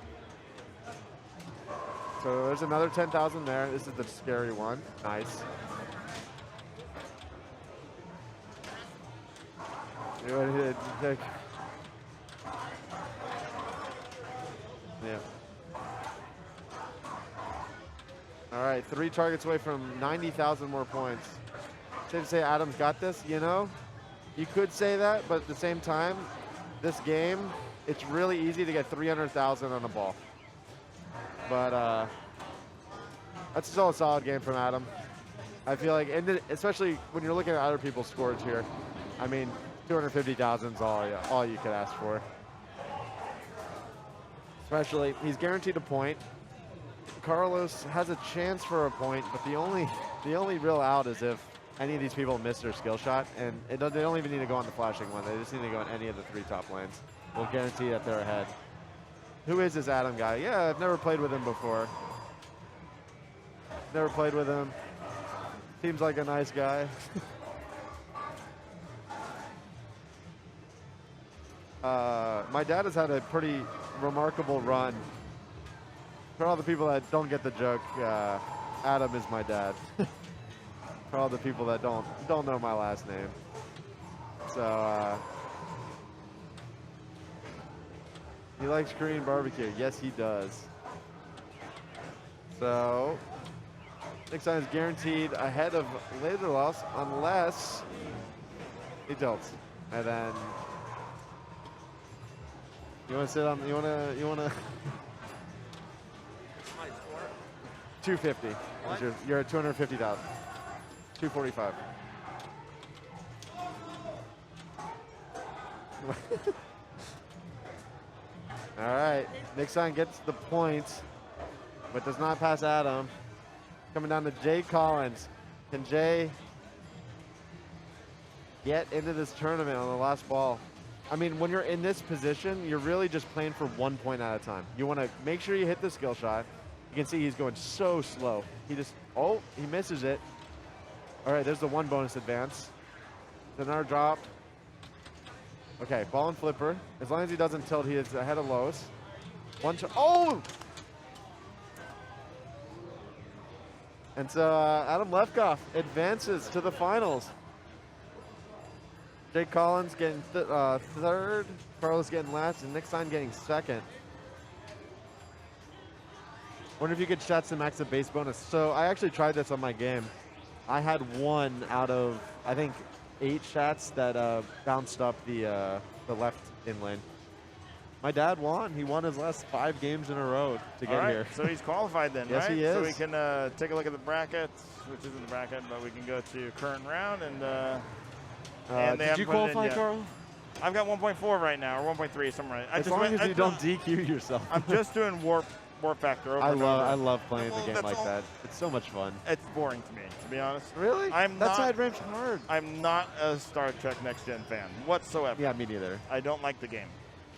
So there's another 10,000 there. This is the scary one. Nice. Yeah. All right, 3 targets away from 90,000 more points. Safe to say Adam's got this, You could say that, but at the same time, this game, it's really easy to get 300,000 on a ball. But that's still a solid game from Adam. I feel like, and especially when you're looking at other people's scores here, I mean, 250,000 is all you could ask for. Especially, he's guaranteed a point. Carlos has a chance for a point, but the only real out is if any of these people miss their skill shot, and they don't even need to go on the flashing one. They just need to go on any of the 3 top lanes. We'll guarantee that they're ahead. Who is this Adam guy? Yeah, I've never played with him before. Never played with him. Seems like a nice guy. My dad has had a pretty remarkable run. For all the people that don't get the joke, Adam is my dad. For all the people that don't know my last name. So he likes Korean barbecue. Yes, he does. So next time is guaranteed ahead of laser loss unless he tilts. And then you want to sit on, you want to 250. You're at 250,000. 245. All right, Nixon gets the points, but does not pass Adam. Coming down to Jay Collins. Can Jay get into this tournament on the last ball? I mean, when you're in this position, you're really just playing for 1 point at a time. You want to make sure you hit the skill shot. You can see he's going so slow. He misses it. All right, there's the 1 bonus advance. Another drop. Okay, ball and flipper. As long as he doesn't tilt, he is ahead of Lowe's. Oh! And so Adam Lefkoff advances to the finals. Jake Collins getting third, Carlos getting last, and Nick Stein getting second. Wonder if you could chat some max of base bonus. So I actually tried this on my game. I had 1 out of, I think, 8 shots that bounced up the left in lane. My dad won. He won his last 5 games in a row to get here. So he's qualified then, Yes, right? he is. So we can take a look at the brackets, which isn't the bracket, but we can go to current round and they did you haven't put it in qualify, yet. Carl? I've got 1.4 right now, or 1.3, something right. As long as you don't DQ yourself. I'm just doing warp factor over I and over. love playing the game That's like all. that. It's so much fun. It's boring to me, to be honest. Really? That's side range hard. I'm not a Star Trek Next Gen fan whatsoever. Yeah, me neither. I don't like the game.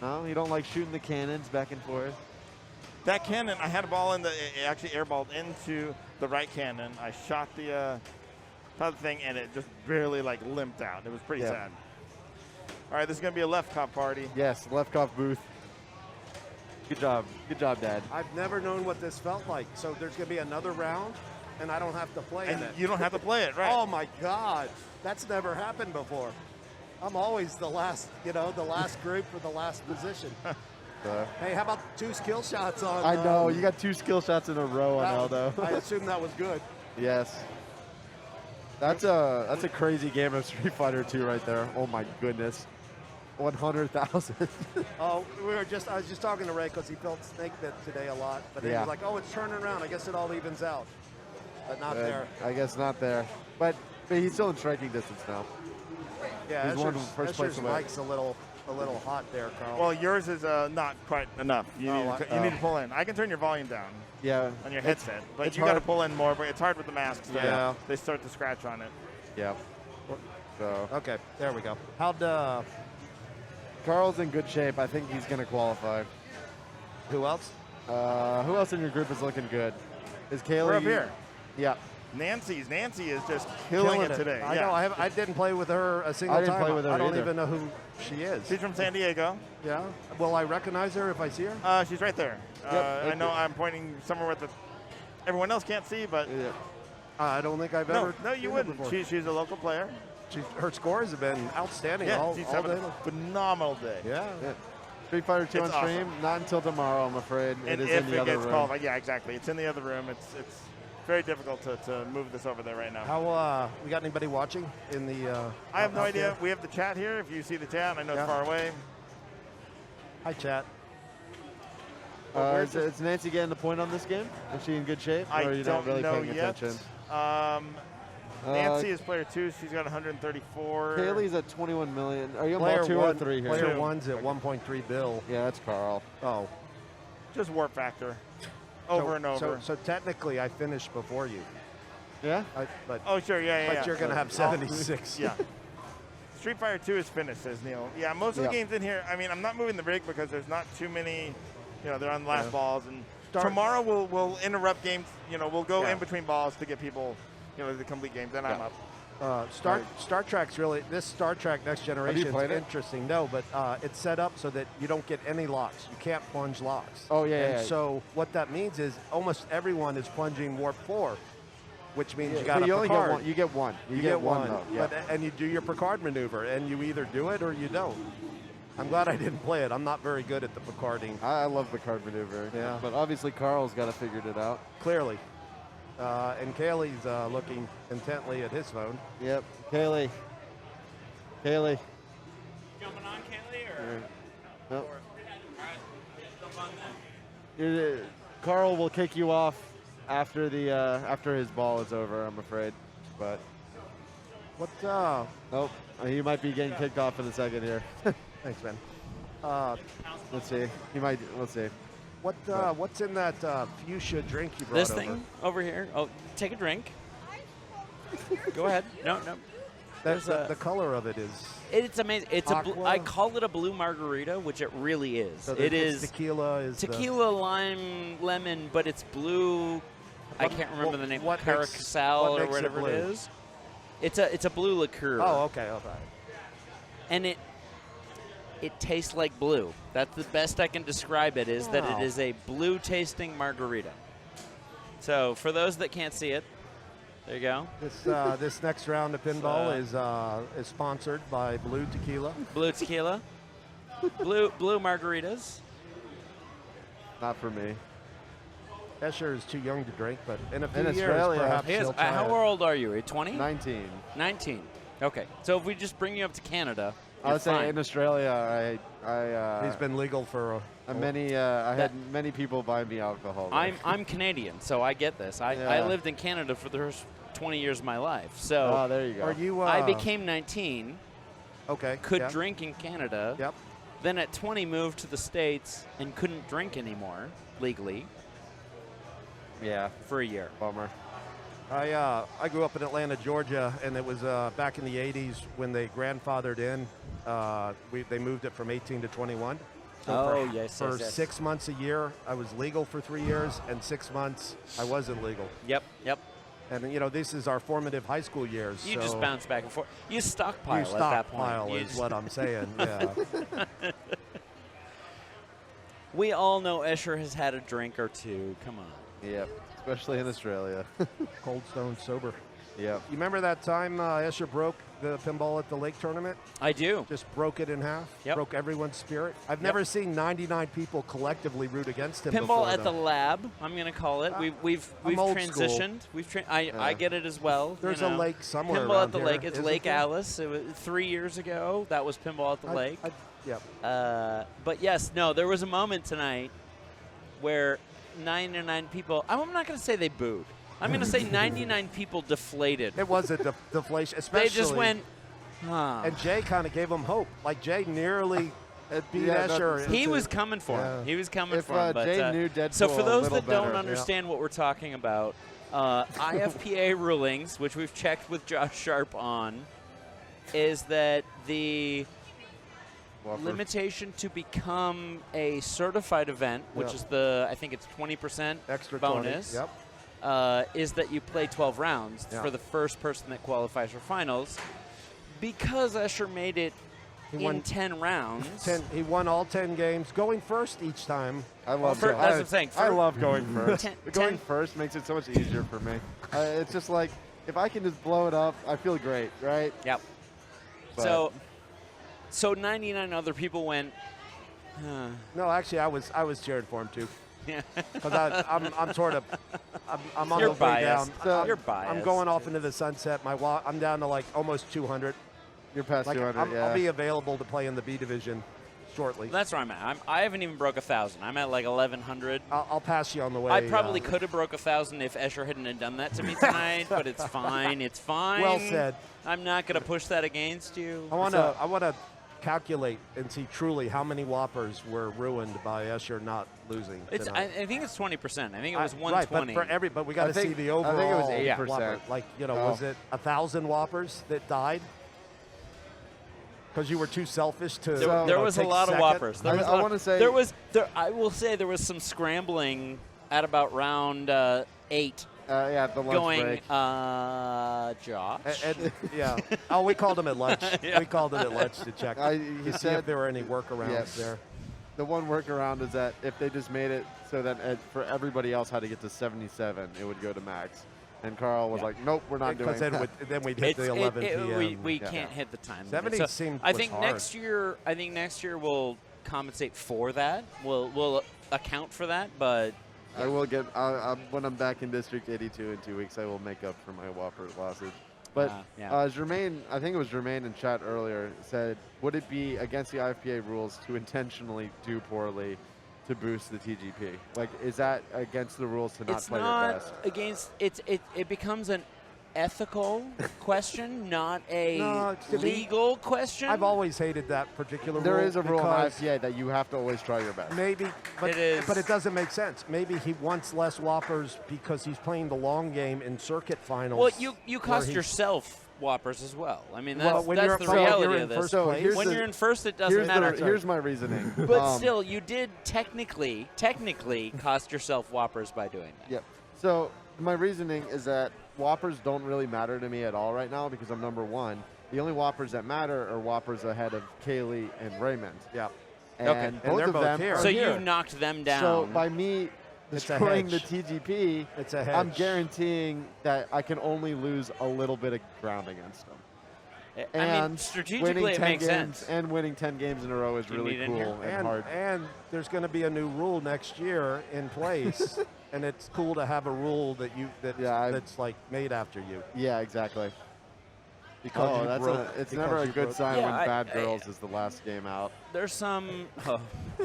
No, you don't like shooting the cannons back and forth? That cannon, I had a ball it actually airballed into the right cannon. I shot the thing, and it just barely limped out. It was pretty sad. All right, this is going to be a left cop party. Yes, left cop booth. Good job. Good job, Dad. I've never known what this felt like. So there's going to be another round, and I don't have to play in it. You don't have to play it, right? Oh, my God. That's never happened before. I'm always the last, the last group for the last position. Hey, how about 2 skill shots on? I know. You got 2 skill shots in a row on Aldo. I assume that was good. Yes. That's a crazy game of Street Fighter 2 right there. Oh, my goodness. 100,000. Oh, I was just talking to Ray because he felt snake bit today a lot. But then he was like, oh, it's turning around. I guess it all evens out. But not there. I guess not there. But he's still in striking distance now. Yeah, he's first place away. Mike's a little hot there, Carl. Well, yours is not quite enough. You need to pull in. I can turn your volume down. Yeah. On your headset, but you got to pull in more. But it's hard with the masks. Yeah. They start to scratch on it. Yeah. So. Okay, there we go. Carl's in good shape. I think he's going to qualify. Who else? Who else in your group is looking good? Is Kaylee? We're up here. Yeah. Nancy is just killing it today. I know. I didn't play with her a single time. I didn't play with her I don't either. even know who she is. She's from San Diego. Yeah. Will I recognize her if I see her? She's right there. Yep. I know I'm pointing somewhere where everyone else can't see, but I don't think I've ever. No, you wouldn't. She's a local player. Her scores have been outstanding all she's day. having a phenomenal day. Yeah. Street Fighter 2 on It's stream, awesome. not until tomorrow, I'm afraid. And it is if in the it other gets room. qualified, yeah, exactly. It's in the other room. It's very difficult to move this over there right now. How we got anybody watching in the? I have no out idea. there? We have the chat here. If you see the chat, I know it's far away. Hi, chat. Is Nancy getting the point on this game? Is she in good shape? Or I are you don't not really know paying yet. attention? Nancy is player 2. She's got 134. Kaylee's at 21 million. Are you on Player ball 2 one, or 3 here? Player Two. 1's at 1.3 bill. Yeah, that's Carl. Oh. Just warp factor. Over and over. So technically, I finished before you. Yeah? But Oh, sure, yeah. but you're going to have 76. Yeah. Street Fighter 2 is finished, says Neil. Yeah, most of the Yeah. games in here, I mean, I'm not moving the rig because there's not too many, they're on the last Yeah. balls. And tomorrow we'll interrupt games, we'll go Yeah. in between balls to get people, the complete games. Then I'm up. Star Trek's really, this Star Trek Next Generation is played it? interesting. No, but it's set up so that you don't get any locks. You can't plunge locks. Oh, yeah, And yeah. so what that means is almost everyone is plunging warp 4, which means you got But a you only get Picard. one. You get one. You get one, though. Yeah. and you do your Picard maneuver, and you either do it or you don't. I'm glad I didn't play it. I'm not very good at the Picarding, I love the card maneuver. Yeah. But obviously Carl's got to figure it out. clearly. And Kaylee's looking intently at his phone. Yep. Kaylee. Jumping on, Kaylee, or? Nope. Carl will kick you off after the after his ball is over, I'm afraid. But What? nope. He might be getting kicked off in a second here. Thanks, man. Let's see. He might. Let's see. What's in that fuchsia drink you brought This over? thing over here. Oh, take a drink. Go ahead. No. That's There's a- the color of it is. It's amazing. It's Aqua? I call it a blue margarita, which it really is. So It it's is tequila. Is the- tequila, lime, lemon, but it's blue. I can't remember what- the name. what makes- Caracasal what or makes it whatever blue? it is. It's a blue liqueur. Oh, okay. And it tastes like blue. That's the best I can describe it, is that Wow. it is a blue tasting margarita. So for those that can't see it, there you go. This next round of pinball is sponsored by Blue Tequila. Blue tequila. blue margaritas. Not for me. Escher is too young to drink, but in a few In years, Australia, perhaps He is, he'll try how it. old are you? Are you 20? 19. 19. Okay. So if we just bring you up to Canada, I you're would say fine. in Australia, I He's been legal for I had many people buy me alcohol. there. I'm Canadian, so I get this. I Yeah. lived in Canada for the first 20 years of my life. So Oh, there you go. Are you? I became 19, okay? could yeah. drink in Canada. Yep. Then at 20 moved to the States and couldn't drink anymore legally Yeah. for a year. Bummer. I grew up in Atlanta, Georgia, and it was back in the 80s when they grandfathered in. They moved it from 18 to 21. So Oh, for, yes, For yes, yes. 6 months a year, I was legal for 3 years, and 6 months I wasn't legal. Yep. And this is our formative high school years. You so just bounce back and forth. You stockpile you at that point. stockpile You is just- what I'm saying. Yeah. We all know Escher has had a drink or two. Come on. Yep. Especially in Australia. Cold Stone sober. Yep. You remember that time Escher broke the pinball at the lake tournament? I do. Just broke it in half. Yep. Broke everyone's spirit. I've never seen 99 people collectively root against him. Pinball before, at the though. lab, I'm going to call it. We've I'm old transitioned. I get it as well. There's you a know. lake somewhere Pinball around at the here, lake. It's isn't Lake there? Alice. It was 3 years ago. That was Pinball at the lake. Yep. But yes, no, there was a moment tonight where 99 people. I'm not going to say they booed. I'm going to say 99 people deflated. It was a deflation, especially. They just went. Huh. And Jay kind of gave him hope. Like Jay nearly beat Yeah, Escher. He into- was coming for Yeah. him. He was coming If for him. But, Jay knew Deadpool so for a those little that don't better, understand what we're talking about, IFPA rulings, which we've checked with Josh Sharp on, is that the Whopper. limitation to become a certified event, which Yeah. is I think it's 20% extra bonus, 20. Yep. is that you play 12 rounds Yeah. for the first person that qualifies for finals. Because Escher made it He in won 10 rounds. He won all 10 games, going first each time. I love That's what I'm saying. I love going first. Going 10 first makes it so much easier for me. It's just like, if I can just blow it up, I feel great, right? Yep. But- So 99 other people went. Huh. No, actually, I was cheering for him too. Yeah. Because I'm sort of I'm on You're the way down. biased. I'm- You're biased. I'm going off into the sunset. I'm down to like almost 200. You're past Like 200, I'll yeah. be available to play in the B division shortly. That's where I'm at. I haven't even broke 1,000. I'm at like 1,100. I'll pass you on the way. I probably could have broke 1,000 if Escher hadn't have done that to me tonight, but it's fine. It's fine. Well said. I'm not going to push that against you. I want to calculate and see truly how many Whoppers were ruined by Escher not losing. I think it's 20%. I think it was 120. Right, but we got to see the overall. I think it was 8%. Whopper. Like, was it 1,000 Whoppers that died? Because you were too selfish to. There was a lot of Whoppers. I want to say I will say there was some scrambling at about round 8. Yeah, the lunch going, break. Josh. Yeah. Oh, we called him at lunch. Yeah. We called him at lunch to check He see said if there were any workarounds there. The one workaround is that if they just made it so that for everybody else had to get to 77, it would go to max. And Carl was like, "Nope, we're not doing that." Then we'd hit the 11 p.m. We can't hit the time. 70 seemed I think hard. next year we'll compensate for that. We'll account for that, but. I will get when I'm back in District 82 in 2 weeks. I will make up for my Whopper losses. But Jermaine, I think it was Jermaine in chat earlier, said, "Would it be against the IFPA rules to intentionally do poorly to boost the TGP? Like, is that against the rules to not play your best?" Against it becomes an ethical question, not a legal question. I've always hated that particular rule. There is a rule in IFPA that you have to always try your best. Maybe, but it doesn't make sense. Maybe he wants less Whoppers because he's playing the long game in circuit finals. Well, you cost yourself Whoppers as well. I mean, that's the reality of this. So when you're in first, it doesn't matter. Here's my reasoning. But still, you did technically cost yourself Whoppers by doing that. Yep. So my reasoning is that Whoppers don't really matter to me at all right now because I'm number 1. The only Whoppers that matter are Whoppers ahead of Kaylee and Raymond. Yeah. And both of them here. So here. you've knocked them down. So by me destroying the TGP, I'm guaranteeing that I can only lose a little bit of ground against them. I mean, strategically, it makes sense. And winning 10 games in a row is really cool and hard. And there's going to be a new rule next year in place, and it's cool to have a rule that's like made after you. Yeah, exactly. Because it's never a good sign when Bad Girls is the last game out. There's some.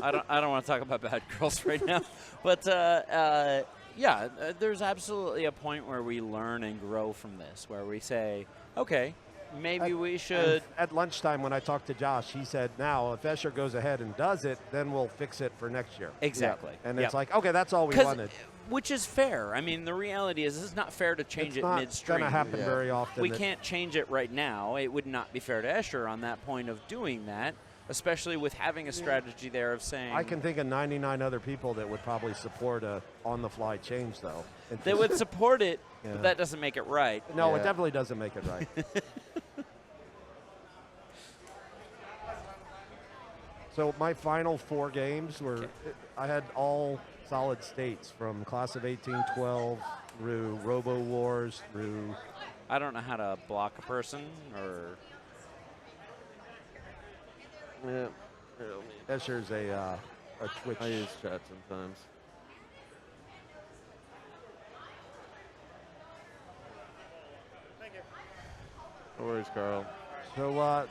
I don't want to talk about Bad Girls right now, but there's absolutely a point where we learn and grow from this, where we say, okay. Maybe we should. At lunchtime, when I talked to Josh, he said, now, if Escher goes ahead and does it, then we'll fix it for next year. Exactly. Yeah. And it's like, okay, that's all we wanted. Which is fair. I mean, the reality is it's not fair to change it midstream. It's going to happen very often. We can't change it right now. It would not be fair to Escher on that point of doing that, especially with having a strategy there of saying. I can think of 99 other people that would probably support a on-the-fly change, though. They would support it, but that doesn't make it right. No, it definitely doesn't make it right. So my final 4 games were, I had all solid states from class of 1812 through Robo Wars through. I don't know how to block a person or. Yeah. Escher's a Twitch. I use chat sometimes. No worries, Carl.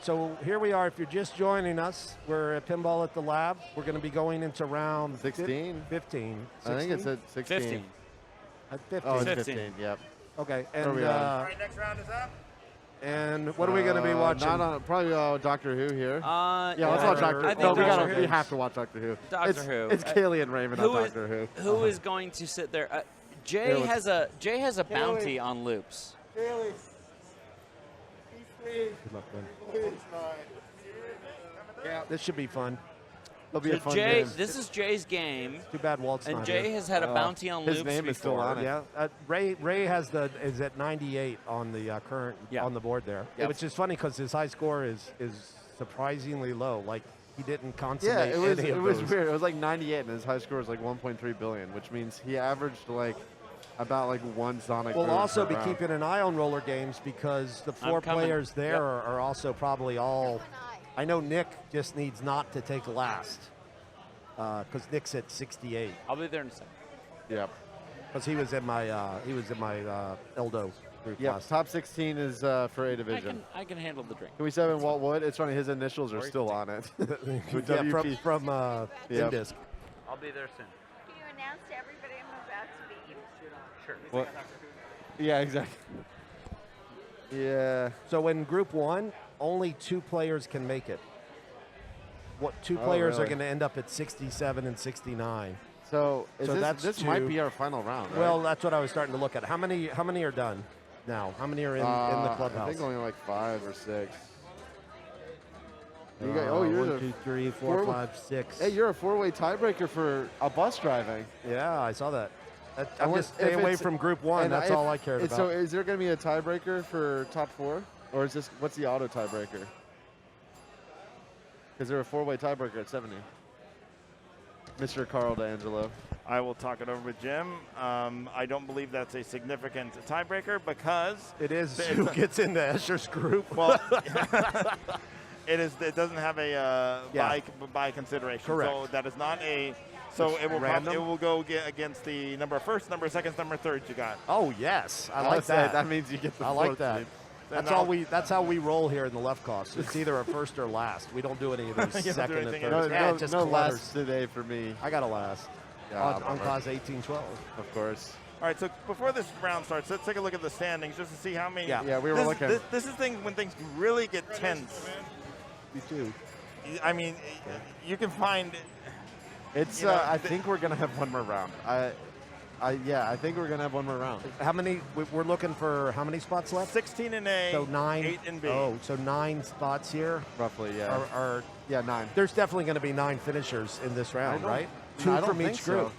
So here we are. If you're just joining us, we're at Pinball at the Lab. We're going to be going into round 16. 15. I think it's at 16. 15. At 15. Oh, it's 15. Yep. Okay. All right, next round is up. And what are we going to be watching? Probably Doctor Who here. Yeah, let's watch Doctor Who. No, we have to watch Doctor Who. Doctor Who. It's Kaylee and Raymond on Doctor Who. Who is going to sit there? Jay has a bounty on loops. Kaylee. Good luck, man. Yeah, this should be fun. It'll be a fun Jay, game. this is Jay's game. Too bad Walt's and not Jay here. has had a bounty on loops His name before. is still on it. Yeah, Ray is at 98 on the current on the board there, which is funny because his high score is surprisingly low. Like he didn't consummate it was any of weird. It was like 98, and his high score was like 1.3 billion, which means he averaged like about like 1 Sonic. We'll move also per be round. keeping an eye on roller games because the 4 players there are also probably all. I know Nick just needs not to take last because Nick's at 68. I'll be there in a second. Yep. Because he was in my Eldo Group Yeah, plus. top 16 is for A division. I can handle the drink. Can we sub in Walt Wood? It's funny, his initials are still on it. With Yeah, WP. from Yep. Indisc. I'll be there soon. Can you announce to everybody I'm about to leave? Sure. What? Yeah, exactly. Yeah. So in Group 1, only 2 players can make it. What 2 players are really? going to end up at 67 and 69? So, that's this might 2. be our final round, right? Well, that's what I was starting to look at. How many are done now? How many are in the clubhouse? I think only like 5 or 6. You One, you're 2, 3, 4, 5, 6. Hey, you're a 4-way tiebreaker for a bus driving. Yeah, I saw that. I'm And just if stay away it's- from Group 1. and That's if- all I cared about. So is there going to be a tiebreaker for top 4? Or is this, what's the auto tiebreaker? Because they're a 4-way tiebreaker at 70. Mr. Carl D'Angelo. I will talk it over with Jim. I don't believe that's a significant tiebreaker because it is who gets into Escher's group. Well, it is. It doesn't have a by consideration. Correct. So that is not a. So It's it will random? it will go against the number of firsts, number of seconds, number of thirds you got. Oh yes, I I'll like say that. that means you get the I like fourth that. seed. That's how we roll here in the left cost. It's either a first or last. We don't do any of those You don't do second and anything third. No, Just no clutters. last today for me. I got a last. Yeah, on class 18-12. of course. All right. So before this round starts, let's take a look at the standings just to see how many. Yeah. Yeah, we were this, looking. This is when things really get tense. You too. I mean, you can find. It's. You know, I think we're gonna have one more round. I think we're gonna have one more round. How many? We're looking for how many spots left? 16 in A. So 9. 8 in B. Oh, so 9 spots here. Roughly, yeah. Are Yeah, 9. there's definitely going to be 9 finishers in this round, don't- right? No, 2 I don't from think each group. so.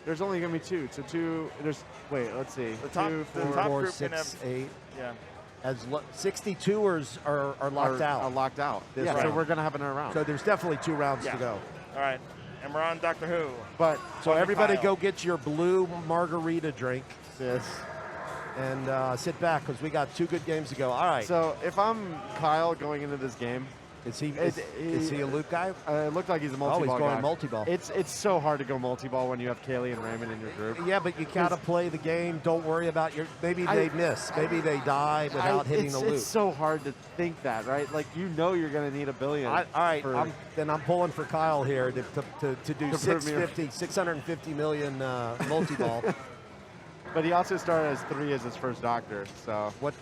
There's only gonna be 2. So 2. There's. Wait, let's see. The top- 2, the 4, top 4, group can 6, have- 8. Yeah. As 62ers are locked out. Are locked out. This Yeah, so round. we're gonna have another round. So there's definitely 2 rounds Yeah. to go. All right. And we're on Doctor Who. But So everybody Kyle. go get your blue margarita drink yes. and sit back because we got 2 good games to go. All right. So if I'm Kyle going into this game, is he it- is he a Luke guy? it looked like he's a Oh, multi-ball he's going guy. multi-ball. It's so hard to go multi-ball when you have Kaylee and Raymond in your group. Yeah, but you gotta play the game. Don't worry about your. Maybe they miss. Maybe they die without hitting the loop. It's so hard to think that, right? Like you're going to need a billion. All right, for- I'm pulling for Kyle here to do To prove me 650 million multi-ball. But he also started as 3 as his first doctor. So what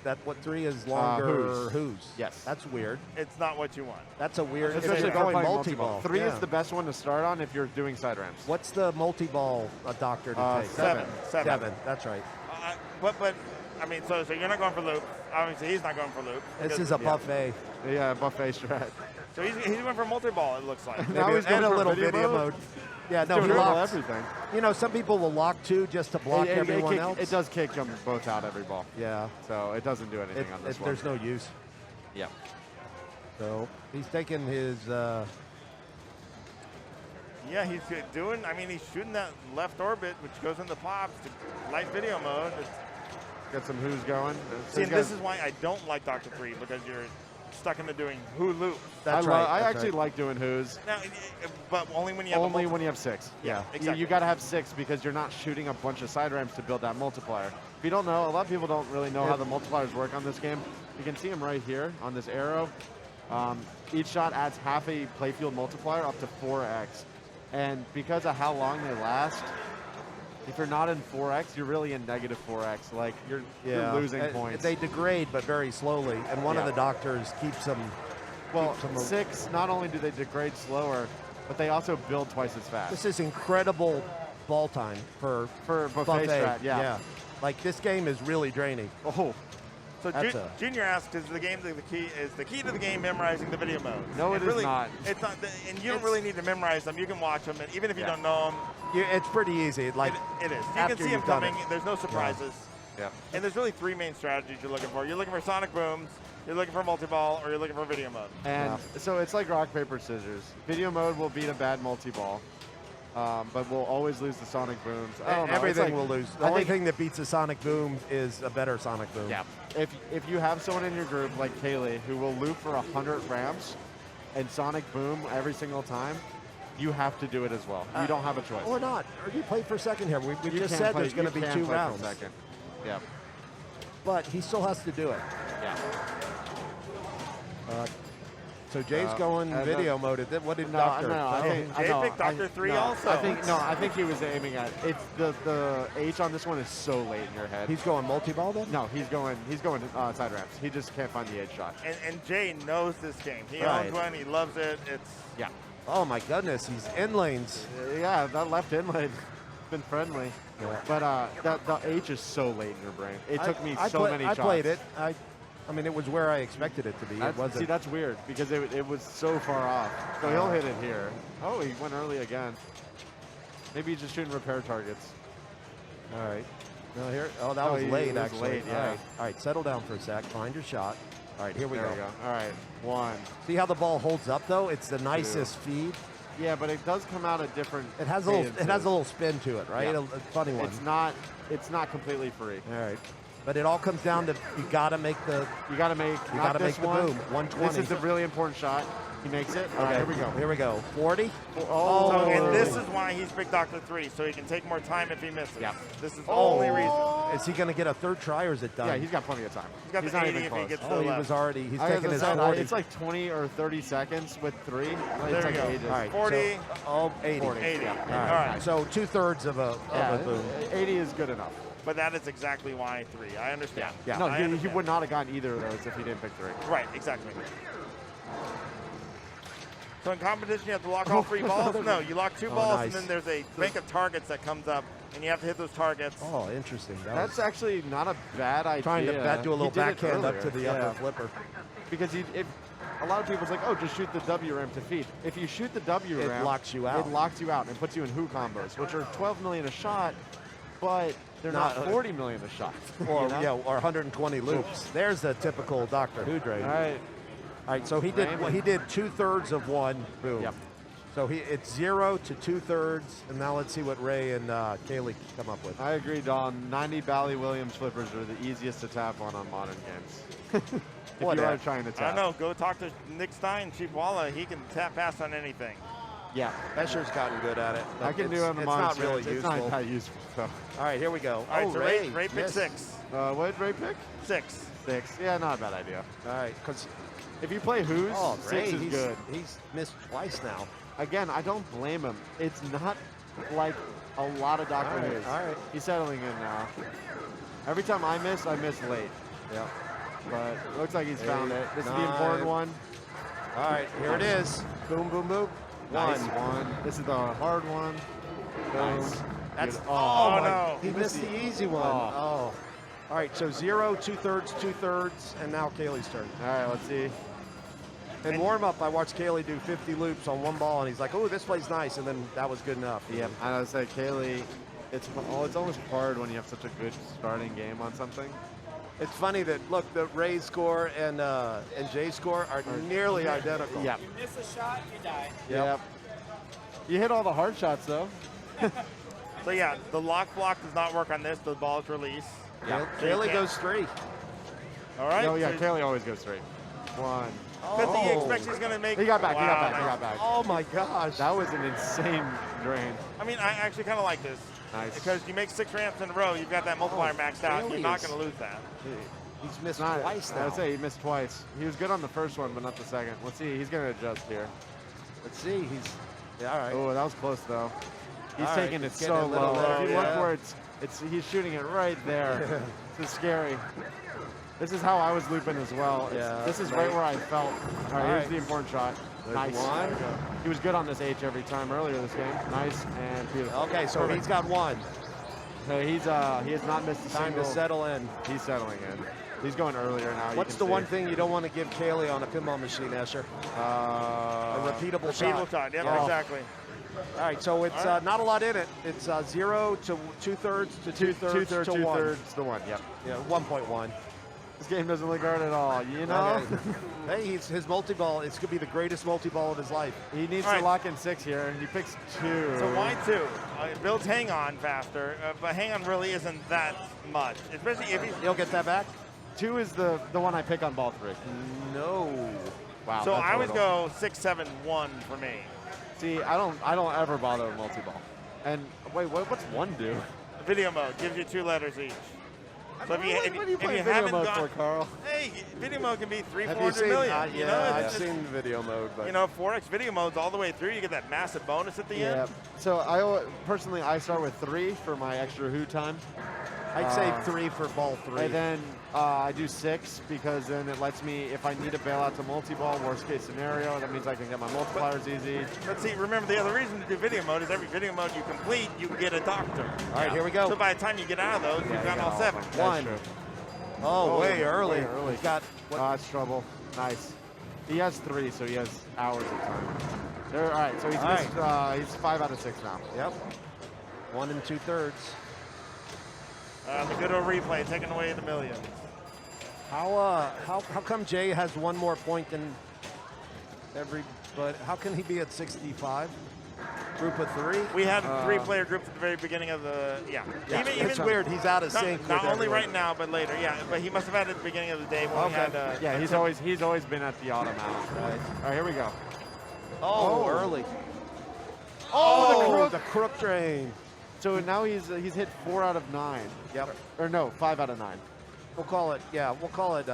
3 is longer? Who's? Yes. That's weird. It's not what you want. That's a weird. especially if if you're you're going playing multi-ball. 3 Yeah. is the best one to start on if you're doing side ramps. What's the multi-ball doctor to take? 7. 7. That's right. But I mean, so you're not going for loop. Obviously, he's not going for loop. This because- is a buffet. Yeah, buffet strat. So he's going for multi-ball, it looks like. Now he's and going a for little video video mode. mode. Yeah, no, Doing he a little locks. everything. You know, some people will lock 2 just to block everyone kick- else. It does kick them both out every ball. Yeah. So it doesn't do anything on this one. There's no use. Yeah. So he's taking his. Yeah, he's doing. I mean, he's shooting that left orbit, which goes into pops to light video mode. Got some who's going. See, and this is why I don't like Doctor 3 because you're stuck into doing who loop. That's I right. I that's actually right. like doing who's. Now, but only when you have Only when you have 6. Yeah, exactly. You got to have 6 because you're not shooting a bunch of side ramps to build that multiplier. If you don't know, a lot of people don't really know how the multipliers work on this game. You can see them right here on this arrow. Each shot adds half a playfield multiplier up to 4x. And because of how long they last, if you're not in 4x, you're really in negative 4x. Like you're losing points. They degrade, but very slowly. And one of the doctors keeps them. Well, keeps them 6, not only do they degrade slower, but they also build twice as fast. This is incredible ball time for buffet strat, yeah. Like this game is really draining. Oh, So That's Junior asked, "Is the key to the game memorizing the video modes?" No, it is really, not. It's not, and you don't really need to memorize them. You can watch them, and even if you don't know them, It's pretty easy. Like it is. You after can see them you've done coming. it. There's no surprises. yeah. And there's really 3 main strategies you're looking for. You're looking for sonic booms, you're looking for multi-ball, or you're looking for video mode. And so it's like rock, paper, scissors. Video mode will beat a bad multi-ball, but we'll always lose the sonic booms. I don't know. It's Everything like- will lose. The I only think- thing that beats a sonic boom is a better sonic boom. Yeah. If you have someone in your group like Kaylee who will loop for 100 ramps and sonic boom every single time, you have to do it as well. You don't have a choice. Or not. Or you play for second here. We You just can said play- there's going to you be can 2 play for rounds. second. Yeah. but he still has to do it. Yeah. So Jay's going video mode. What did Doctor? Jay picked Dr. 3 also. I think he was aiming at it's the H on this one is so late in your head. He's going multi-ball then? No, he's going side ramps. He just can't find the H shot. And Jay knows this game. He owns one. He loves it. Yeah. Oh my goodness, he's in lanes. Yeah, that left in lane been friendly. Yeah. But the H is so late in your brain. It took me so many shots. I played it. I mean, it was where I expected it to be. It wasn't. See, that's weird because it was so far off. So he'll hit it here. Oh, he went early again. Maybe he's just shooting repair targets. All right. No, here. Oh, that was late, actually. Late, yeah. All right, settle down for a sec. Find your shot. All right, here we go. All right, 1. See how the ball holds up though? It's the nicest feed. Yeah, but it does come out a different. It has a little spin to it, right? Yeah. A funny one. It's not completely free. All right. But it all comes down to you gotta make the boom. 120. This is the really important shot. He makes it. All right, here we go. Here we go. 40. Oh, and this is why he's picked Dr. 3, so he can take more time if he misses. Yeah. This is the only reason. Is he going to get a third try or is it done? Yeah, he's got plenty of time. He's got the 80 if he gets to the he left. was already, he's taking his 40. It's like 20 or 30 seconds with 3. There it's we like go. ages. All right, 40. So, 80. 80. 80. Yeah. All right. So 2/3 of a boom. 80 is good enough. But that is exactly why 3. I understand. Yeah. No, he would not have gotten either of those if he didn't pick 3. Right, exactly. So in competition, you have to lock all 3 balls? No, you lock 2 balls, and then there's a bank of targets that comes up, and you have to hit those targets. Oh, interesting. That's actually not a bad idea. Trying to do a little backhand up to the upper flipper. Because a lot of people's like, oh, just shoot the W ramp to feed. If you shoot the W ramp, it locks you out. It locks you out and puts you in who combos, which are 12 million a shot, but they're not 40 million a shot. Or you know? or 120 loops. There's the typical Doctor Who drain. All right, so he did 2/3 of 1 boom. Yep. So it's 0 to 2/3, and now let's see what Ray and Kaylee come up with. I agree, Don. 90 Bally Williams flippers are the easiest to tap on modern games. if you are trying to tap. I don't know. Go talk to Nick Stein, Chief Walla. He can tap fast on anything. Yeah. Besher's gotten good at it. I can do it on the modern. It's not really useful. It's not that useful. So. All right, here we go. All right, so Ray picked 6. What did Ray pick? 6. 6. Yeah, not a bad idea. All right, because if you play Who's, 6 is good. He's missed twice now. Again, I don't blame him. It's not like a lot of Dr. Who's. All right. He's settling in now. Every time I miss late. Yeah. But it looks like he's found it. This is the important one. All right, here it is. Boom, boom, boom. Nice one. This is the hard one. Nice. That's no. He missed the easy one. Oh. All right, so 0, 2/3, 2/3, and now Kaylee's turn. All right, let's see. In warm-up, I watched Kaylee do 50 loops on 1 ball, and he's like, oh, this plays nice, and then that was good enough. Yeah, I would say Kaylee, it's almost hard when you have such a good starting game on something. It's funny that, look, the Ray's score and Jay's score are nearly identical. Yeah. You miss a shot, you die. Yep. You hit all the hard shots, though. So, yeah, the lock block does not work on this. The ball is released. Yeah. Kaylee goes 3. All right. Oh, yeah, Kaylee always goes 3. 1. Because he expects he's going to make. He got back. Wow, He got back. Oh, my gosh. That was an insane drain. I mean, I actually kind of like this. Nice. Because you make 6 ramps in a row, you've got that multiplier maxed out. You're not going to lose that. He's missed Not, twice now. I would say he missed twice. He was good on the first one, but not the second. Let's see. He's going to adjust here. Let's see. Yeah, all right. Oh, that was close, though. He's All taking right, it he's getting so a little low. low, If you look yeah. where he's shooting it right there. This is scary. This is how I was looping as well. Yeah, This is right where I felt. All right, here's right. the important shot. There's Nice. one. There we go. He was good on this H every time earlier this game. Nice and beautiful. Okay, so Perfect. he's got 1. So he has not missed a Time single. to settle in. He's settling in. He's going earlier now. What's the one thing you don't want to give Kaylee on a pinball machine, Escher? A repeatable shot. shot. Yep, Yeah. exactly. All right, so it's not a lot in it. It's 0 to 2/3 to 2/3 to 1. 2/3 to 1. Yep. Yeah, 1.1. This game doesn't look hard at all. You know. Okay. Hey, his multi-ball, it's going to be the greatest multi-ball of his life. He needs All to right. lock in 6 here. He picks 2. So why 2? It builds hang on faster, but hang on really isn't that much, especially if he's. He'll get that back? 2 is the one I pick on ball 3. No. Wow. So that's I would brutal. go 6, 7, 1 for me. See, I don't ever bother with multi-ball. And wait, what's 1 do? Video mode gives you 2 letters each. So if you, What are you if playing you video haven't mode gone, for, Carl? hey, video mode can be 300, Have you 400 seen? million. You know, Yeah, it's I've just- seen the video mode, but You know, 4X video mode's all the way through. You get that massive bonus at the Yeah. end. So personally, I start with 3 for my extra Who time. I'd say 3 for ball 3. And then I do 6 because then it lets me, if I need to bail out to multi-ball, worst case scenario, that means I can get my multipliers easy. But see, remember the other reason to do video mode is every video mode you complete, you get a doctor. All right, here we go. So by the time you get out of those, you've got all 7. That's One. true. Oh, way early. Way early. He's got That's trouble. Nice. He has 3, so he has hours of time. All right, so he's All missed, he's 5 out of 6 now. Yep. 1 2/3. The good old replay taking away the millions. How come Jay has one more point than every? But how can he be at 65? Group of 3. We had 3-player groups at the very beginning of the It's weird. He's out of sync. Not with only everyone. right now, but later. Yeah, but he must have had it at the beginning of the day when we had. Yeah, he's always been at the autumn out. Right. All right, here we go. Oh, early. Oh, the crook train. So now he's hit 4 out of 9. Yep. Or no, 5 out of 9. We'll call it. Yeah, we'll call it.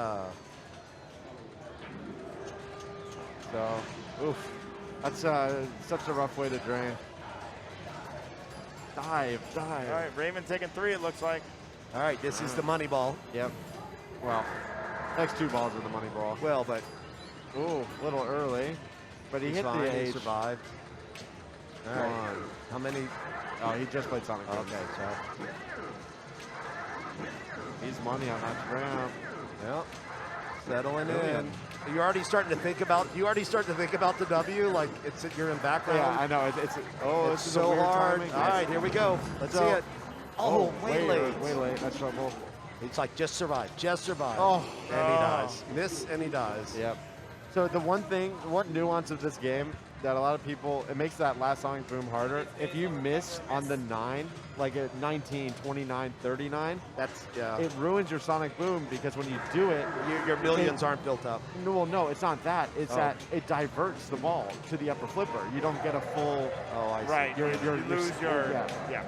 So, oof, that's such a rough way to drain. Dive. All right, Raymond taking 3. It looks like. All right, this is the money ball. Yep. Well, next 2 balls are the money ball. Well, but Ooh, a little early, but he he's hit fine. the He age. survived. All right. One. How many? Oh, he just played Sonic Boom. Okay, so He's money on that ramp. yep. Settling Brilliant. in. You're already starting to think about. You already start to think about the W, like you're in background. Yeah, I know. It's It's this is a so weird hard. timing. All right, here we go. Let's see So- it. Oh, way late. Way late. That's trouble. It's like just survive, just survive. Oh. And he dies. Miss and he dies. Yep. So the one nuance of this game that a lot of people, it makes that last Sonic Boom harder. If you miss on the 9, like at 19, 29, 39, That's it ruins your Sonic Boom because when you do it, your millions aren't built up. no, it's not that. It's Oh. that it diverts the ball to the upper flipper. You don't get a full. Oh, I see. Right. You're you lose your. yeah.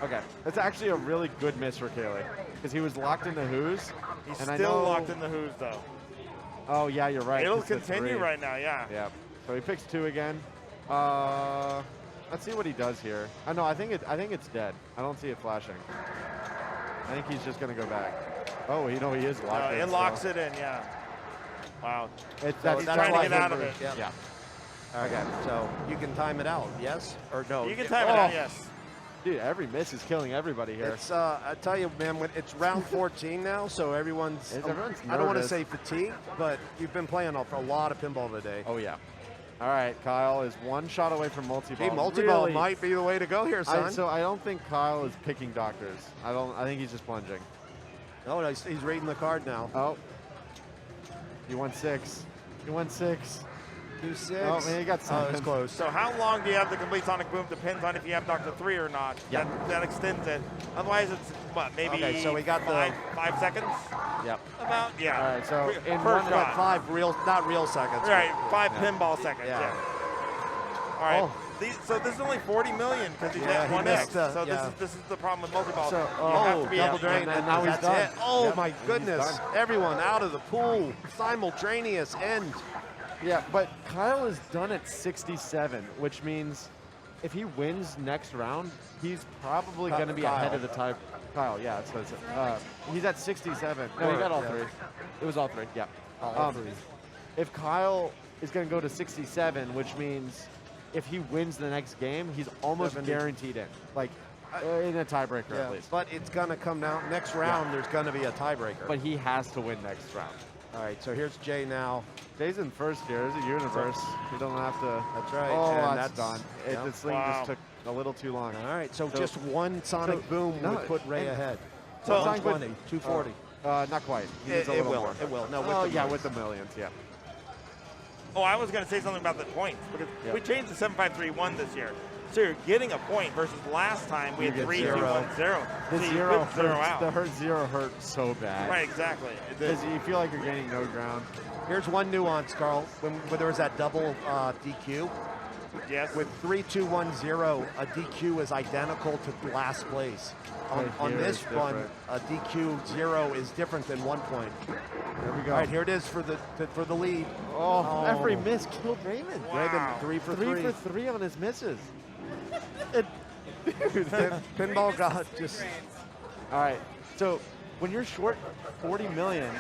Okay, that's actually a really good miss for Kaylee because he was locked in the Who's. He's and I still know, locked in the Who's though. Oh yeah, you're right. It'll it's a continue 3. right now. Yeah. Yeah. So he picks 2 again. Let's see what he does here. I think it's dead. I don't see it flashing. I think he's just gonna go back. Oh, he is locked in. It locks it in. Yeah. Wow. It's he's trying to why get out of he- it. Yep. Yeah. Okay, so you can time it out, yes or no? You can time it out. Yes. Dude, every miss is killing everybody here. It's I tell you, man, when it's round 14 now, so everyone's. Everyone's I don't want to nervous. say fatigued, but you've been playing for a lot of pinball today. Oh yeah. All right, Kyle is 1 shot away from multi-ball. Gee, multi-ball Really? might be the way to go here, son. So I don't think Kyle is picking doctors. I think he's just plunging. No, he's reading the card now. Oh. He won 6. He won 6. 2-6. Oh man, he got Oh, 7. it's close. So how long do you have to complete Sonic Boom? Depends on if you have Dr. 3 or not. Yeah. That extends it. Otherwise, it's what, maybe Okay, so we got the- 5 seconds? Yep. About, yeah. All right, so in per one- shot. 5 real, not real seconds. Right, 5 Yeah. pinball seconds. Yeah. Yeah. All right. Oh. So this is only 40 million because he's Yeah, at he 1x. missed, So yeah. this is the problem with multi-ball. So, you have to be double at- drain, and now he's that's done. it. Oh Yep, my he's goodness! done. Everyone out of the pool, simultaneous end. Yeah, but Kyle is done at 67, which means if he wins next round, he's probably going to be ahead Kyle. of the tie. Kyle, yeah, it says it. He's at 67. No, he got all Yeah. 3. It was all 3, yeah. All 3. If Kyle is going to go to 67, which means if he wins the next game, he's almost 70. guaranteed in. Like, in a tiebreaker at least. But it's gonna come down next round. There's gonna be a tiebreaker. But he has to win next round. All right, so here's Jay now. Jay's in first here. There's a universe. He don't have to. That's right. Oh, and that's done. yeah. The swing Wow. just took a little too long. All right, so So- just one Sonic Boom no, would put Ray and- ahead. So- 120, 240. Not quite. He needs a It little will. more. It will. No, with Oh, the yeah, millions. with the millions, yeah. Oh, I was going to say something about the points because Yeah. we changed the 7-5-3-1 this year. So you're getting a point versus last time we You had get 3-2-1-0. The So you zero put 0 hurts. out. The hurt 0 hurt so bad. Right, exactly. Because you feel like you're gaining no ground. Here's one nuance, Carl. When there was that double DQ, Yes. With 3, 2, 1, 0, a DQ is identical to last place. On here this is one, different. a DQ 0 is different than 1 point. There we go. All right, here it is for the lead. Oh, every miss killed Raymond. Raymond 3 for 3. 3 for 3 on his misses. Pinball God just. All right. So when you're short 40 million,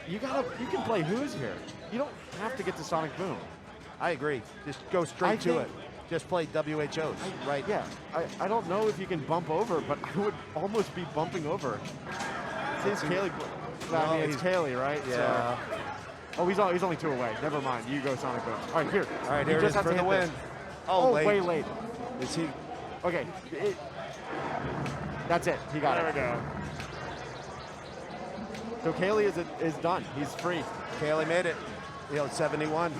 you can play who's here. You don't have to get to Sonic Boom. I agree. Just go straight to it. Just play WHOs, right? Yeah. I don't know if you can bump over, but I would almost be bumping over. Since Kaylee, I mean, it's Kaylee, right? Yeah. So, oh, he's only 2 away. Never mind. You go Sonic Boom. All right, here. All right, You here it just is have for to the hit win. this. Oh, way late. Is he? Okay. That's it. He got There it. we go. So Kaylee is done. He's free. Kaylee made it. 71.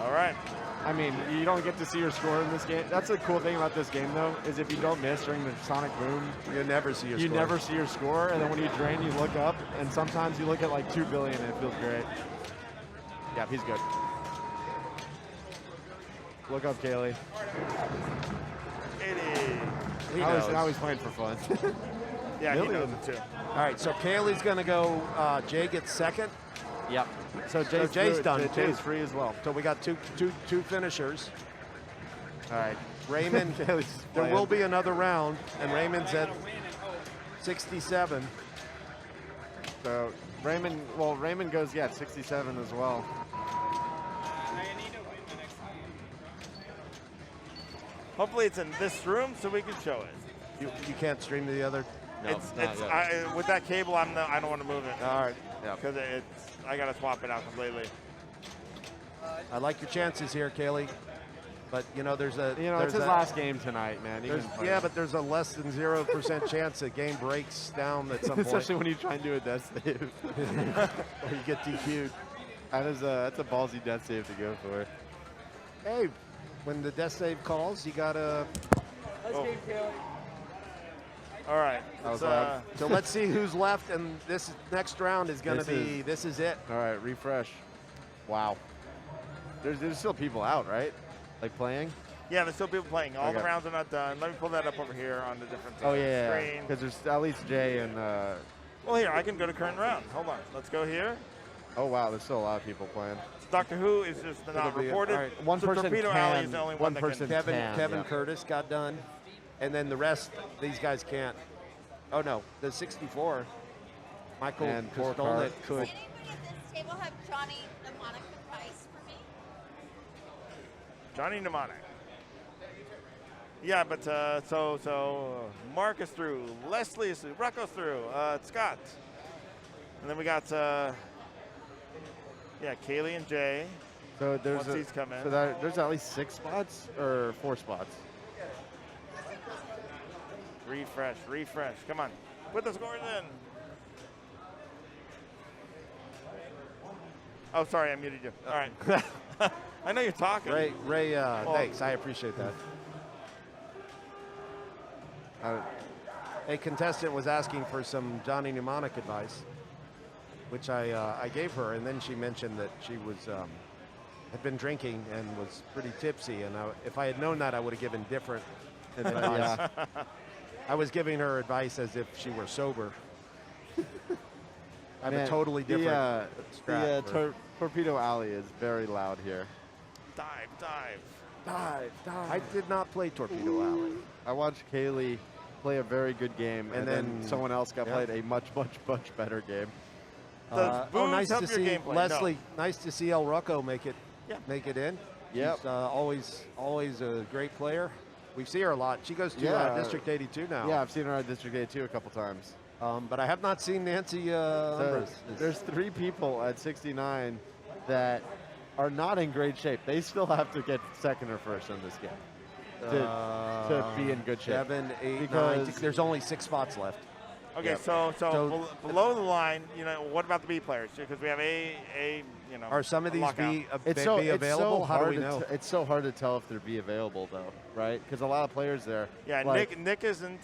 All right. I mean, you don't get to see your score in this game. That's the cool thing about this game, though, is if you don't miss during the Sonic Boom, You never see your you score. never see your score. And then when you drain, you look up, and sometimes you look at like 2 billion, and it feels great. Yeah, he's good. Look up, Kaylee. 80. Now he's playing for fun. Yeah, he knows Million. it too. All right, so Kaylee's going to go. Jay gets second. Yep. So Jay's done, too. Jay's free as well. So we got two finishers. All right. Raymond, Kaylee's there playing. will be another round, and Raymond's at 67. So Raymond goes, 67 as well. Hopefully it's in this room so we can show it. You can't stream to the other. No, With that cable, I don't want to move it. All right. Because I got to swap it out completely. I like your chances here, Kaylee. But there's it's his last game tonight, man. But there's a less than 0% chance the game breaks down at some point. Especially when you try and do a death save. Or you get DQ'd. That's a ballsy death save to go for. Hey, when the death save calls, you gotta. All right. So let's see who's left, and this next round is gonna be. This is it. All right, refresh. Wow. There's still people out, right? Like playing? Yeah, there's still people playing. All the Okay. rounds are not done. Let me pull that up over here on the different Oh yeah, screen. because there's at least Jay and. Well, here, I can go to current round. Hold on. Let's go here. Oh wow, there's still a lot of people playing. Doctor Who is just not It'll be- reported. all right, one so person Torpedo can- Alley is the only one one person that can. Kevin yeah. Curtis got done, and then the rest. These guys can't. Oh no, the 64. Michael And poor Kostolnik Does could. anybody at this table have Johnny mnemonic advice for me? Johnny Mnemonic. Yeah, but so Mark is through, Leslie is through, Rocco's through, Scott, and then we got Kaylee and Jay. So there's Once these come in. there's at least 6 spots or 4 spots. Refresh. Come on, put the scores in. Oh, sorry, I muted you. All right. I know you're talking. Ray, thanks. I appreciate that. A contestant was asking for some Johnny Mnemonic advice, which I gave her, and then she mentioned that she was had been drinking and was pretty tipsy, and if I had known that, I would have given different advice. I was giving her advice as if she were sober. I have a totally different strat for- Torpedo Alley is very loud here. Dive. I did not play Torpedo Alley. I watched Kaylee play a very good game, and then someone else got played a much better game. Does booze nice help to your see gameplay? Leslie. Nice to see El Rocco make it in. Yep. She's always a great player. We see her a lot. She goes to District 82 now. Yeah, I've seen her at District 82 a couple times. But I have not seen Nancy. So there's 3 people at 69 that are not in great shape. They still have to get second or first in this game to be in good shape. 7, 8, Because 9. There's only 6 spots left. Okay, Yep. so below the line, what about the B players? Because we have Are some of these lockout. be It's available? How do we hard know? it's so hard to tell if they're be available though, right? Because a lot of players there. Yeah, like, Nick isn't.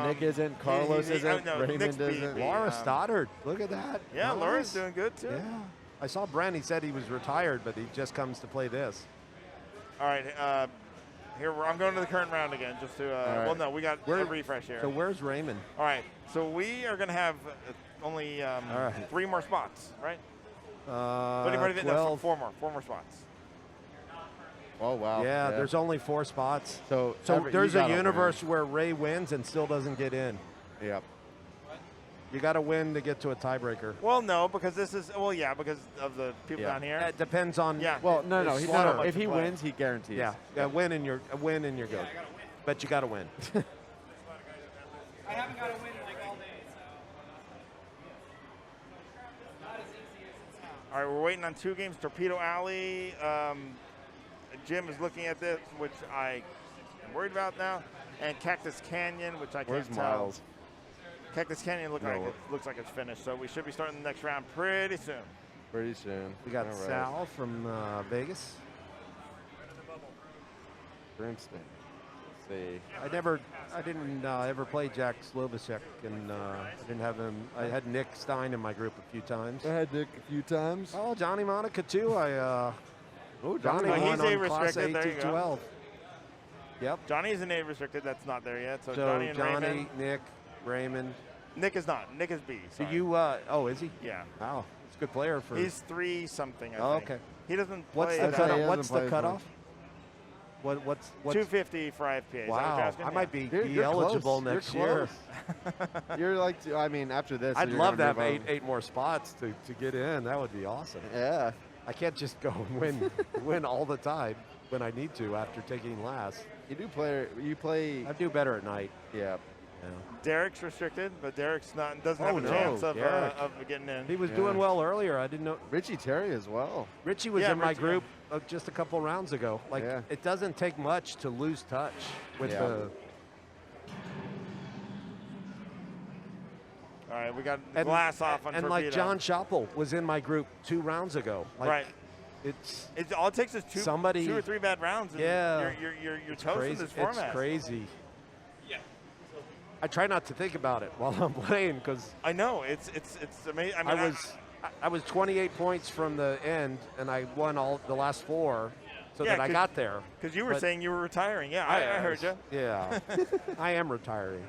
Nick isn't. Carlos isn't. no, Raymond Nick's isn't. Laura Stoddard. Look at that. Yeah, Nice. Laura's doing good too. Yeah. I saw Brent. He said he was retired, but he just comes to play this. All right. Here I'm going to the current round again, just to. right. Well, no, we got a refresh here. So where's Raymond? All right. So we are going to have only right. 3 more spots, right? 12. 4 more spots. Oh, wow. Yeah, there's only 4 spots. So There's a universe where Ray wins and still doesn't get in. Yep. You got to win to get to a tiebreaker. Well, no, because this is because of the people down here. It depends on. Yeah. Well, no. There's He, so no, much if to he play. wins, he guarantees. Yeah, a win and you're good. But you got to win. I haven't got a win like all day, so not as easy as it sounds. All right, we're waiting on 2 games. Torpedo Alley. Jim is looking at this, which I am worried about now, and Cactus Canyon, which I Where's can't tell. Miles? Cactus Canyon looks like it's finished, so we should be starting the next round pretty soon. Pretty soon. We got All right. Sal from Vegas. Grimston. Let's see. I didn't ever play Jack Slovacek, and I didn't have him. I had Nick Stein in my group a few times. I had Nick a few times. Oh, Johnny Monica too. Johnny Oh, won he's on A Class restricted, there you go. 8-12. Yep. Johnny's an A restricted. That's not there yet. So, So Johnny and Raymond. Nick, Raymond. Nick is not. Nick is B. So Sorry. you? Is he? Yeah. Wow, he's a good player for. He's 3 something. I Oh, think. okay. He doesn't What's play the that. cutoff? He What's the hasn't played cutoff? What's 250 for IFPA. Is that what you're Wow, asking? I Yeah. might be You're eligible close. next You're year. close. You're like, I mean, after this. I'd you're love to gonna have move eight more spots to get in. That would be awesome. on. Yeah. I can't just go and win all the time when I need to after taking last. You do play. You play. I do better at night. Yeah. Derek's restricted, but Derek's doesn't have a no, chance of Derek. getting in. He was Yeah. doing well earlier. I didn't know. Richie Terry as well. Richie was Yeah, in my Richie, group just a couple rounds ago. Like, Yeah. it doesn't take much to lose touch with Yeah. the. All right, we got the glass off on and Torpedo. like John Schoppel was in my group 2 rounds ago. Like, right. It's All it takes is 2 or 3 bad rounds. And Yeah. You're it's toast in crazy. this format. It's crazy. I try not to think about it while I'm playing because I know it's amazing. I mean, I was 28 points from the end and I won all the last 4, so Yeah, that I got there. because you were but- saying you were retiring. Yeah, I heard you. Yeah, I am retiring,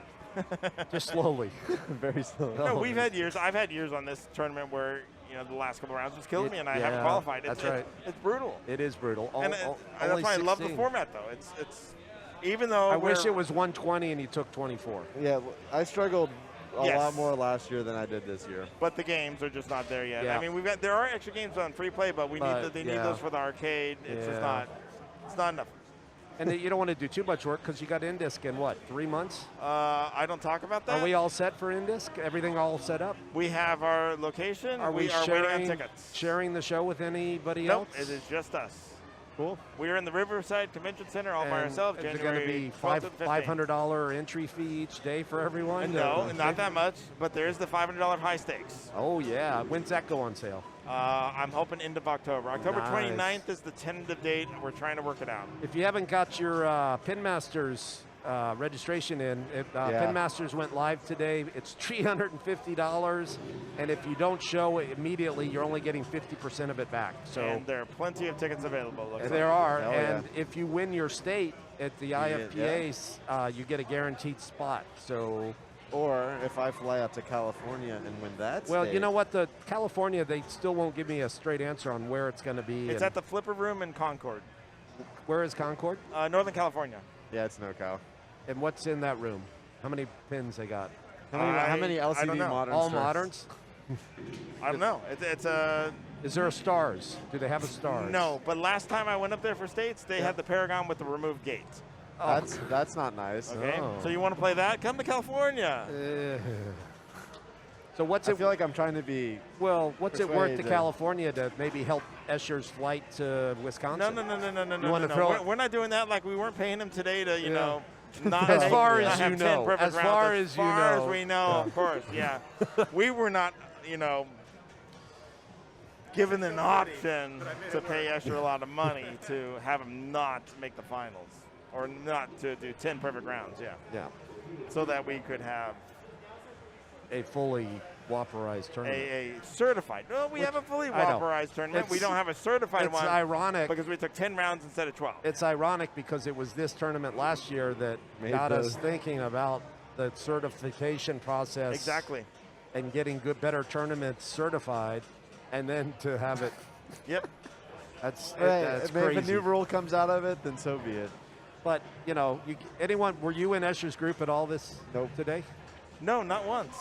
just slowly. Very slow. No, we've had years. I've had years on this tournament where the last couple rounds was killing me, and I haven't qualified. That's right. It's brutal. It is brutal. And that's Only why I love the 16. format, though. It's even though I wish it was 120 and he took 24. Yeah, I struggled a Yes. lot more last year than I did this year. But the games are just not there yet. Yeah. I mean, there are extra games on free play, but they need those for the arcade. It's just Yeah. it's not enough. And you don't want to do too much work because you got Indisc in what, 3 months? I don't talk about that. Are we all set for Indisc? Everything all set up? We have our location. Are we are sharing, waiting on tickets. sharing the show with anybody Nope, else? it is just us. Cool. We are in the Riverside Convention Center all by And ourselves. Is it January going to be 12th to the 15th. $500 entry fee each day for everyone? No, not that much, but there is the $500 high stakes. Oh, yeah. When's that go on sale? I'm hoping end of October. October Nice. 29th is the tentative date. We're trying to work it out. If you haven't got your Pin Masters registration in, Pin Masters went live today. It's $350, and if you don't show it immediately, you're only getting 50% of it back. So And there are plenty of tickets available. looks there like. are, Hell and if you win your state at the IFPAs, you get a guaranteed spot. So, Or if I fly out to California and win that well, state, you know what? The California, they still won't give me a straight answer on where it's going to be. It's and at the Flipper Room in Concord, where is Concord? Northern California. Yeah, it's NorCal. And what's in that room? How many pins they got? How many I LCD don't know. moderns? All starts? moderns? I don't know. It's a Is there a stars? Do they have a stars? no. But last time I went up there for states, they had the Paragon with the removed gate. Oh. That's not nice. Okay, Oh. so you want to play that? Come to California. So what's I it? feel like I'm trying to be. Well, what's it worth to persuaded. California to maybe help Escher's flight to Wisconsin? No. You wanna throw We're, it- we're not doing that. Like we weren't paying him today to, Yeah. know, not As make- far not as have you 10 know. perfect As rounds. far as you far know. as we know, of course, yeah. We were not, given an option to pay Escher a lot of money to have him not make the finals or not to do 10 perfect rounds, yeah. Yeah, So that we could have a fully Whopperized tournament. a certified. No, we have a fully I know. Whopperized tournament. We It's- don't have a certified It's one ironic. because we took 10 rounds instead of 12. It's ironic because it was this tournament last year that Made got us the- thinking about the certification process. Exactly. And getting better tournaments certified, and then to have it. Yep. That's If a crazy. new rule comes out of it, then so be it. But you know, anyone? Were you in Escher's group at all this today? No, not once.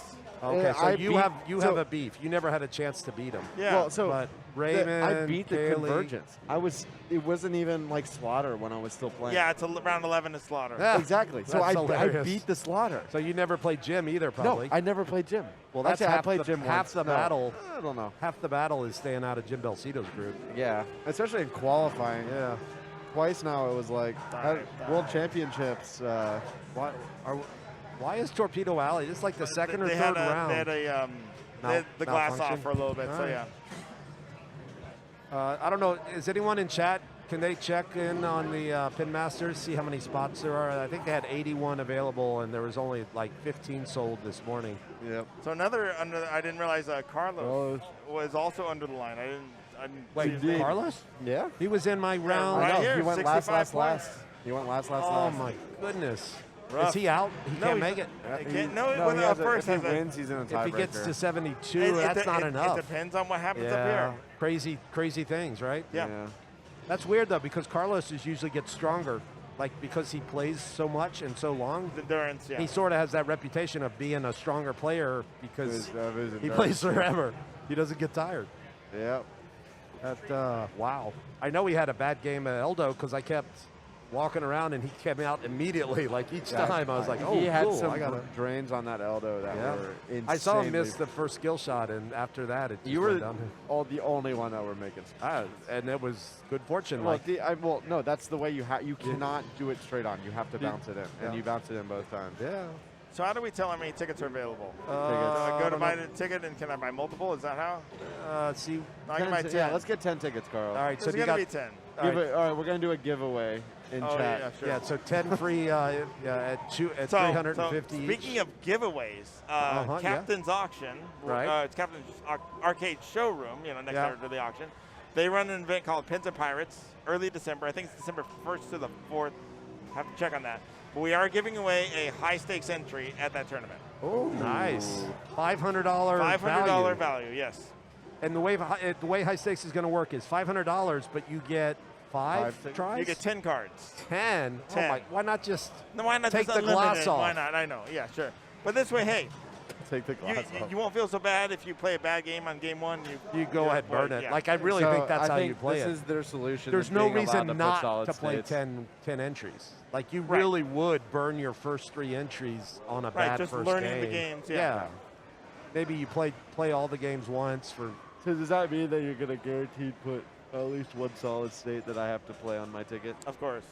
Okay, so I you beat- have a beef. You never had a chance to beat him. Yeah. Well, so But Raymond, I beat the Kaylee- Convergence. It wasn't even like Slaughter when I was still playing. Yeah, it's round 11 is Slaughter. Yeah. Exactly. So That's I hilarious. beat the Slaughter. So you never played Jim either, probably. No, I never played Jim. Well, that's Actually, I half played the, Jim half once. the No, battle. I don't know. Half the battle is staying out of Jim Belcito's group. Yeah, especially in qualifying. Yeah. Twice now it was like World Championships. Why is Torpedo Alley? It's like the second or They third had round. they had they had the glass malfunction? off for a little bit, so All yeah. right. I don't know. Is anyone in chat? Can they check in on the Pin Masters, see how many spots there are? I think they had 81 available, and there was only like 15 sold this morning. Yep. So I didn't realize Carlos was also under the line. I didn't Wait, see his name. Carlos? Yeah. He was in my round. right I know. here, He went 65 last. points. He went last. Oh my goodness. Rough. Is he out? He No, can't he's- make it. He can't- no, No, well, he at has first if he's he a- wins, he's in a tiebreaker. If he gets to 72, It- that's not enough. It depends on what happens up Yeah, here. crazy things, right? Yeah. That's weird though, because Carlos usually gets stronger, like because he plays so much and so long. The endurance, yeah. He sort of has that reputation of being a stronger player because Of his he endurance. plays forever. He doesn't get tired. Yep. Wow. I know he had a bad game at Eldo because I kept walking around and he came out immediately. Like each time I was like, oh, he had cool. some I gotta. drains on that Eldo that Yeah. were insanely. I saw him miss the first skill shot, and after that, it just You were went down. the only one that were making. And it was good fortune. Well, Like, no, that's the way you cannot do it straight on. You have to bounce it in, and you bounce it in both times. yeah. So how do we tell how many tickets are available? I Go to don't buy know. the ticket, and can I buy multiple? Is that how? See. I can buy 10. Yeah, let's get 10 tickets, Carl. All right, so There's you going to got. be 10. all right. All right, we're gonna do a giveaway in Oh, chat. yeah, sure. Yeah, so 10 free at 350 each. Speaking of giveaways, Yeah. Captain's Auction, Right. it's Captain's Arcade Showroom, next Yeah. door to the auction. They run an event called Pins and Pirates, early December. I think it's December 1st to the 4th. Have to check on that. But we are giving away a high stakes entry at that tournament. Oh, nice. $500 $500 value, yes. And the way high stakes is going to work is $500, but you get five tries. You get 10 cards. 10. 10. Oh my! Why not just No, why not take just the glass unlimited? off? Why not? I know. Yeah, sure. But this way, hey, Take the glass off. you won't feel so bad if you play a bad game on game one. You go ahead, burn it. Yeah. Like I really think that's how you play this it. is their solution. There's to no being allowed reason to put not solid to play states. 10 entries. Like you Right. really would burn your first 3 entries on a Right, bad just first learning game. the games, yeah. Maybe you play all the games once for. So does that mean that you're gonna guaranteed put at least one solid state that I have to play on my ticket? Of course.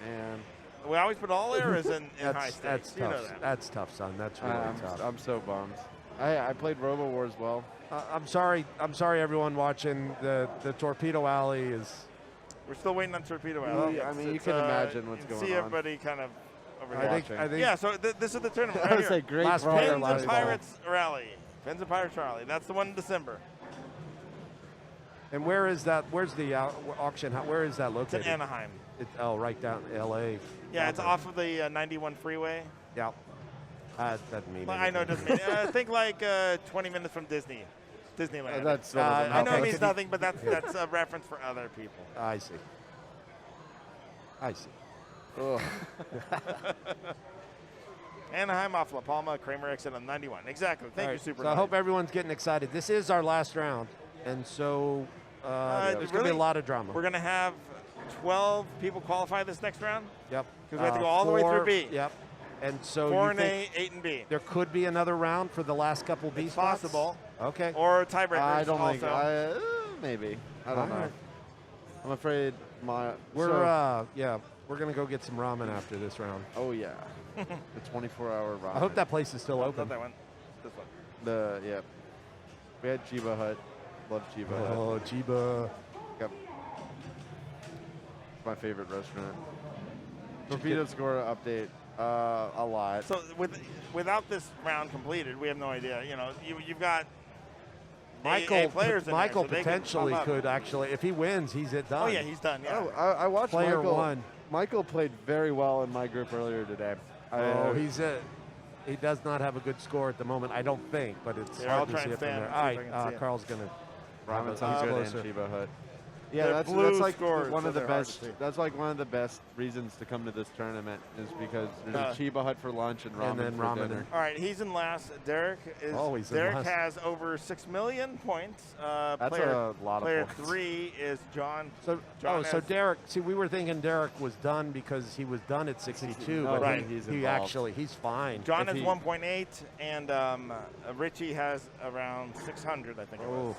And We always put all errors in high stakes. That's You tough. know that. That's tough, son. That's really tough. I'm so bummed. I played Robo War as well. I'm sorry. I'm sorry, everyone watching. The Torpedo Alley is. We're still waiting on Torpedo Well, Alley. I mean, you can imagine what's you can going see on. everybody kind of over I here. think. I think. Yeah, so this is the tournament I right was here. like, great Last brawler, player, Pins last and ball. Pirates Rally. Pins and Pirates Rally. That's the one in December. And where is that? Where's the auction? Where is that It's located? in Anaheim. Right down L.A. Yeah, it's off of the 91 freeway. Yeah. That doesn't mean. Well, I know it doesn't mean. Think like 20 minutes from Disneyland. That's still okay. doesn't I know it matter. means nothing, but that's a reference for other people. I see. Ugh. Anaheim off La Palma, Kramer exit on 91. Exactly. Thank you, Super. So I hope everyone's getting excited. This is our last round, and so there's going to be really? a lot of drama. We're going to have 12 people qualify this next round. Yep. Because we have to go all the way through 4 B. Yep. And so 4 you and think A, 8 and B. there could be another round for the last couple B It's spots? possible. Okay. Or tiebreakers I don't also. think. Maybe. I don't know. Alright. I'm afraid my. We're we're going to go get some ramen after this round. Oh yeah. The 24-hour ramen. I hope that place is still Not open. that one. This one. We had Chiba Hut. Love Chiba Hut. Oh, Chiba. Got my favorite restaurant. Torpedo score update. A lot. So without this round completed, we have no idea. You know, you've got Michael, players in there, Michael so they can potentially come up. could actually, if he wins, he's done. Oh yeah, he's done. Yeah. Oh, I watched Player Michael. one. Michael played very well in my group earlier today. He does not have a good score at the moment, I don't think, but it's Here, I'll hard to try see and it from stand there. and All see if I can see right, it. Carl's gonna. Robinson's he's good closer. and Shiba Hut. Yeah, They're that's blue like scores, one so of the they're hard to best. see. That's like one of the best reasons to come to this tournament is because there's a Chiba Hut for lunch and ramen then for ramen dinner. All right, he's in last. Derek is. Always in Derek last. has over 6 million points. That's player, a lot of player points. 3 is John. So, John so has- Derek. See, we were thinking Derek was done because he was done at 62, No, but right. he's he involved. actually he's fine. John if has he- 1.8, and Richie has around 600, I think it was.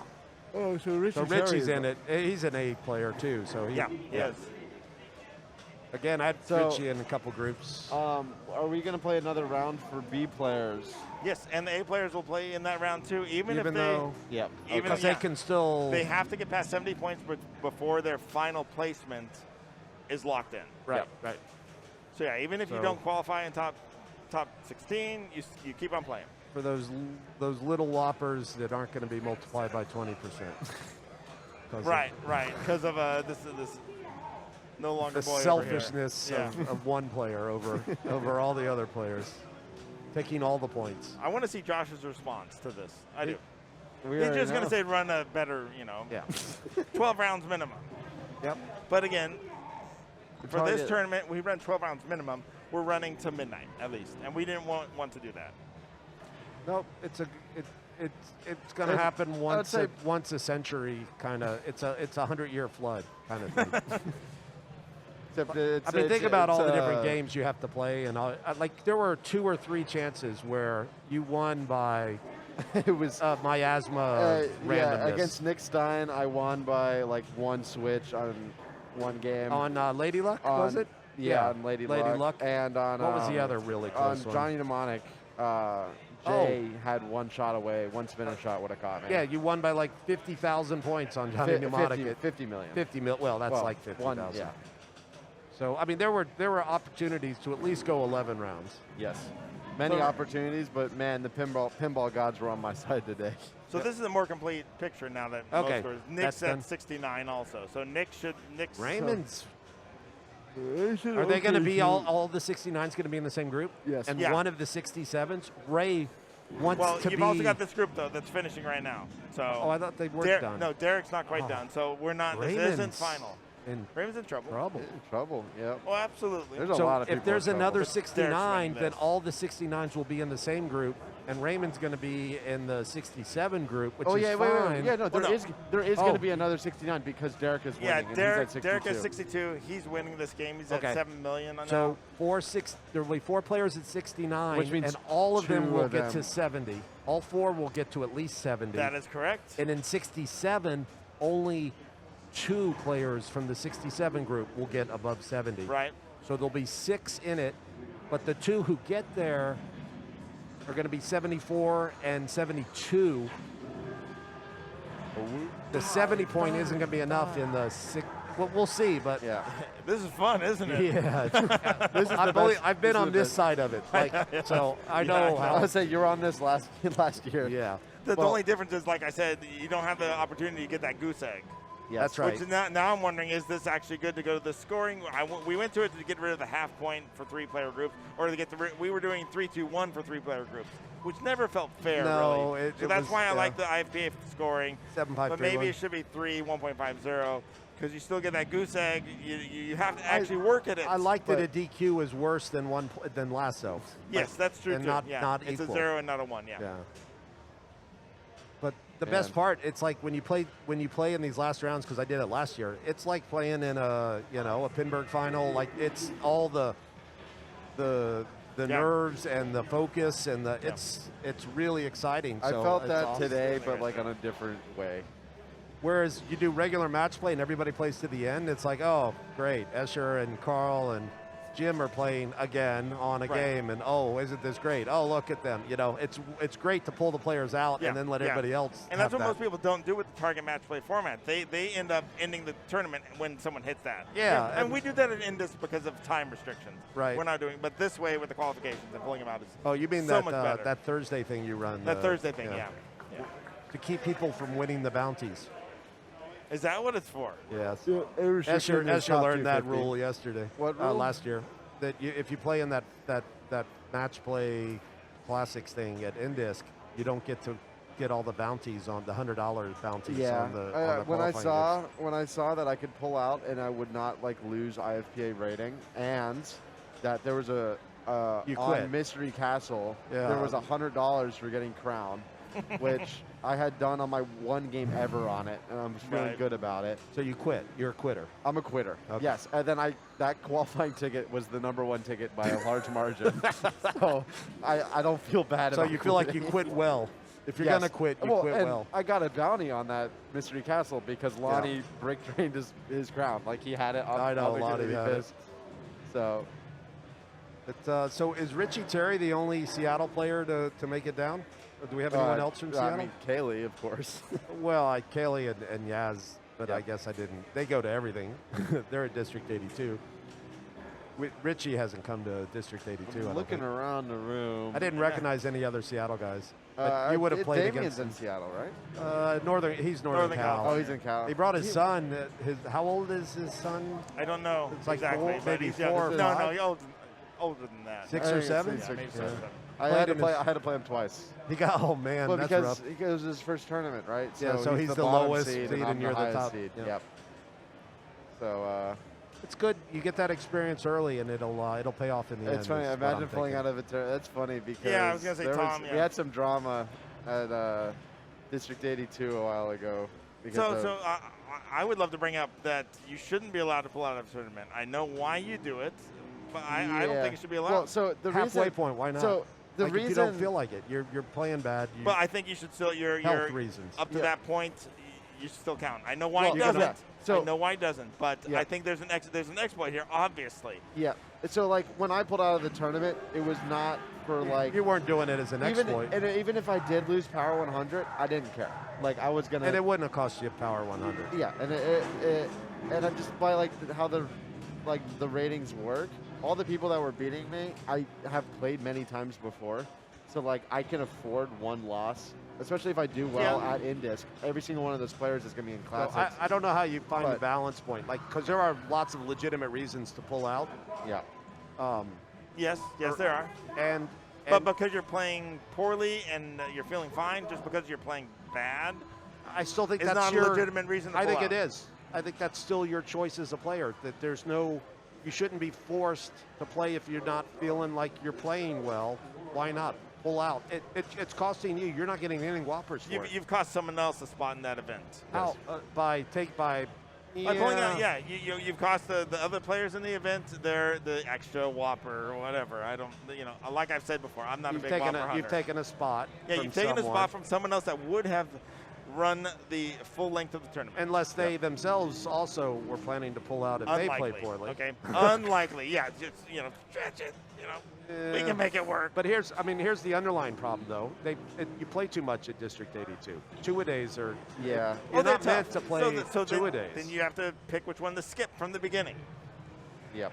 Oh, so Richie's, So Richie's in it. He's an A player too. So he, Yeah, yes. Again, I had So- Richie in a couple groups. Are we gonna play another round for B players? Yes, and the A players will play in that round too, even if they. though, Yep. Even because yeah, they can still. They have to get past 70 points before their final placement is locked in. right, right. So yeah, even if you So- don't qualify in top 16, you keep on playing. For those little whoppers that aren't going to be multiplied by 20%. Right, because of this no longer The boy selfishness over here. of one player over all the other players, taking all the points. I want to see Josh's response to this. I do. We He's already just going know. to say run a better, Yeah. 12 rounds minimum. Yep. But again, for probably this did. tournament, we run 12 rounds minimum. We're running to midnight at least, and we didn't want to do that. Nope. It's going to happen once say- once a century kind of. It's a 100-year flood kind of thing. Except it's, I mean, think about all the different uh, games you have to play, and like there were 2 or 3 chances where you won by It was miasma randomness. yeah, against Nick Stein, I won by like one switch on one game. On Lady Luck, was it? Yeah, on Lady Luck. And on What was the other really close on one? Johnny Mnemonic, Jay had one shot away, one spinner shot would have caught me. Yeah, you won by like 50,000 points on Johnny Mnemonic. 50 million. 50 mil. Well, that's Well, like 50,000. one, yeah. So I mean, there were opportunities to at least go 11 rounds. Yes. Many So- opportunities, but man, the pinball gods were on my side today. So this is a more complete picture now that Okay, most scores. Nick's that's at done. 69 also. So Nick's Raymond's. Are they going to be all the 69s going to be in the same group? Yes. And Yeah. one of the 67s, Ray wants Well, to you've be. also got this group though that's finishing right now. So Oh, I thought they weren't done. No, Derek's not quite Oh. done. So we're not. This Raymond's isn't final. in Raymond's in trouble. trouble. In trouble, yep. Oh, absolutely. There's a So lot of people if there's in trouble. another But Derek's 69, winning then this. all the 69s will be in the same group, and Raymond's going to be in the 67 group, which Oh is yeah, fine. wait. Yeah, no, Well, no. there is Oh. going to be another 69 because Derek is winning. Yeah, and he's Derek at 62. is 62. He's winning this game. He's Okay. at 7 million on So there will be 4 players at 69, Which means and all of them 2 will of get to them. 70. All 4 will get to at least 70. That is correct. And in 67, only 2 players from the 67 group will get above 70. Right. So there'll be 6 in it, but the 2 who get there are going to be 74 and 72. The 70 point isn't going to be enough in the 6. Well, we'll see, but Yeah. This is fun, isn't it? yeah. This is the best. I've been this is on the this best. side of it, like, so I know I I how. was saying you were on this last year. Yeah, The Well- only difference is, like I said, you don't have the opportunity to get that goose egg. Yes. That's right. Which now I'm wondering, is this actually good to go to the scoring? We went to it to get rid of the half point for 3-player groups, or to get we were doing 3-2-1 for 3-player groups, which never felt fair. No, really. it So that's was, why I yeah. like the IFPA scoring. 7, 5, But 3, maybe 1. it should be 3, 1.50, because you still get that goose egg. You have to actually work at it. I like that but- a DQ is worse than than lasso. Yes, that's true and too. not- yeah. not it's equal. a 0 and not a 1. Yeah. Yeah. But the best Man. part, it's like when you play in these last rounds, because I did it last year. It's like playing in a Pinburg final. Like it's all the Yeah. nerves and the focus and it's really exciting. I So felt it's that awesome. today, but like on a different way. Whereas you do regular match play and everybody plays to the end, it's like, oh, great, Escher and Carl and Jim are playing again on a game, and oh, isn't this great? Oh, look at them. You know, it's great to pull the players out and then let everybody else. And that's what most people don't do with the target match play format. They end up ending the tournament when someone hits that. Yeah, and we do that in this because of time restrictions. Right. We're not doing, but this way with the qualifications and pulling them out is you mean so that much better. that Thursday thing you run? That Thursday thing, yeah. To keep people from winning the bounties. Is that what it's for? Yes. Escher Escher learned that rule yesterday. What rule? Last year. That if you play in that match play classics thing at Indisk, you don't get to get all the bounties on the $100 bounties Yeah. on the When I qualifying saw that I could pull out and I would not like lose IFPA rating, and that there was a You on quit. Mystery Castle, Yeah. there was $100 for getting crown, which I had done on my one game ever on it, and I'm feeling Right. good about it. So you quit. You're a quitter. I'm a quitter. Okay. Yes, and then that qualifying ticket was the #1 ticket by a large margin. So I don't feel bad So about you feel like you quitting. quit well. If you're Yes. gonna quit, you Well, quit and well. I got a bounty on that Mystery Castle because Lonnie brick trained his crown. Like he had it on I know, on the Lonnie Kennedy had it. Fist. So So is Richie Terry the only Seattle player to make it down? Or do we have anyone else from Seattle? I mean, Kaylee, of course. Well, Kaylee and Yaz, but I guess I didn't. They go to everything. They're at District 82. Richie hasn't come to District 82. I don't Looking think. around the room. I didn't recognize any other Seattle guys. But you would have played Damien's against in Seattle, right? He's Northern Cal. Oh, he's in Cal. He brought his son. How old is his son? I don't know It's like exactly, four, but maybe he's 4 young. or No, 5. he's older than that. 6 I or think it's 7? six. Yeah, maybe Yeah. 7. I Played had in to play him twice. He got man, Well, that's because rough. it was his first tournament, right? Yeah, so he's the bottom lowest seed seed I'm and you're the highest top. seed. Yeah. Yep. So It's good. You get that experience early, and it'll pay off in the end. it's funny. is what Imagine I'm pulling thinking. out of it. That's funny because Yeah, I was gonna say there Tom, we yeah. had some drama at District 82 a while ago. because So of- I would love to bring up that you shouldn't be allowed to pull out of a tournament. I know why you do it, but I don't Yeah. think it should be allowed. Well, so the Halfway reason, point. Why not? So the like reason if you don't feel like it, you're playing bad. but I think you should still you're health reasons. up to Yeah. that point. You should still count. I know why Well, it you're doesn't. gonna- so- I know why it doesn't, but Yeah. I think there's an exploit here, obviously. yeah. So like when I pulled out of the tournament, it was not for like You weren't doing it as an even exploit, and even if I did lose Power 100, I didn't care. Like I was gonna. and it wouldn't have cost you Power 100. Yeah, and and I'm just by like how the ratings work. All the people that were beating me, I have played many times before, so like I can afford one loss, especially if I do well Yeah. at Indisk. Every single one of those players is gonna be in Well, classics. I don't know how you find the But- balance point, like because there are lots of legitimate reasons to pull out, Yeah. Yes, there are. and But because you're playing poorly and you're feeling fine, just because you're playing bad, I still think it's that's not your a legitimate reason to I pull think out. it is. I think that's still your choice as a player. That there's no, you shouldn't be forced to play if you're not feeling like you're playing well. Why not pull out? It's costing you. You're not getting anything whoppers for it. You've cost someone else a spot in that event. How? By By pulling out, you've cost the other players in the event the extra Whopper or whatever. I don't, like I've said before, I'm not You've a big taken Whopper hunter. you've taken a spot. Yeah, from you've taken a someone, spot from someone else that would have run the full length of the tournament. unless they themselves also were planning to pull out if Unlikely. they play poorly. Okay, unlikely. Yeah, just stretch it. We can make it work. But here's the underlying problem though. You play too much at District 82. Two-a-days are Yeah. You're they're not meant tough. to play so two-a-days. then you have to pick which one to skip from the beginning. Yep.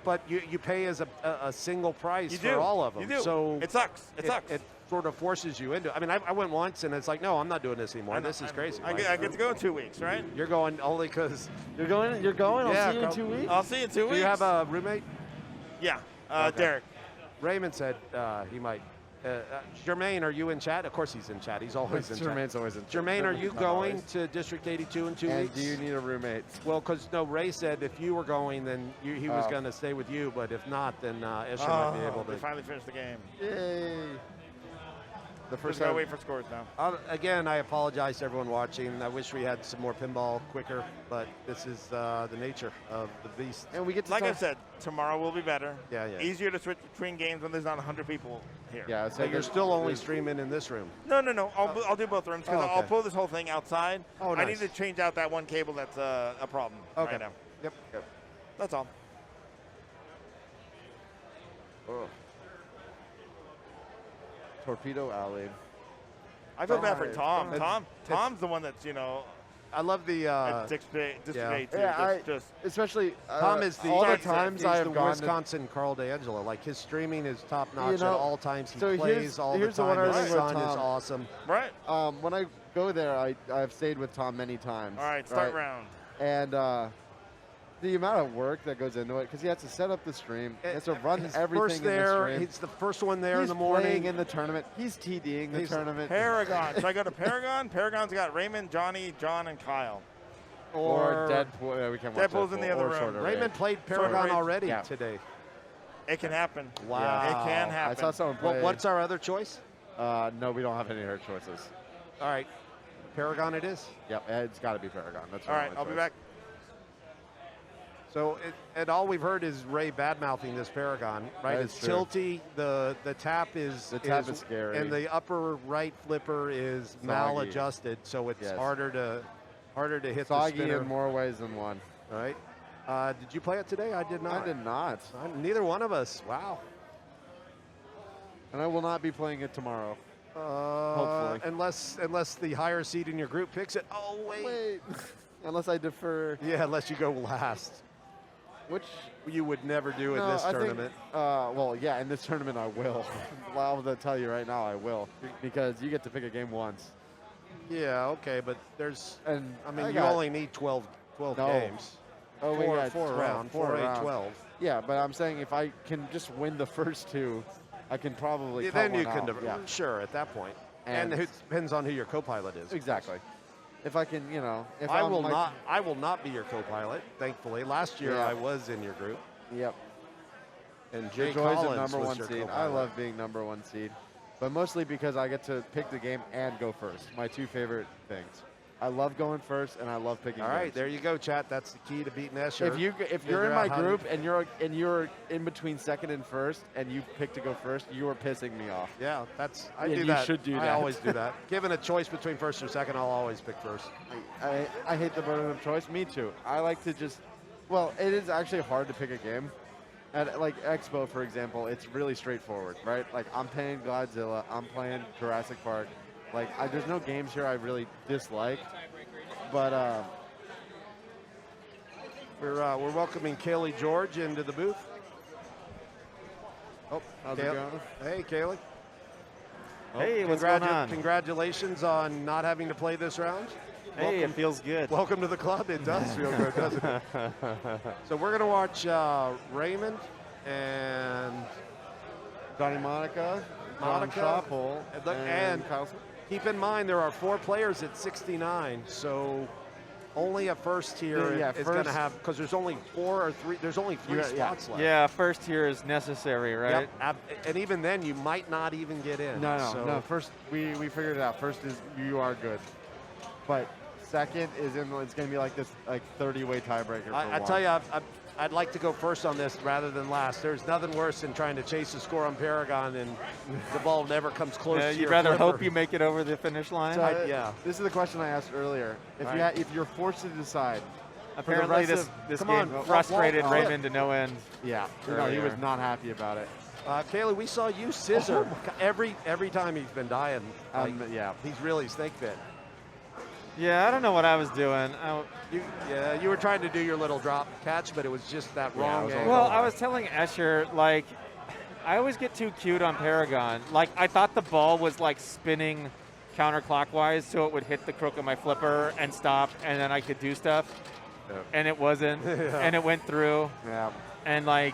But you pay as a single price You for do. all of them. You do. So It sucks. It sucks. It sort of forces you into. I mean, I went once and it's like, no, I'm not doing this anymore. I know, This is crazy. I get to go in 2 weeks, right? You're going only because. You're going. I'll Yeah, see you in go. 2 weeks. I'll see you in 2 weeks. Do you have a roommate? Yeah, Okay. Derek. Raymond said he might. Jermaine, are you in chat? Of course he's in chat. He's always in chat. Jermaine's always in. Jermaine, are you Not going always. to District 82 in 2 And weeks? do you need a roommate? Well, because Ray said if you were going, then he was Oh. going to stay with you. But if not, then Escher might be able They to. finally finished the game. Yay! The First first gotta time. wait for scores now. Again, I apologize to everyone watching. I wish we had some more pinball quicker, but this is the nature of the beast. And we get to Like I talk- said, tomorrow will be better. Yeah, yeah. Easier to switch between games when there's not 100 people here. Yeah. So you're still only streaming in this room. No. I'll do both rooms because Oh, okay. I'll pull this whole thing outside. Oh, I nice. need to change out that one cable that's a problem Okay. right now. Yep. That's all. Ugh. Torpedo Alley. I feel bad for Alright. Tom. Tom's the one that's, you know, I love the. disobeyed too. Yeah, Just especially Tom is the all the starts times he's I the have gone to, Wisconsin Carl D'Angelo. Like his streaming is top notch know, at all times. He so plays here's- all here's the the one time. other His thing with son is Tom. awesome. right. when I go there, I've stayed with Tom many times. All right, start round. And the amount of work that goes into it, because he has to set up the stream, he has to run He's everything first in the there. stream. He's the first one there He's in the morning. playing in the tournament. He's TDing the He's tournament. Paragon. Should I go to Paragon? Paragon's got Raymond, Johnny, John, and Kyle. Or Deadpool. Yeah, we can watch Deadpool's in the other or room. Shorter Raymond Range. played Paragon Range. already Yeah. today. It can happen. Wow. It can I happen. saw someone play. What's our other choice? No, we don't have any other choices. All right, Paragon it is. Yep, it's got to be Paragon. That's All our right, only I'll be choice. back. So, and all we've heard is Ray badmouthing this Paragon, right? That It's is true. tilty. The tap is The tap is scary. and the upper right flipper is maladjusted, so it's Yes. harder to hit the Soggy spinner. in more ways than one. Right? Did you play it today? I did not. I did not. Neither one of us. Wow. And I will not be playing it tomorrow. Hopefully. Unless the higher seed in your group picks it. Oh wait. Unless I defer. Yeah, unless you go last, Which you would never do in no, this I tournament. Think, well, yeah, in this tournament I will. I'll tell you right now I will. Because you get to pick a game once. Yeah, okay, but there's. And I mean, I you got- only need 12 No. games. Oh, we Four got 12, round, 4, 8, 12. Yeah, but I'm saying if I can just win the first two, I can probably Yeah, cut then you one can, out. Yeah, sure, at that point. And And- it depends on who your co-pilot is. exactly. If I can, if I I'm will like- not. I will not be your co-pilot. Thankfully, last year Yeah. I was in your group, Yep. and Your Jay Joy's a Collins number was one your seed. I co-pilot. love being number one seed, but mostly because I get to pick the game and go first. My two favorite things. I love going first, and I love picking. All right, games. there you go, chat. That's the key to beating Escher. If you're Figure in out my how to- group and you're in between second and first, and you pick to go first, you are pissing me off. Yeah, I Yeah, do you that. should do I that. always do that. Given a choice between first or second, I'll always pick first. I hate the burden of choice. Me too. I like to just. Well, it is actually hard to pick a game. At like Expo, for example, it's really straightforward, right? Like I'm playing Godzilla, I'm playing Jurassic Park. Like there's no games here I really dislike, but We're welcoming Kaylee George into the booth. Oh, how's it going? Hey, Kaylee. Hey, what's going on? Congratulations on not having to play this round. Hey, it feels good. Welcome to the club. It does feel good, doesn't it? So we're going to watch Raymond and Johnny Monica, John Schroppel, and Kyle Smith. keep in mind there are 4 players at 69, so only a first tier Yeah, is going to first- have, because there's only 4 or 3, there's only 3 Yeah, spots left. Yeah, first here is necessary, right? Yep, and even then you might not even get in. No. First, we figured it out. First is you are good, but second is it's going to be like this 30-way tiebreaker. I tell you, I'd like to go first on this rather than last. There's nothing worse than trying to chase a score on Paragon and the ball never comes close to You'd your rather flipper. hope you make it over the finish line? So, yeah. This is the question I asked earlier. If Right. if you're forced to decide, Apparently rest this, of- this come game on, frustrated Walt- Raymond to no end. yeah, no, he was Earlier. not happy about it. Kaylee, we saw you scissor every time he's been dying. Yeah. He's really snake bit. Yeah, I don't know what I was doing. You were trying to do your little drop catch, but it was just that wrong it was angle. Well, I was telling Escher, like, I always get too cute on Paragon. Like, I thought the ball was, like, spinning counterclockwise so it would hit the crook of my flipper and stop, and then I could do stuff. Yep. And it wasn't. And it went through. Yeah, And, like,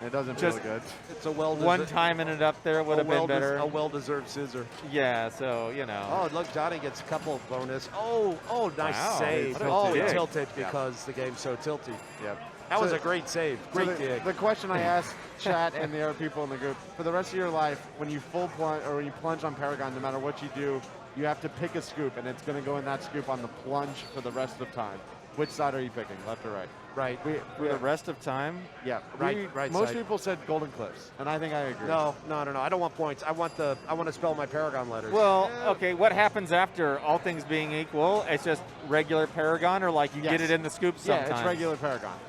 it doesn't Just- feel good. It's a well one time in it up there would have been better. A well-deserved scissor. Yeah, so, you know. Oh, look, Johnny gets a couple of bonus. Oh, nice Wow, save. what a Oh, he dig. tilted because the game's so tilty. Yep. That was So- a great save. Great so dig. the question I asked chat and the other people in the group, for the rest of your life, when you full plunge or when you plunge on Paragon, no matter what you do, you have to pick a scoop, and it's going to go in that scoop on the plunge for the rest of time. Which side are you picking, left or right? Right. For the rest of time? Yeah, Right most side. people said Golden Cliffs, and I think I agree. No. I don't want points. I want to spell my Paragon letters. Well, okay, what happens after, all things being equal? It's just regular Paragon, or like you get Yes. it in the scoop yeah, sometimes? it's regular Paragon.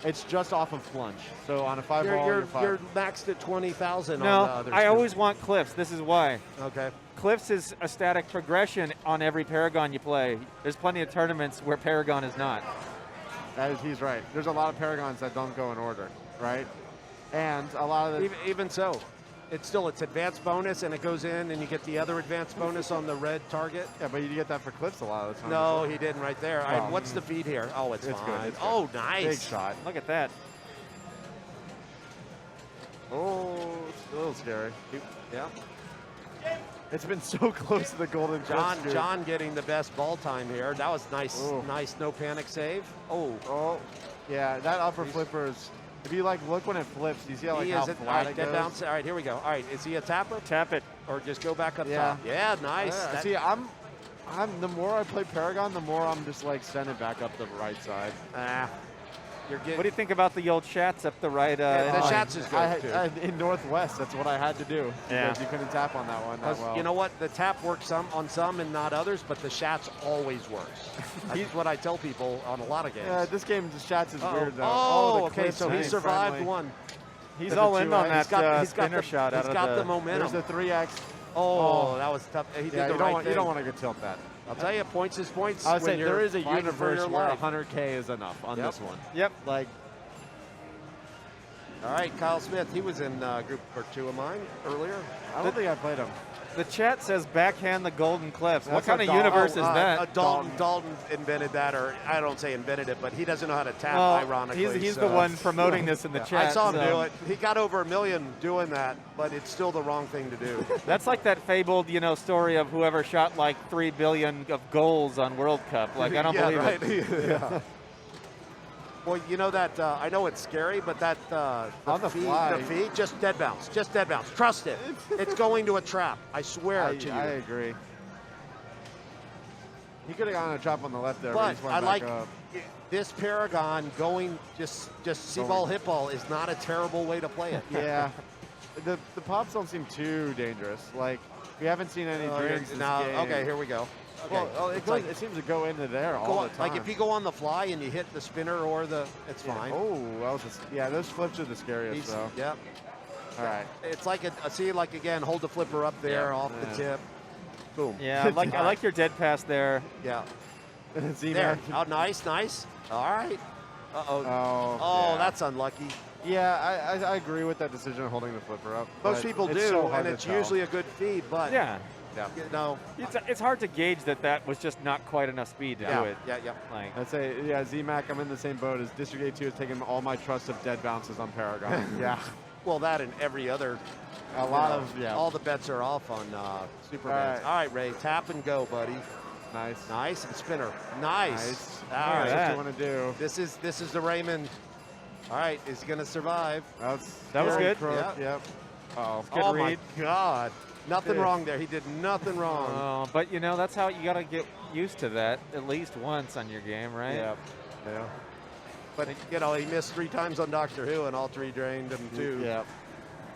It's just off of plunge. So on a 5 ball, You're maxed at 20,000 No, on the others. I too. always want cliffs. This is why. Okay. Cliffs is a static progression on every Paragon you play. There's plenty of tournaments where Paragon is not. He's right. There's a lot of Paragons that don't go in order, right? And a lot of the Even so, it's advanced bonus, and it goes in, and you get the other advanced bonus on the red target. yeah, but you get that for clips a lot of the time. No, he didn't right there. All right, Well, what's the feed here? Oh, it's it's fine. good, it's good. Oh, nice. Big shot. Look at that. Oh, it's a little scary. Yeah. It's been so close to the golden John, Clips, John getting the best ball time here. That was nice. Ooh. Nice, no panic save. Oh, yeah, that upper flipper is. If you look when it flips, you see how he how is it. flat All right, it dead goes. bounce. All right, here we go. All right, is he a tapper? Tap it. Or just go back up Yeah. top? Yeah, nice. Yeah, That- see, I'm. The more I play Paragon, the more I'm just send it back up the right side. You're getting. What do you think about the old Shats up the right? Yeah, the line? Shats is good too. In Northwest, that's what I had to do. Yeah. Because you couldn't tap on that one that 'Cause well. you know what? The tap works on some and not others, but the Shats always works. That's what I tell people on a lot of games. Yeah, this game, the Shats is Uh-oh. weird though. Oh, the okay, clips so are he survived friendly. one. He's There's all a in on 2X. that He's got spinner shot out He's of got the. the momentum. There's the 3X. Oh, that was tough. He did Yeah, the you right don't thing. want to go tilt that. I'll tell you, points is points. I would when say you're there is a fighting for universe your where life. 100K is enough on Yep. this one. Yep. Like, All right, Kyle Smith. He was in group or two of mine earlier. I don't think I played him. The chat says backhand the golden cliffs. What That's kind a of Dalton. universe is Oh, that? Dalton invented that, or I don't say invented it, but he doesn't know how to tap. Well, ironically, he's so. the one promoting this in the chat. I saw him so- do it. He got over 1 million doing that, but it's still the wrong thing to do. That's like that fabled, story of whoever shot like 3 billion of goals on World Cup. Like, I don't Yeah, believe right. it. Yeah. Well, you know that I know it's scary, but that On the fly. the feed, just dead bounce, just dead bounce. Trust it. It's going to a trap. I swear to you. I agree. He could have gone a chop on the left there, but, But he just went I back like up. this Paragon going just see ball, hit ball is not a terrible way to play it. Yeah. The pops don't seem too dangerous. Like, we haven't seen any drinks this now, game. okay, here we go. Okay. Well, It's it seems to go into there go all on- the time. like if you go on the fly and you hit the spinner or it's fine. Oh, that was yeah, those flips are the scariest, He's- though. Yep. All right. It's like again, hold the flipper up there off Yeah. the tip. Boom. Yeah, I like your dead pass there. Yeah. Z There. Oh, nice. All right. Uh-oh. Oh, yeah. That's unlucky. Yeah, I agree with that decision of holding the flipper up. Most but people it's do, so hard and to it's tell. usually a good feed, but Yeah. you know, It's hard to gauge that was just not quite enough speed to do it. yeah. Like, I'd say, yeah, Z-Mac, I'm in the same boat as District A2 has taken all my trust of dead bounces on Paragon. Yeah. Well, that and every other. A lot of, yeah. All the bets are off on Superman. right. All right, Ray, tap and go, buddy. Nice. Nice and spinner. Nice. All That's right. what that. you want to do. This is the Raymond. All right, is he going to survive? that was Very good. crook, Yeah. Yep. Uh-oh. Good oh read. my God! Nothing Yeah. wrong there. He did nothing wrong. Oh, but that's how you got to get used to that at least once on your game, right? Yep. Yeah. But he missed 3 times on Doctor Who, and all 3 drained him too. Yep.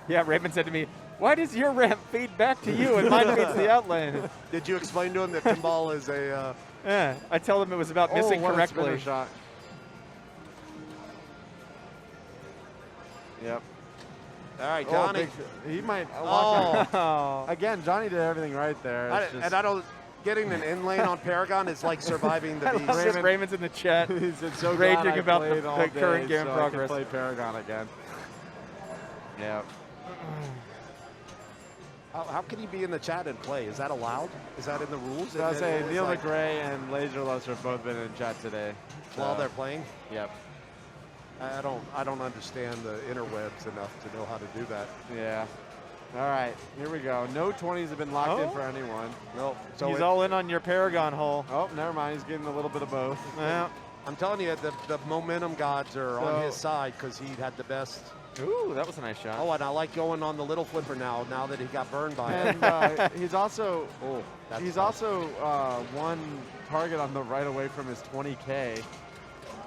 Yeah, Raymond said to me, "Why does your ramp feed back to you and mine feeds the outlane?" Did you explain to him that pinball is a? Yeah, I told him it was about missing what a spinner correctly. shot. Yep. All right, Oh, Johnny. he might. Oh, Again, Johnny did everything right there. It's just- and I don't. Getting an in lane on Paragon is like surviving the I beast. love this. Raymond's in the chat. He said, so Raging glad I about the- played all the day current game so progress. I can play Paragon again. Yep. How can he be in the chat and play? Is that allowed? Is that in the rules? So I was saying, It's Neil like, McRae and Laserlust have both been in chat today. while So, they're playing. Yep. I don't understand the interwebs enough to know how to do that. Yeah. All right, here we go. No 20s have been locked in Oh. for anyone. Nope. So he's all in on your Paragon hole. Oh, never mind. He's getting a little bit of both. Yeah. I'm telling you, the momentum gods are on So- his side because he had the best. Ooh, that was a nice shot. Oh, and I like going on the little flipper now that he got burned by it. And he's also That's he's tough. also one target on the right away from his 20K.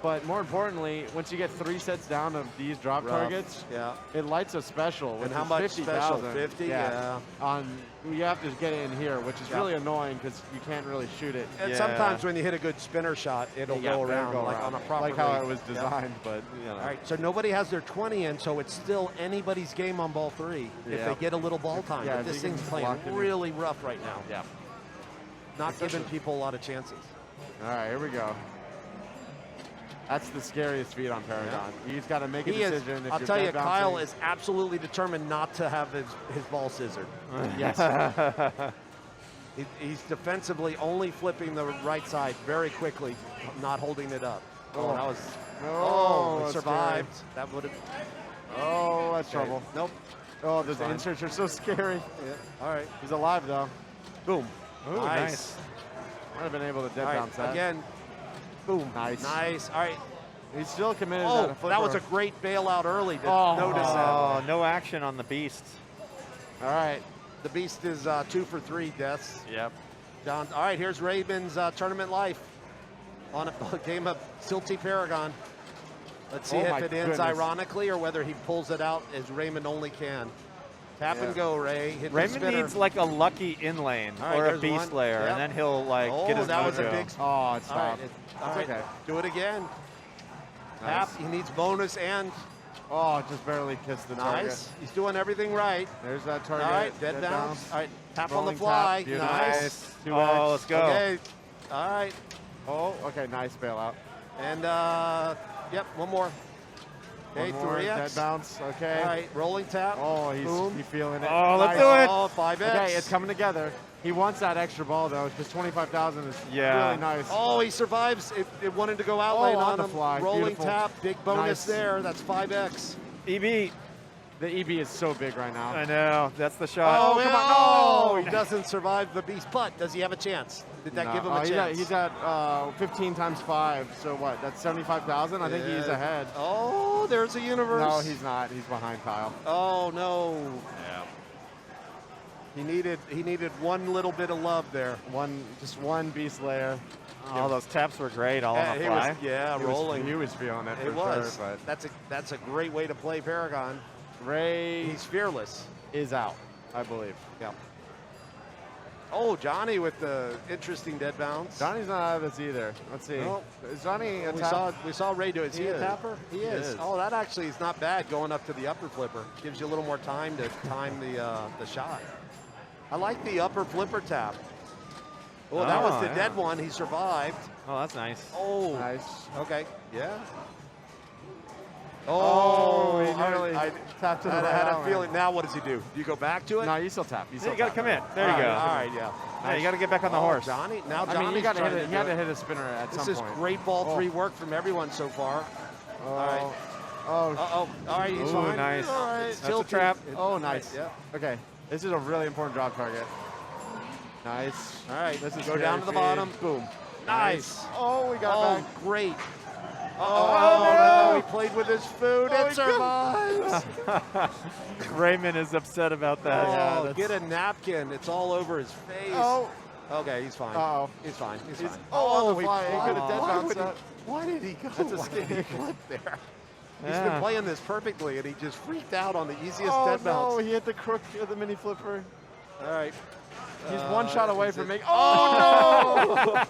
But more importantly, once you get 3 sets down of these drop Rough. targets, Yeah. it lights a special. Which And how is much 50,000. special? 50? Yeah. You have to get it in here, which is Yeah. really annoying because you can't really shoot it. And sometimes when you hit a good spinner shot, it'll go around like on a proper. Like how it was designed, but you know. All right, so nobody has their 20 in, so it's still anybody's game on ball 3 if Yeah. they get a little ball time. Yeah, but if this you can thing's playing lock it in. really rough right now. Yeah. Not giving people a lot of chances. All right, here we go. That's the scariest feat on Paragon. He's got to make a He is, decision. If I'll you're tell you, dead Kyle bouncing. is absolutely determined not to have his ball scissored. Yes. He's defensively only flipping the right side very quickly, not holding it up. Oh, that was. Oh, that's survived. That would have. Oh, that's Okay. trouble. Nope. Oh, those Fine. inserts are so scary. Yeah. All right. He's alive though. Boom. Ooh, nice. Might have been able to dead All right. bounce that. Again. Boom. Nice. Nice. All right. He's still committed. Oh, to that was a flipper. great bailout early to Oh. notice that. Oh, no action on the beast. All right. The Beast is 2 for 3 deaths. Yep. John. All right, here's Raven's tournament life on a game of Silty Paragon. Let's see Oh if my it ends goodness. ironically or whether he pulls it out as Raymond only can. Tap and go, Ray. Hit the Raymond spinner. needs like a lucky in lane All right, or a there's beast one. layer, Yep. and then he'll like get Oh, his that was a mojo. big. Oh, it's All right, stopped. all right. Okay. Do it again. Nice. Tap. He needs bonus and Oh, just barely kissed the target. nice. He's doing everything right. There's that All target. right, dead bounce. All right, tap on the Rolling fly. tap. Beautiful. Nice. 2x. Oh, let's go. Okay. All right. Oh, okay, nice bailout. And yep, one more. Okay, One more, 3x. dead bounce. Okay. All right, rolling tap. Oh, he's Boom. feeling it. Oh, let's Nice. do it. Oh, 5x. Okay, it's coming together. He wants that extra ball though, because 25,000 is Yeah. really nice. Oh, he survives. It wanted to go out lane on on the him. fly. Rolling Beautiful. tap, big bonus Nice. there. That's 5x. EB. The EB is so big right now. I know. That's the shot. Oh, come come on. on. No. He doesn't survive the beast, but does he have a chance? Did that No. give him a he's chance? He's at 15 times 5, so what? That's 75,000. I think he's Yeah. ahead. Oh, there's a universe. No, he's not. He's behind Kyle. Oh, no. Yeah. He needed one little bit of love there. Just one beast layer. All those taps were great all on the he fly. was, yeah, He rolling. Was feeling it. It for was. Sure, That's a great way to play Paragon. but Ray He's fearless. is out, I believe. Yeah. Oh, Johnny with the interesting dead bounce. Johnny's not out of this either. Let's see. No. Is Johnny a We saw Ray do it. Is he a is. tapper? He is. Oh, that actually is not bad going up to the upper flipper. Gives you a little more time to time the shot. I like the upper flipper tap. Oh, that was the yeah. dead one. He survived. Oh, that's nice. Oh, Nice. okay. Yeah. Oh, he all nearly right. tapped to the I had a right. feeling. Now what does he do? Do you go back to it? No, you still tap. You got to come in. There you All go. right, all right, yeah. Yeah, you got to get back on the horse. Johnny. Now I Johnny's mean, you got to trying hit it. to You had do to it. hit a spinner at This some is point. great ball Oh. 3 work from everyone so far. Oh. All right. Oh. Uh-oh. All right, he's Ooh, fine. nice. All right. That's a Tilted. trap. Oh, nice. Yeah. Okay. This is a really important drop target. Nice. All right. This is Go down to the bottom. Boom. Nice. Oh, we got Oh, back. great. Oh, no. He played with his food. Oh, It he survives. Raymond is upset about that. Oh, get a napkin. It's all over his face. Oh. Okay, he's fine. Uh-oh. He's fine. He's fine. Oh, on the he- fly. He could have dead why bounced would he- that. Why did he go? That's a Why did skinny he flip there? He's Yeah. been playing this perfectly, and he just freaked out on the easiest Oh, dead bounce. no. He hit the crook of the mini flipper. All right. He's one shot away is from it- making. Oh, no!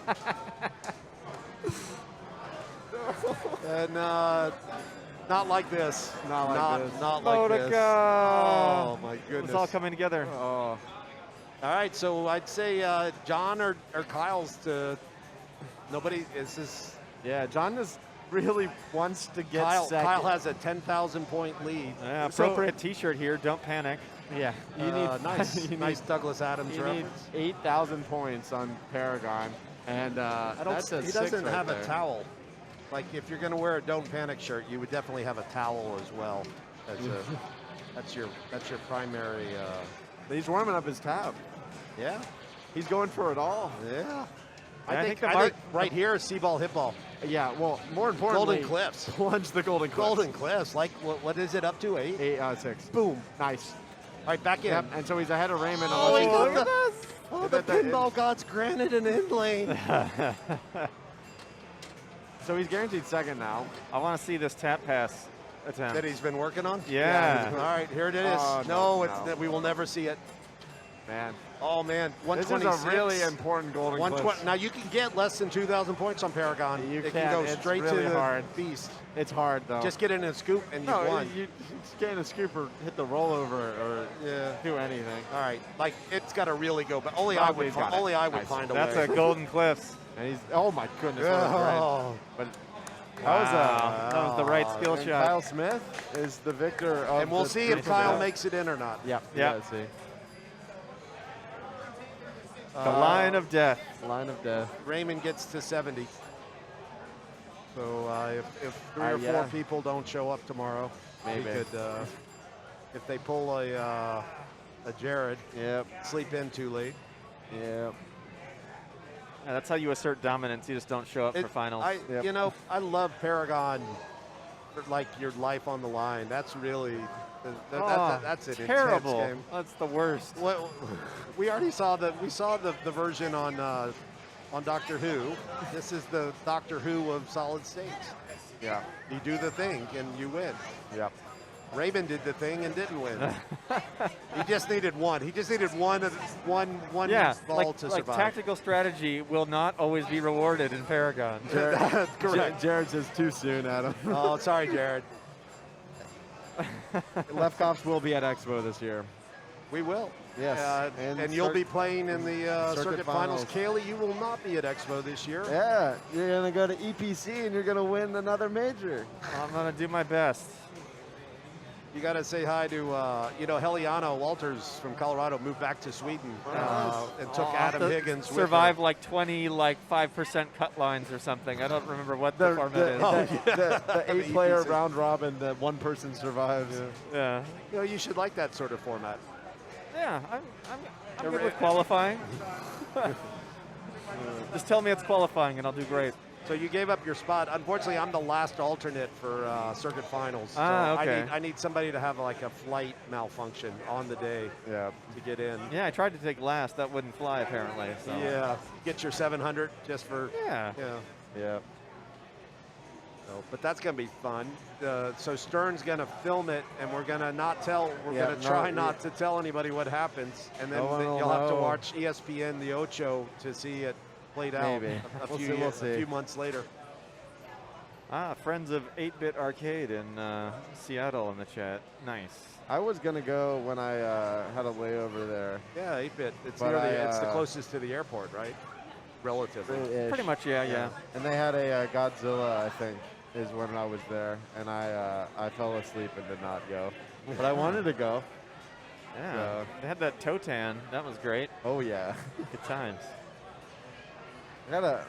And not like this. Not like this. Not like this. Monica. Oh my goodness. It's all coming together. Oh. All right, so I'd say John or Kyle's to. Nobody is this. Yeah, John just really wants to get Kyle. second. Kyle has a 10,000 point lead. Yeah, So- appropriate T-shirt here. Don't panic. Yeah, you need nice, you nice need, Douglas Adams you need reference. 8,000 points on Paragon, and that's a he 6 doesn't right have there. a towel. Like if you're going to wear a Don't Panic shirt, you would definitely have a towel as well. That's your primary. He's warming up his tab. Yeah, He's going for it all. yeah. I think the I mark- think right here is C-ball, hit ball. Yeah, well, more importantly, Golden Cliffs. Plunge the Golden Cliffs. Golden Cliffs. Like what is it up to 8? 6. Boom. Nice. All right, back in. Yep, and so he's ahead of Raymond. Oh, he unless got he's- the, oh, the pinball gods granted an in lane. So he's guaranteed second now. I want to see this tap pass attempt. That he's been working on? Yeah. All right, here it is. no, we will never see it. Man. Oh, man. This is 126. a really important golden cliff. Now, you can get less than 2,000 points on Paragon. You it can go it's straight really to the hard. beast. It's hard, though. Just get in a scoop and you've won. You just get in a scoop or hit the rollover or do anything. All right. Like, it's got to really go. But only Probably I would find a way. That's a golden cliffs. And he's, oh my goodness, what a grind. But That was the right skill and shot. Kyle Smith is the victor of And we'll the see if Kyle makes it in or not. Yeah. Yeah. See. The line of death. Line of death. Raymond gets to 70. So if 3 or 4 yeah. people don't show up tomorrow, Maybe. we could, if they pull a Jared, sleep in too late. Yep. Yeah, that's how you assert dominance. You just don't show up for finals. You know, I love Paragon for like your life on the line. That's really, that's an terrible. intense game. That's the worst. Well, we already saw the version on Doctor Who. This is the Doctor Who of solid states. Yeah. You do the thing and you win. Yep. Raven did the thing and didn't win. He just needed one. He just needed one ball to survive. Tactical strategy will not always be rewarded in Paragon. Correct. Jared says too soon, Adam. Oh, sorry, Jared. Left Cops will be at Expo this year. We will. Yes. And you'll be playing in the circuit finals. Kaylee, you will not be at Expo this year. Yeah. You're going to go to EPC and you're going to win another major. I'm going to do my best. You got to say hi to, Heliano Walters from Colorado moved back to Sweden and took Adam Higgins with survive her. like 20, 5% cut lines or something. I don't remember what the format is. The 8-player round robin that one person survives. Yeah. You know, you should like that sort of format. Yeah, I'm good with qualifying. Just tell me it's qualifying and I'll do great. So you gave up your spot. Unfortunately, I'm the last alternate for circuit finals. So okay. I need somebody to have like a flight malfunction on the day to get in. Yeah, I tried to take last. That wouldn't fly apparently. So. Yeah, get your 700 just for. Yeah. So, but that's gonna be fun. So Stern's gonna film it, and we're gonna not tell. We're gonna try not to tell anybody what happens, and then you'll have to watch ESPN the Ocho to see it played out. Maybe. A few months later. Friends of 8-Bit Arcade in Seattle in the chat. Nice. I was going to go when I had a layover there. Yeah, 8-Bit. It's But the closest to the airport, right? Relatively. Pretty much, yeah. And they had a Godzilla, I think, is when I was there. And I fell asleep and did not go. But I wanted to go. Yeah. So. They had that Totan. That was great. Oh, yeah. Good times. I gotta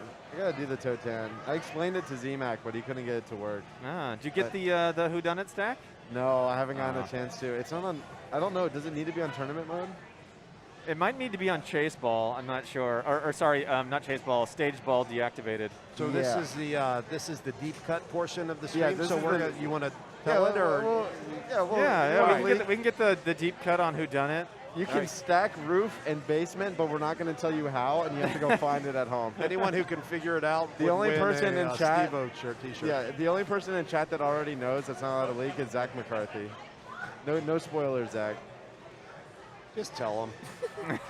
do the Totan. I explained it to ZMAC, but he couldn't get it to work. Did you get the Whodunit stack? No, I haven't gotten a chance to. It's not on. I don't know. Does it need to be on tournament mode? It might need to be on Chase Ball. I'm not sure. Or sorry, not Chase Ball. Stage Ball deactivated. So this is the deep cut portion of the stream. Yeah, So you want to tell it or? We can get the deep cut on Whodunit. You can stack roof and basement, but we're not going to tell you how, and you have to go find it at home. Anyone who can figure it out. The only person in chat. T-shirt. Yeah, the only person in chat that already knows that's not allowed to leak is Zach McCarthy. No spoilers, Zach. Just tell him.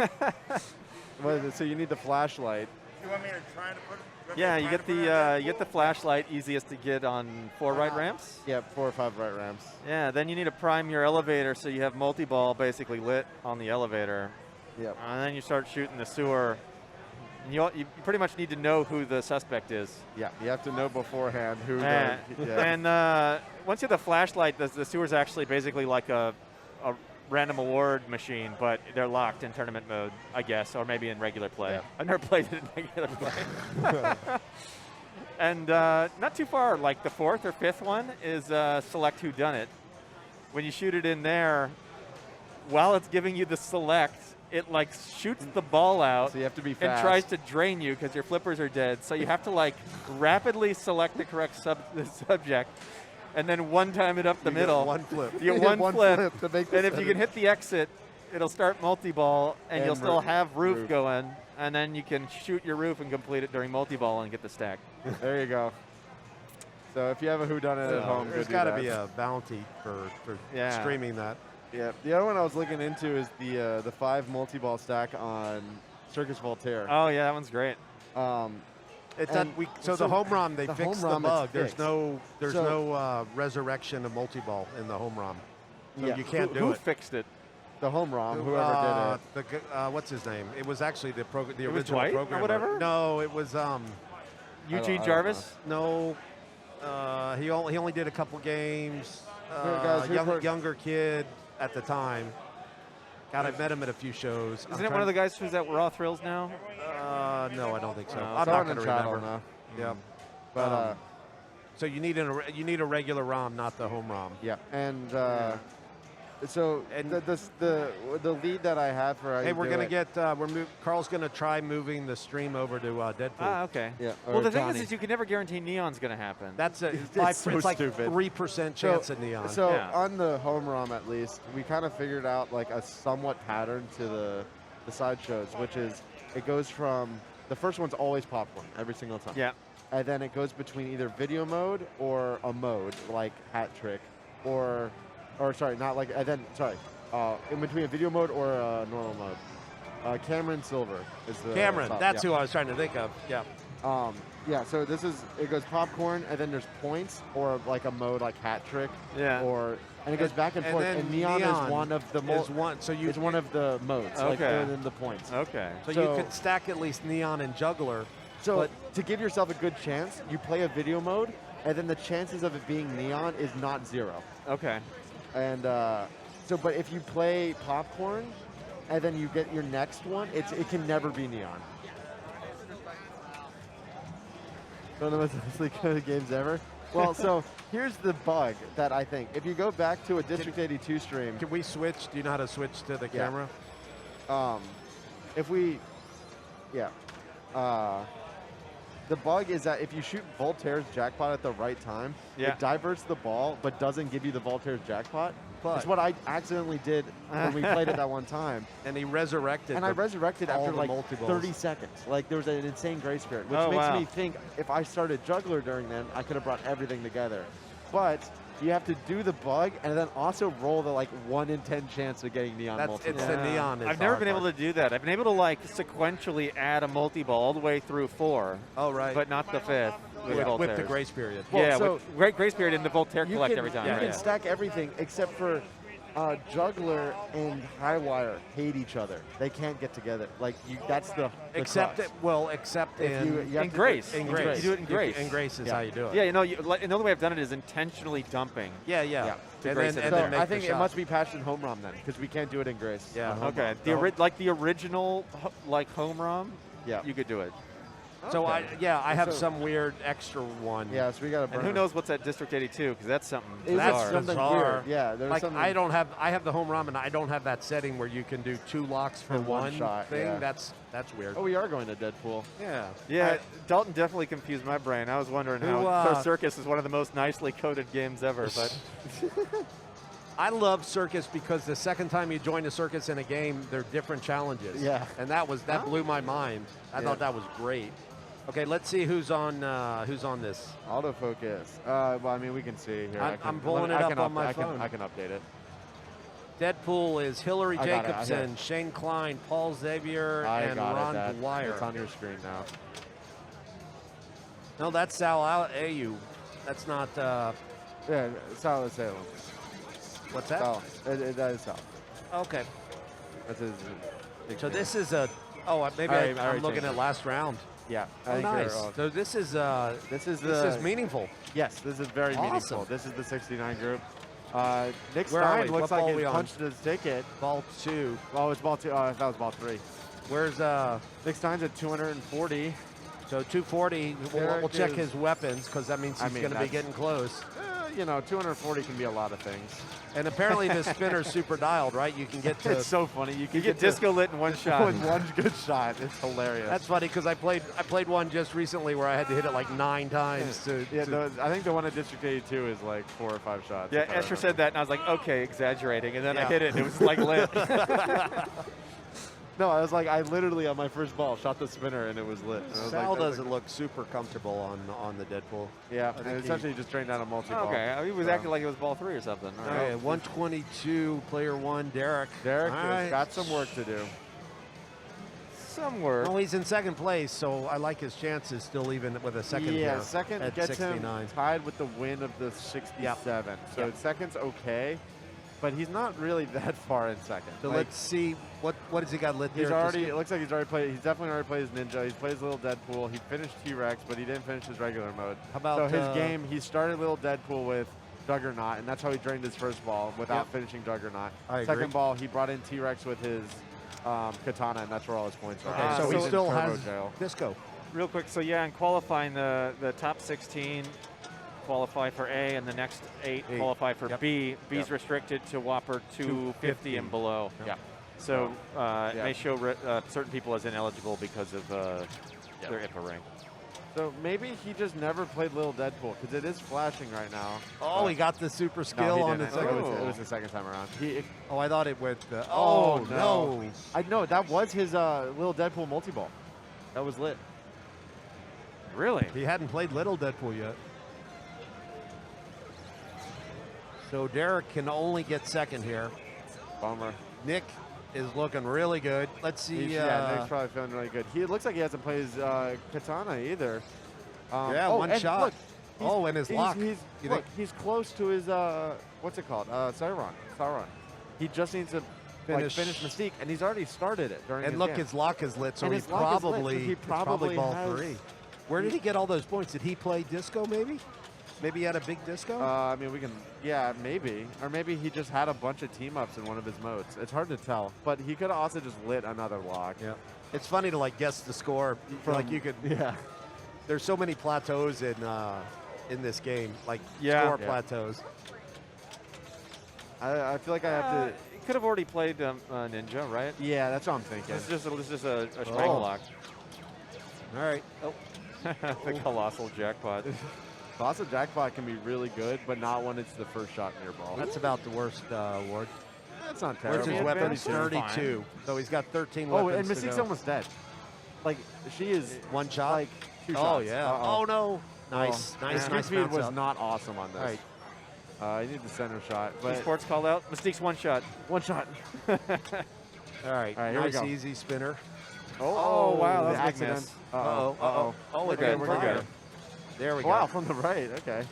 What is it? So you need the flashlight. You want me to try to put? Yeah, you get the flashlight, easiest to get on 4 right ramps. Yeah, 4 or 5 right ramps. Yeah, then you need to prime your elevator so you have multi-ball basically lit on the elevator. Yep. And then you start shooting the sewer. And you pretty much need to know who the suspect is. Yeah, you have to know beforehand who. And once you have the flashlight, the sewer's actually basically like a random award machine, but they're locked in tournament mode, I guess, or maybe in regular play. Yeah. I've never played it in regular play. And not too far, like the 4th or 5th one is select Whodunit. When you shoot it in there, while it's giving you the select, it like shoots the ball out. So you have to be fast. And tries to drain you because your flippers are dead. So you have to like rapidly select the correct subject. And then one time it up the middle. Get one flip. You get one flip. to make the And if you can hit the exit, it'll start multi-ball, and you'll still have roof going. And then you can shoot your roof and complete it during multi-ball and get the stack. There you go. So if you have a whodunit at home, there's got to be a bounty for streaming that. Yeah. The other one I was looking into is the 5 multi-ball stack on Circus Voltaire. Oh yeah, that one's great. So the home ROM, they fixed the bug. There's no So- resurrection of multi-ball in the home ROM. So Yeah. you can't do Who it. fixed it? The home ROM, whoever did it. What's his name? It was actually the was original Dwight or programmer. whatever? No, it was Eugene don't Jarvis? no. He only did a couple games. Guys, here's where- Younger kid at the time. God, I've met him at a few shows. Isn't it one of the guys who's at Raw Thrills now? No, I don't think so. No, I'm not someone going to in chattel remember. now. Yeah. But So you need a regular ROM, not the home ROM. yeah, and so the lead that I have for how Hey, you we're do gonna it- get Carl's gonna try moving the stream over to Deadpool. Ah, okay. Yeah, Well, or the thing Johnny. is you can never guarantee Neon's going to happen. That's It's so it's like stupid. 3% chance at Neon. So Yeah. on the home ROM, at least, we kind of figured out like a somewhat pattern to the side shows, which is it goes from the first one's always popcorn every single time. Yeah. And then it goes between either video mode or a mode like Hat Trick, or sorry, not like and then sorry, in between a video mode or a normal mode. Cameron Silver is the Cameron, top, that's yeah. who I was trying to think of. Yeah. Yeah, so it goes popcorn, and then there's points, or like a mode like Hat Trick, Yeah. and it goes back and forth. then And Neon is one of the is one. So you it's one of the modes, like Okay. other than the points. Okay. so you so- could stack at least Neon and Juggler. So But- to give yourself a good chance, you play a video mode, and then the chances of it being Neon is not 0. Okay. And but if you play popcorn, and then you get your next one, it can never be Neon. One of the most good games ever. Well, so here's the bug that I think. If you go back to a District 82 stream, Can we switch? Do you know how to switch to the Yeah. camera? if we, yeah. The bug is that if you shoot Voltaire's jackpot at the right time, Yeah. it diverts the ball but doesn't give you the Voltaire's jackpot. But- It's what I accidentally did when we played it that one time. And he resurrected. And I resurrected all after the like multi-balls. 30 seconds. Like there was an insane grace period, which Oh, makes wow. me think if I started Juggler during then, I could have brought everything together. But you have to do the bug and then also roll the like 1 in 10 chance of getting Neon multi. It's the Neon. I've never been able to do that. I've been able to like sequentially add a multi-ball all the way through 4, Oh right. but not the 5th with with the Voltaires. grace period. Well, Yeah, so- with great grace period and the Voltaire You collect can, every time. you right? can stack everything except for Juggler and Highwire hate each other. They can't get together. Like that's the Except crux. except If in you have In to- Grace. in You grace. do it in Grace. In grace is Yeah. how you do it. Yeah, you know, and the only way I've done it is intentionally dumping. Yeah. Yeah. To And grace then, it. and So then make I the think it shot. must be patched in home ROM then, because we can't do it in Grace. Yeah. on home Okay, ROM. the original like home ROM, Yeah. you could do it. So I have So- some weird extra one. Yeah, so we got to burn. And who knows what's at District 82? Because that's something It's That's bizarre. something bizarre. weird. Yeah, there's Like something. I have the home ROM and I don't have that setting where you can do 2 locks for For one one shot, thing. yeah. That's weird. Oh, we are going to Deadpool. Yeah. Yeah, Dalton definitely confused my brain. I was wondering Who, how Circus is one of the most nicely coded games ever, but I love Circus because the second time you join a circus in a game, there are different challenges. Yeah. And that blew my mind. I thought that was great. Okay, let's see who's on this. Autofocus. Well, I mean, we can see here. I'm pulling it up on my phone. I can update it. Deadpool is Hillary I got it, I got Jacobson, it. Shane Klein, Paul Xavier, I and got Ron it. Dwyer. It's on your screen now. No, that's Sal Ayu. That's not. Yeah, Sal Salem. What's that? Sal. That is Sal. Okay. That's his. So this is a. Oh, maybe I I'm already looking changed at it. last round. Yeah. Oh, think nice. you're- So this is This is this is meaningful. Yes, this is very Awesome. meaningful. This is the 69 group. Nick Where are Stein we? looks What ball like we he's on? punched his ticket. Ball 2. Oh, it's ball 2. Oh, that was ball 3. Where's Nick Stein's at 240. so 240? We'll Derek check is- his weapons because that means I he's mean, going to be that's- getting close. 240 can be a lot of things. And apparently the spinner's super dialed, right? You can get to. It's so funny. You can you get to disco lit in one shot. one good shot. It's hilarious. That's funny because I played one just recently where I had to hit it like 9 times to. yeah. to- I think the one at District 82 is like 4 or 5 shots. Yeah, if I Escher remember. said that, and I was like, okay, exaggerating. And then I Yeah. hit it, and it was like lit. No, I was like, I literally on my first ball shot the spinner and it was lit. And I was Sal like, doesn't look super comfortable on the Deadpool. Yeah, I and think essentially he just trained down a multi-ball. Okay, he was acting like it was ball 3 or something. All All right. right, 122, player 1, Derek. Derek All has right. got some work to do. Some work. Well, he's in second place, so I like his chances still even with a second Yeah, pair second at gets 69. him tied with the win of the 67. So second's okay, but he's not really that far in second. So Like, let's see, what has he got lit he's there? already, it looks like he's already played, he's definitely already played his Ninja. He's played his Little Deadpool. He finished T-Rex, but he didn't finish his regular mode. How about so his game, he started Little Deadpool with Juggernaut, and that's how he drained his first ball without finishing Juggernaut. I agree. Second ball, he brought in T-Rex with his Katana, and that's where all his points are. Okay, so he's he in still turbo has jail. Disco. Real quick, so yeah, in qualifying, the top 16 qualify for A, and the next 8 qualify for B. B's restricted to Whopper 250 and below. Yeah. So it may show certain people as ineligible because of their IPA rank. So maybe he just never played Little Deadpool, because it is flashing right now. Oh, he got the super No, skill he on the didn't. second. It was the second time around. Oh, I thought it went. Oh, no. I know, that was his Little Deadpool multi-ball. That was lit. Really? He hadn't played Little Deadpool yet. So Derek can only get second here. Bummer. Nick is looking really good. Let's see. Nick's probably feeling really good. It looks like he hasn't played his Katana either. one and shot. Look, and his lock. He's close to his, what's it called? Sauron. He just needs to finish Mystique, and he's already started it during And his look, game. his lock is lit, so And he his lock is lit, so probably, he it's probably ball has- 3. Where did he get all those points? Did he play disco maybe? Maybe he had a big disco? I mean, maybe. Or maybe he just had a bunch of team-ups in one of his modes. It's hard to tell. But he could have also just lit another lock. Yeah. It's funny to, like, guess the score. Like, you could... Yeah. There's so many plateaus in this game, like score plateaus. I feel like I have to... He could have already played Ninja, right? Yeah, that's what I'm thinking. This is just a strangle lock. All right. Oh. The colossal jackpot. Colossal jackpot can be really good, but not when it's the first shot in your ball. That's about the worst award. That's not What's terrible. his weapon? 32. 32. So he's got 13 Oh, weapons. and to Mystique's go. almost dead. Like, she is One shot? like 2 Oh, shots. yeah. Uh-oh. Oh, no. Nice. Oh. Nice, His nice speed bounce was out. not awesome on this. Right. You need the center shot. But Sports called out. Mystique's one shot. one shot. All right. All right, here we nice, go. easy spinner. Oh, wow, the that's a big accident. miss. Uh-oh. Oh, We're it good. went We're fire. good. There we go. Wow, from the right. Okay.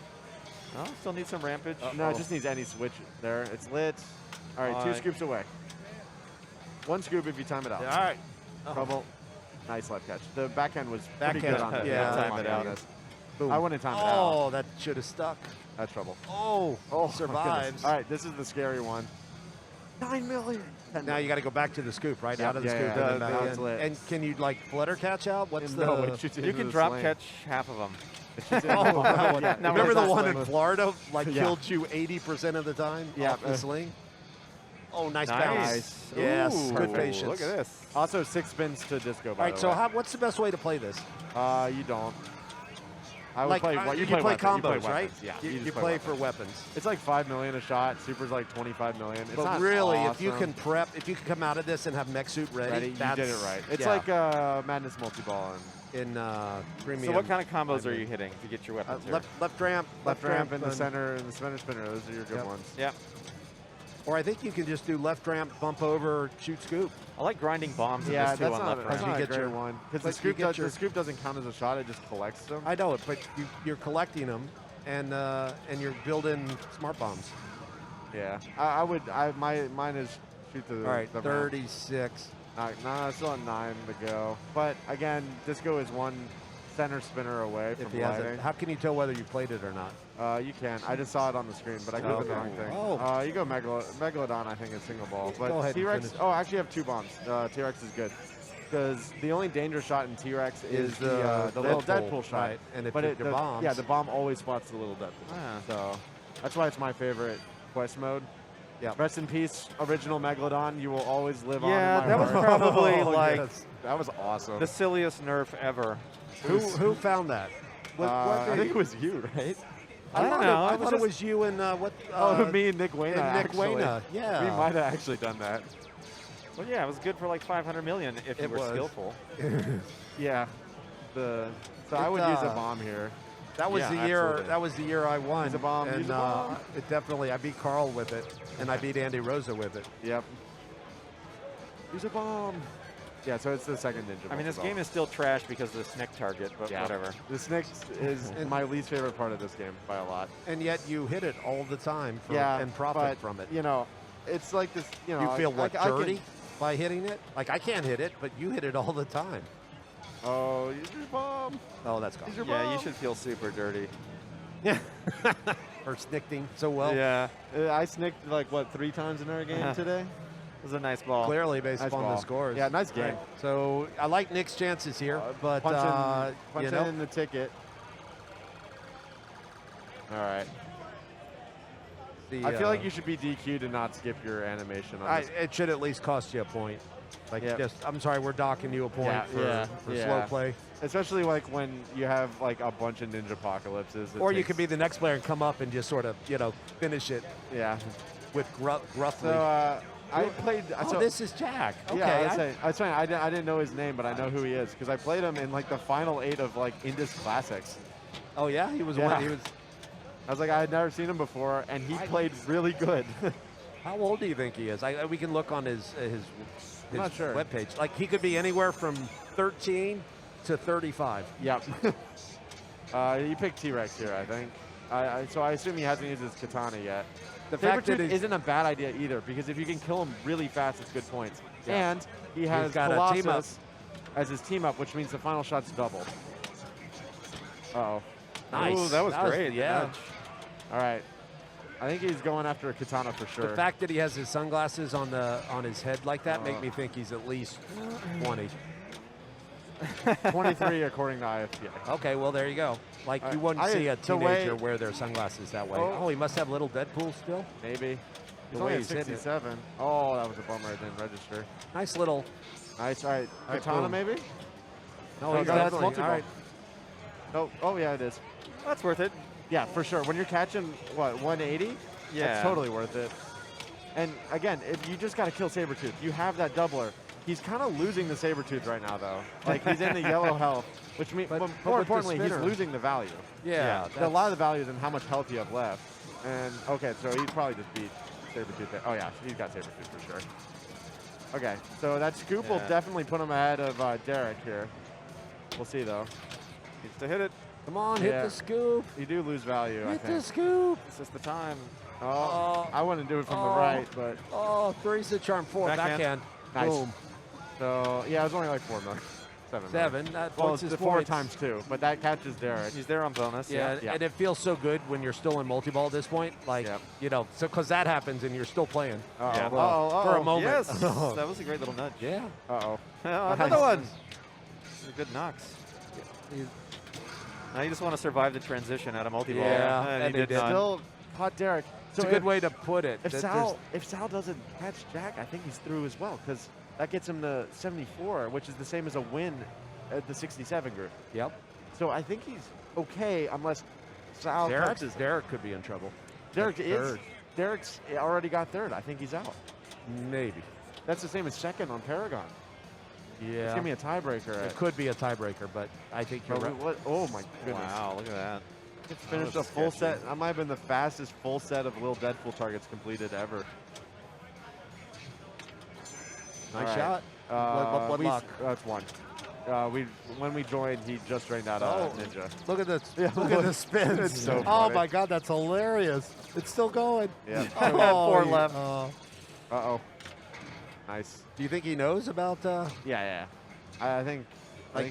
Oh, still needs some rampage. No, it just needs any switch there. It's lit. All right, 2 scoops away. 1 scoop if you time it out. All right. Trouble. Nice left catch. The backhand was pretty Backhand, good on that. yeah. Time Time it it out. out. Boom. I wouldn't time it out. Oh, that should have stuck. That's trouble. Oh, Oh, my goodness. survives. All right, this is the scary one. 9 million. Now you got to go back to the scoop, right? Yeah, Out of the yeah, scoop. yeah. and then Now back it's in. lit. And can you, like, flutter catch out? What's No, the... it shoots You into can the drop sling. catch half of them. Oh, wow. Yeah. Now Remember it's the not one in sling. Florida, like, Yeah. killed you 80% of the time Yeah. off the sling? Oh, nice Nice. bounce. Yes, Ooh, good patience. Look at this. Also, 6 spins to disco, All by right, the so way. what's the best way to play this? You don't. I would Like, play, you play play weapons. combos, You play right? weapons. Yeah, You just play weapons. for weapons. It's like 5 million a shot. Super's like 25 million. It's But not really, if you awesome. can prep, if you can come out of this and have mech suit ready, you that's, did it right. It's yeah, like Madness multi-ball and in premium. So what kind of combos are you hitting to get your weapons here? left ramp, left ramp in the and- center and the spinner spinner. Those are your good Yep. ones. Yep. Or I think you can just do left ramp, bump over, shoot scoop. I like grinding bombs in Yeah, this too that's on not, left that's ramp. not You a get great your- one. Because but the you get your- scoop doesn't count as a shot. It just collects them. I know it, but you're collecting them, and you're building smart bombs. Yeah. Mine is shoot the. All right, the ramp. 36. No, still at 9 to go. But again, disco is 1 center spinner away If from he has it, lighting. how can you tell whether you played it or not? You can. I just saw it on the screen, but I clicked the wrong thing. Oh. You go Megalodon, I think, is single ball. But Go ahead and T-Rex, finish. actually, you have 2 bombs. T-Rex is good. Because the only dangerous shot in T-Rex is the the little Deadpool, Deadpool shot. right. And if but your bombs- yeah, the bomb always spots the little Deadpool. Ah. So that's why it's my favorite quest mode. Yeah. Rest in peace, original Megalodon. You will always live on. Yeah, in my that was heart. probably Oh, like yes. That was awesome. the silliest nerf ever. Who found that? I think it was you, right? I don't thought know. I thought it was you and what? Me and Nick Wayne. and Nick actually. Wayne, yeah. We might have actually done that. Well, yeah, it was good for like 500 million if you It were was. skillful. Yeah. So I would use a bomb here. That was Yeah, the year. absolutely. That was the year I won. Use a bomb, And use a bomb. it definitely, I beat Carl with it, and I beat Andy Rosa with it. Yep. Use a bomb. Yeah, so it's the second ninja. I mean, this multi-ball. game is still trash because of the snick target, but Yeah. whatever. The Snicks is my least favorite part of this game by a lot. And yet you hit it all the time and profit but, from it. You know, it's like this. You know, You feel I can- dirty by hitting it? Like I can't hit it, but you hit it all the time. Oh, use your bomb. Oh, that's gone. Use your Yeah, bomb. you should feel super dirty. Yeah. Or snickting so well. Yeah, I snicked like what 3 times in our game today. it was a nice ball. Clearly based Nice upon ball. the scores. Yeah, nice game. Right. So I like Nick's chances here, but punching you know, in the ticket. All right. I feel like you should be DQ'd and not skip your animation on this. It should at least cost you a point. Like Yep. just, I'm sorry, we're docking you a point Yeah, for yeah. slow play. Especially like when you have like a bunch of ninja apocalypses. Or you could be the next player and come up and just sort of, finish it Yeah. with gruffly. So I played. oh, this is Jack. Okay. Yeah, that's fine. I didn't know his name, but I know who he is because I played him in like the final 8 of like Indus Classics. oh yeah, he was Yeah. one. He was. I was like, I had never seen him before, and he played really good. How old do you think he is? We can look on his not sure. webpage. Like he could be anywhere from 13 to 35. Yep. You picked T-Rex here, I think. So I assume he hasn't used his katana yet. The fact that isn't a bad idea either, because if you can kill him really fast, it's good points. Yeah. And he has got a team Colossus as his team up, which means the final shot's doubled. Uh-oh. Nice. Ooh, that was great. Yeah. Nudge. All right. I think he's going after a katana for sure. The fact that he has his sunglasses on his head like that make me think he's at least 20. 23 according to IFPA. Okay, well there you go. Like you wouldn't see a teenager wear their sunglasses that way. Oh, he must have little Deadpool still. Maybe. He's The only way at he's hitting it. 67. Oh, that was a bummer. It didn't register. Nice little. Nice. All right. All right, Katana boom. maybe? No, Oh, he's that's definitely. multi-ball. All right. Oh, oh yeah, it is. That's worth it. Yeah, for sure. When you're catching, what, 180? Yeah. That's totally worth it. And again, if you just got to kill Sabretooth. You have that doubler. He's kind of losing the Sabretooth right now, though. Like, he's in the yellow health, which means, But more with the importantly, he's spinner- losing the value. Yeah. A lot of the value is in how much health you have left. And, okay, so he probably just beat Sabretooth there. Oh, yeah, he's got Sabretooth for sure. Okay, so that scoop will definitely put him ahead of Derek here. We'll see, though. Needs to hit it. Come on, hit Yeah. the scoop. You do lose value, I Hit think. the scoop. This is the time. Oh, I wouldn't do it from the right, but Oh, three's the charm. 4 Backhand. backhand. nice. Boom. So, yeah, it was only like 4 million. 7 million. 7. That Well, points it's his the 4 points. times 2, but that catches Derek. He's there on bonus. Yeah, Yeah. and it feels so good when you're still in multi-ball at this point. Like, Yep. so because that happens and you're still playing. Uh-oh. Yeah. Uh-oh. For a moment. Yes. That was a great little nudge. Yeah. Uh-oh. Another Nice. one. These are good knocks. Now you just want to survive the transition out of multi-ball. Yeah, And and he he did did. not. Still caught Derek. It's a good way to put it. If that Sal doesn't catch Jack, I think he's through as well, because that gets him to 74, which is the same as a win at the 67 group. Yep. So I think he's okay, unless Sal catches. Derek could be in trouble. Derek At is. third. Derek's already got third. I think he's out. Maybe. That's the same as second on Paragon. It's Yeah. gonna be a tiebreaker. It could be a tiebreaker, but I think you're right. Oh my goodness! Wow, look at that. It's finished That a was full sketchy. set. That might have been the fastest full set of Lil Deadpool targets completed ever. Nice All right. shot. What luck. That's one. When we joined, he just drained out Ninja. Look at this. Yeah, Look at the spins. It's so oh funny. my God, that's hilarious. It's still going. Yeah. Oh, 4 left. Uh-oh. Nice. Do you think he knows about? Yeah. I think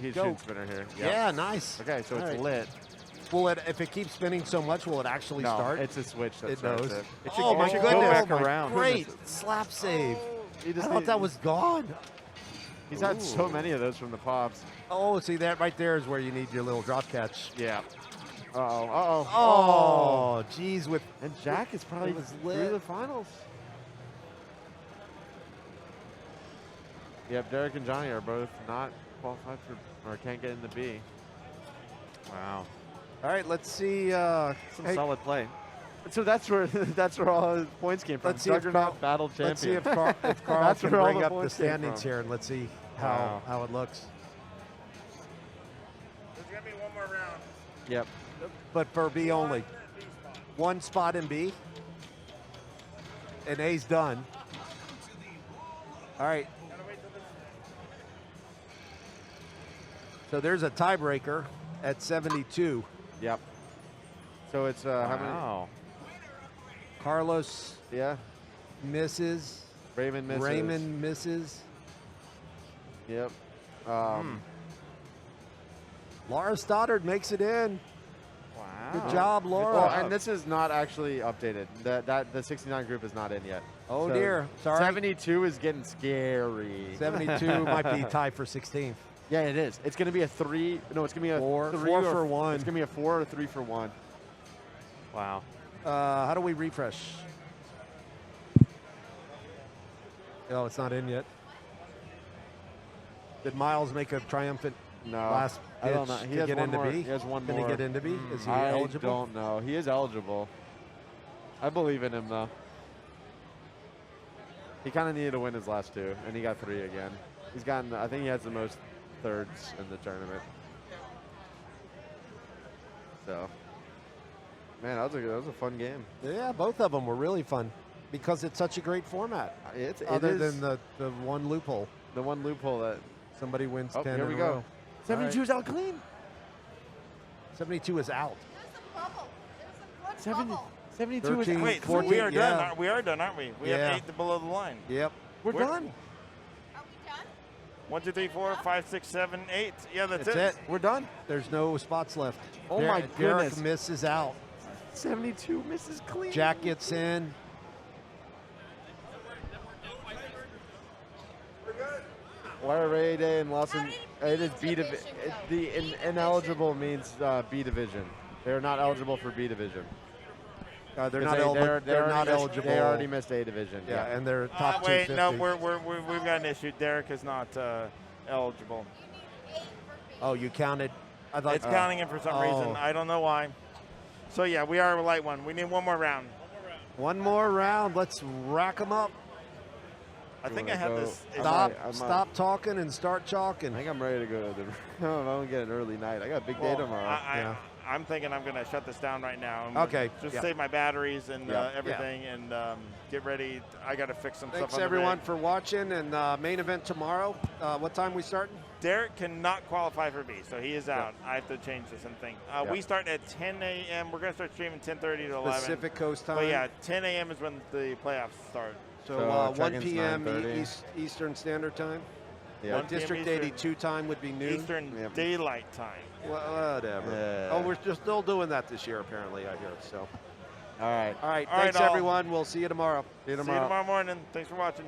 he's go. shooting spinner here. Yep. Yeah, nice. Okay, so All it's right. lit. Will it? If it keeps spinning so much, will it actually No, start? it's a switch that It starts knows. it. Oh my it should goodness! go back Oh my around. Great slap save. He I just thought that was gone. He's had so many of those from the pops. Oh, see that right there is where you need your little drop catch. Yeah. Uh-oh. Oh, geez, with And Jack is probably It was through lit. the finals. Yep, Derek and Johnny are both not qualified for, or can't get in the B. Wow. All right, let's see. Some Hey, solid play. So that's where all his points came from. Let's see if Juggernaut Carl, Battle Champion. let's see if Carl That's can where all bring the up the points came standings from. here, and let's see Wow. how it looks. There's going to be one more round. Yep. But for B only. One spot in B. And A's done. All right. So there's a tiebreaker at 72. Yep. So it's how many? Wow. Carlos Yeah. misses. Raymond misses. Raymond misses. Yep. Laura Stoddard makes it in. Wow. Good job, Laura. Well, and this is not actually updated. The 69 group is not in yet. Oh, So dear. Sorry. 72 is getting scary. 72 might be tied for 16th. Yeah, it is. It's going to be a 3. No, it's going to be a Four 3 for or, 1. It's going to be a 4 or 3 for 1. Wow. How do we refresh? Oh, it's not in yet. Did Miles make a triumphant No. last I don't pitch know. He to has get one into more. B? He has one Can more. he get into B? Is he I eligible? don't know. He is eligible. I believe in him, though. He kind of needed to win his last 2, and he got 3 again. He's gotten, I think he has the most thirds in the tournament. So, man, that was a fun game. Yeah, both of them were really fun because it's such a great format. Other than the one loophole. The one loophole that somebody wins 10 here in we a go. row. 72 is out clean. 72 is out. There's a bubble. There's a good 70, bubble. 72 is 13, out. Wait, 14, we are yeah. done. We are done, aren't we? We Yeah. have 8 below the line. Yep. We're We're- done. Are we done? 1, 2, 3, 4, 5, 6, 7, 8. Yeah, that's That's it. We're done. There's no spots left. Oh my Derek goodness. misses out. 72 misses clean. Jack gets in. YRA Day and Lawson. How did It is B B division division. go? The ineligible means B division. They're not eligible for B division. They're 'Cause not, they're not eligible. They already missed A division. Yeah, and they're top wait, 250. no, we've got an issue. Derek is not eligible. Oh, you counted. I thought It's counting him for some reason. I don't know why. So yeah, we are light one. We need one more round. One more round. Let's rack them up. I think I have this. Stop talking and start chalking. I think I'm ready to go to the. I don't get an early night. I got a big day tomorrow. I'm thinking I'm going to shut this down right now. Okay. Just save my batteries and Yeah. everything and get ready. I got to fix some Thanks stuff on everyone the rig. for watching, and main event tomorrow. What time we starting? Derek cannot qualify for B, so he is out. I have to change this and thing. We start at 10 a.m. We're going to start streaming 10:30 to 11. Pacific Coast time. But yeah, 10 a.m. is when the playoffs start. So, check 1 in's p.m. 9:30. Eastern Standard Time. Yeah. 1 p.m. District Eastern. 82 time would be noon. Eastern Yep. Daylight Time. Whatever. Yeah. Oh, we're just still doing that this year, apparently, I hear. So, All right. all right. All right, Thanks, all. everyone. We'll see you tomorrow. See you See you tomorrow. tomorrow morning. Thanks for watching.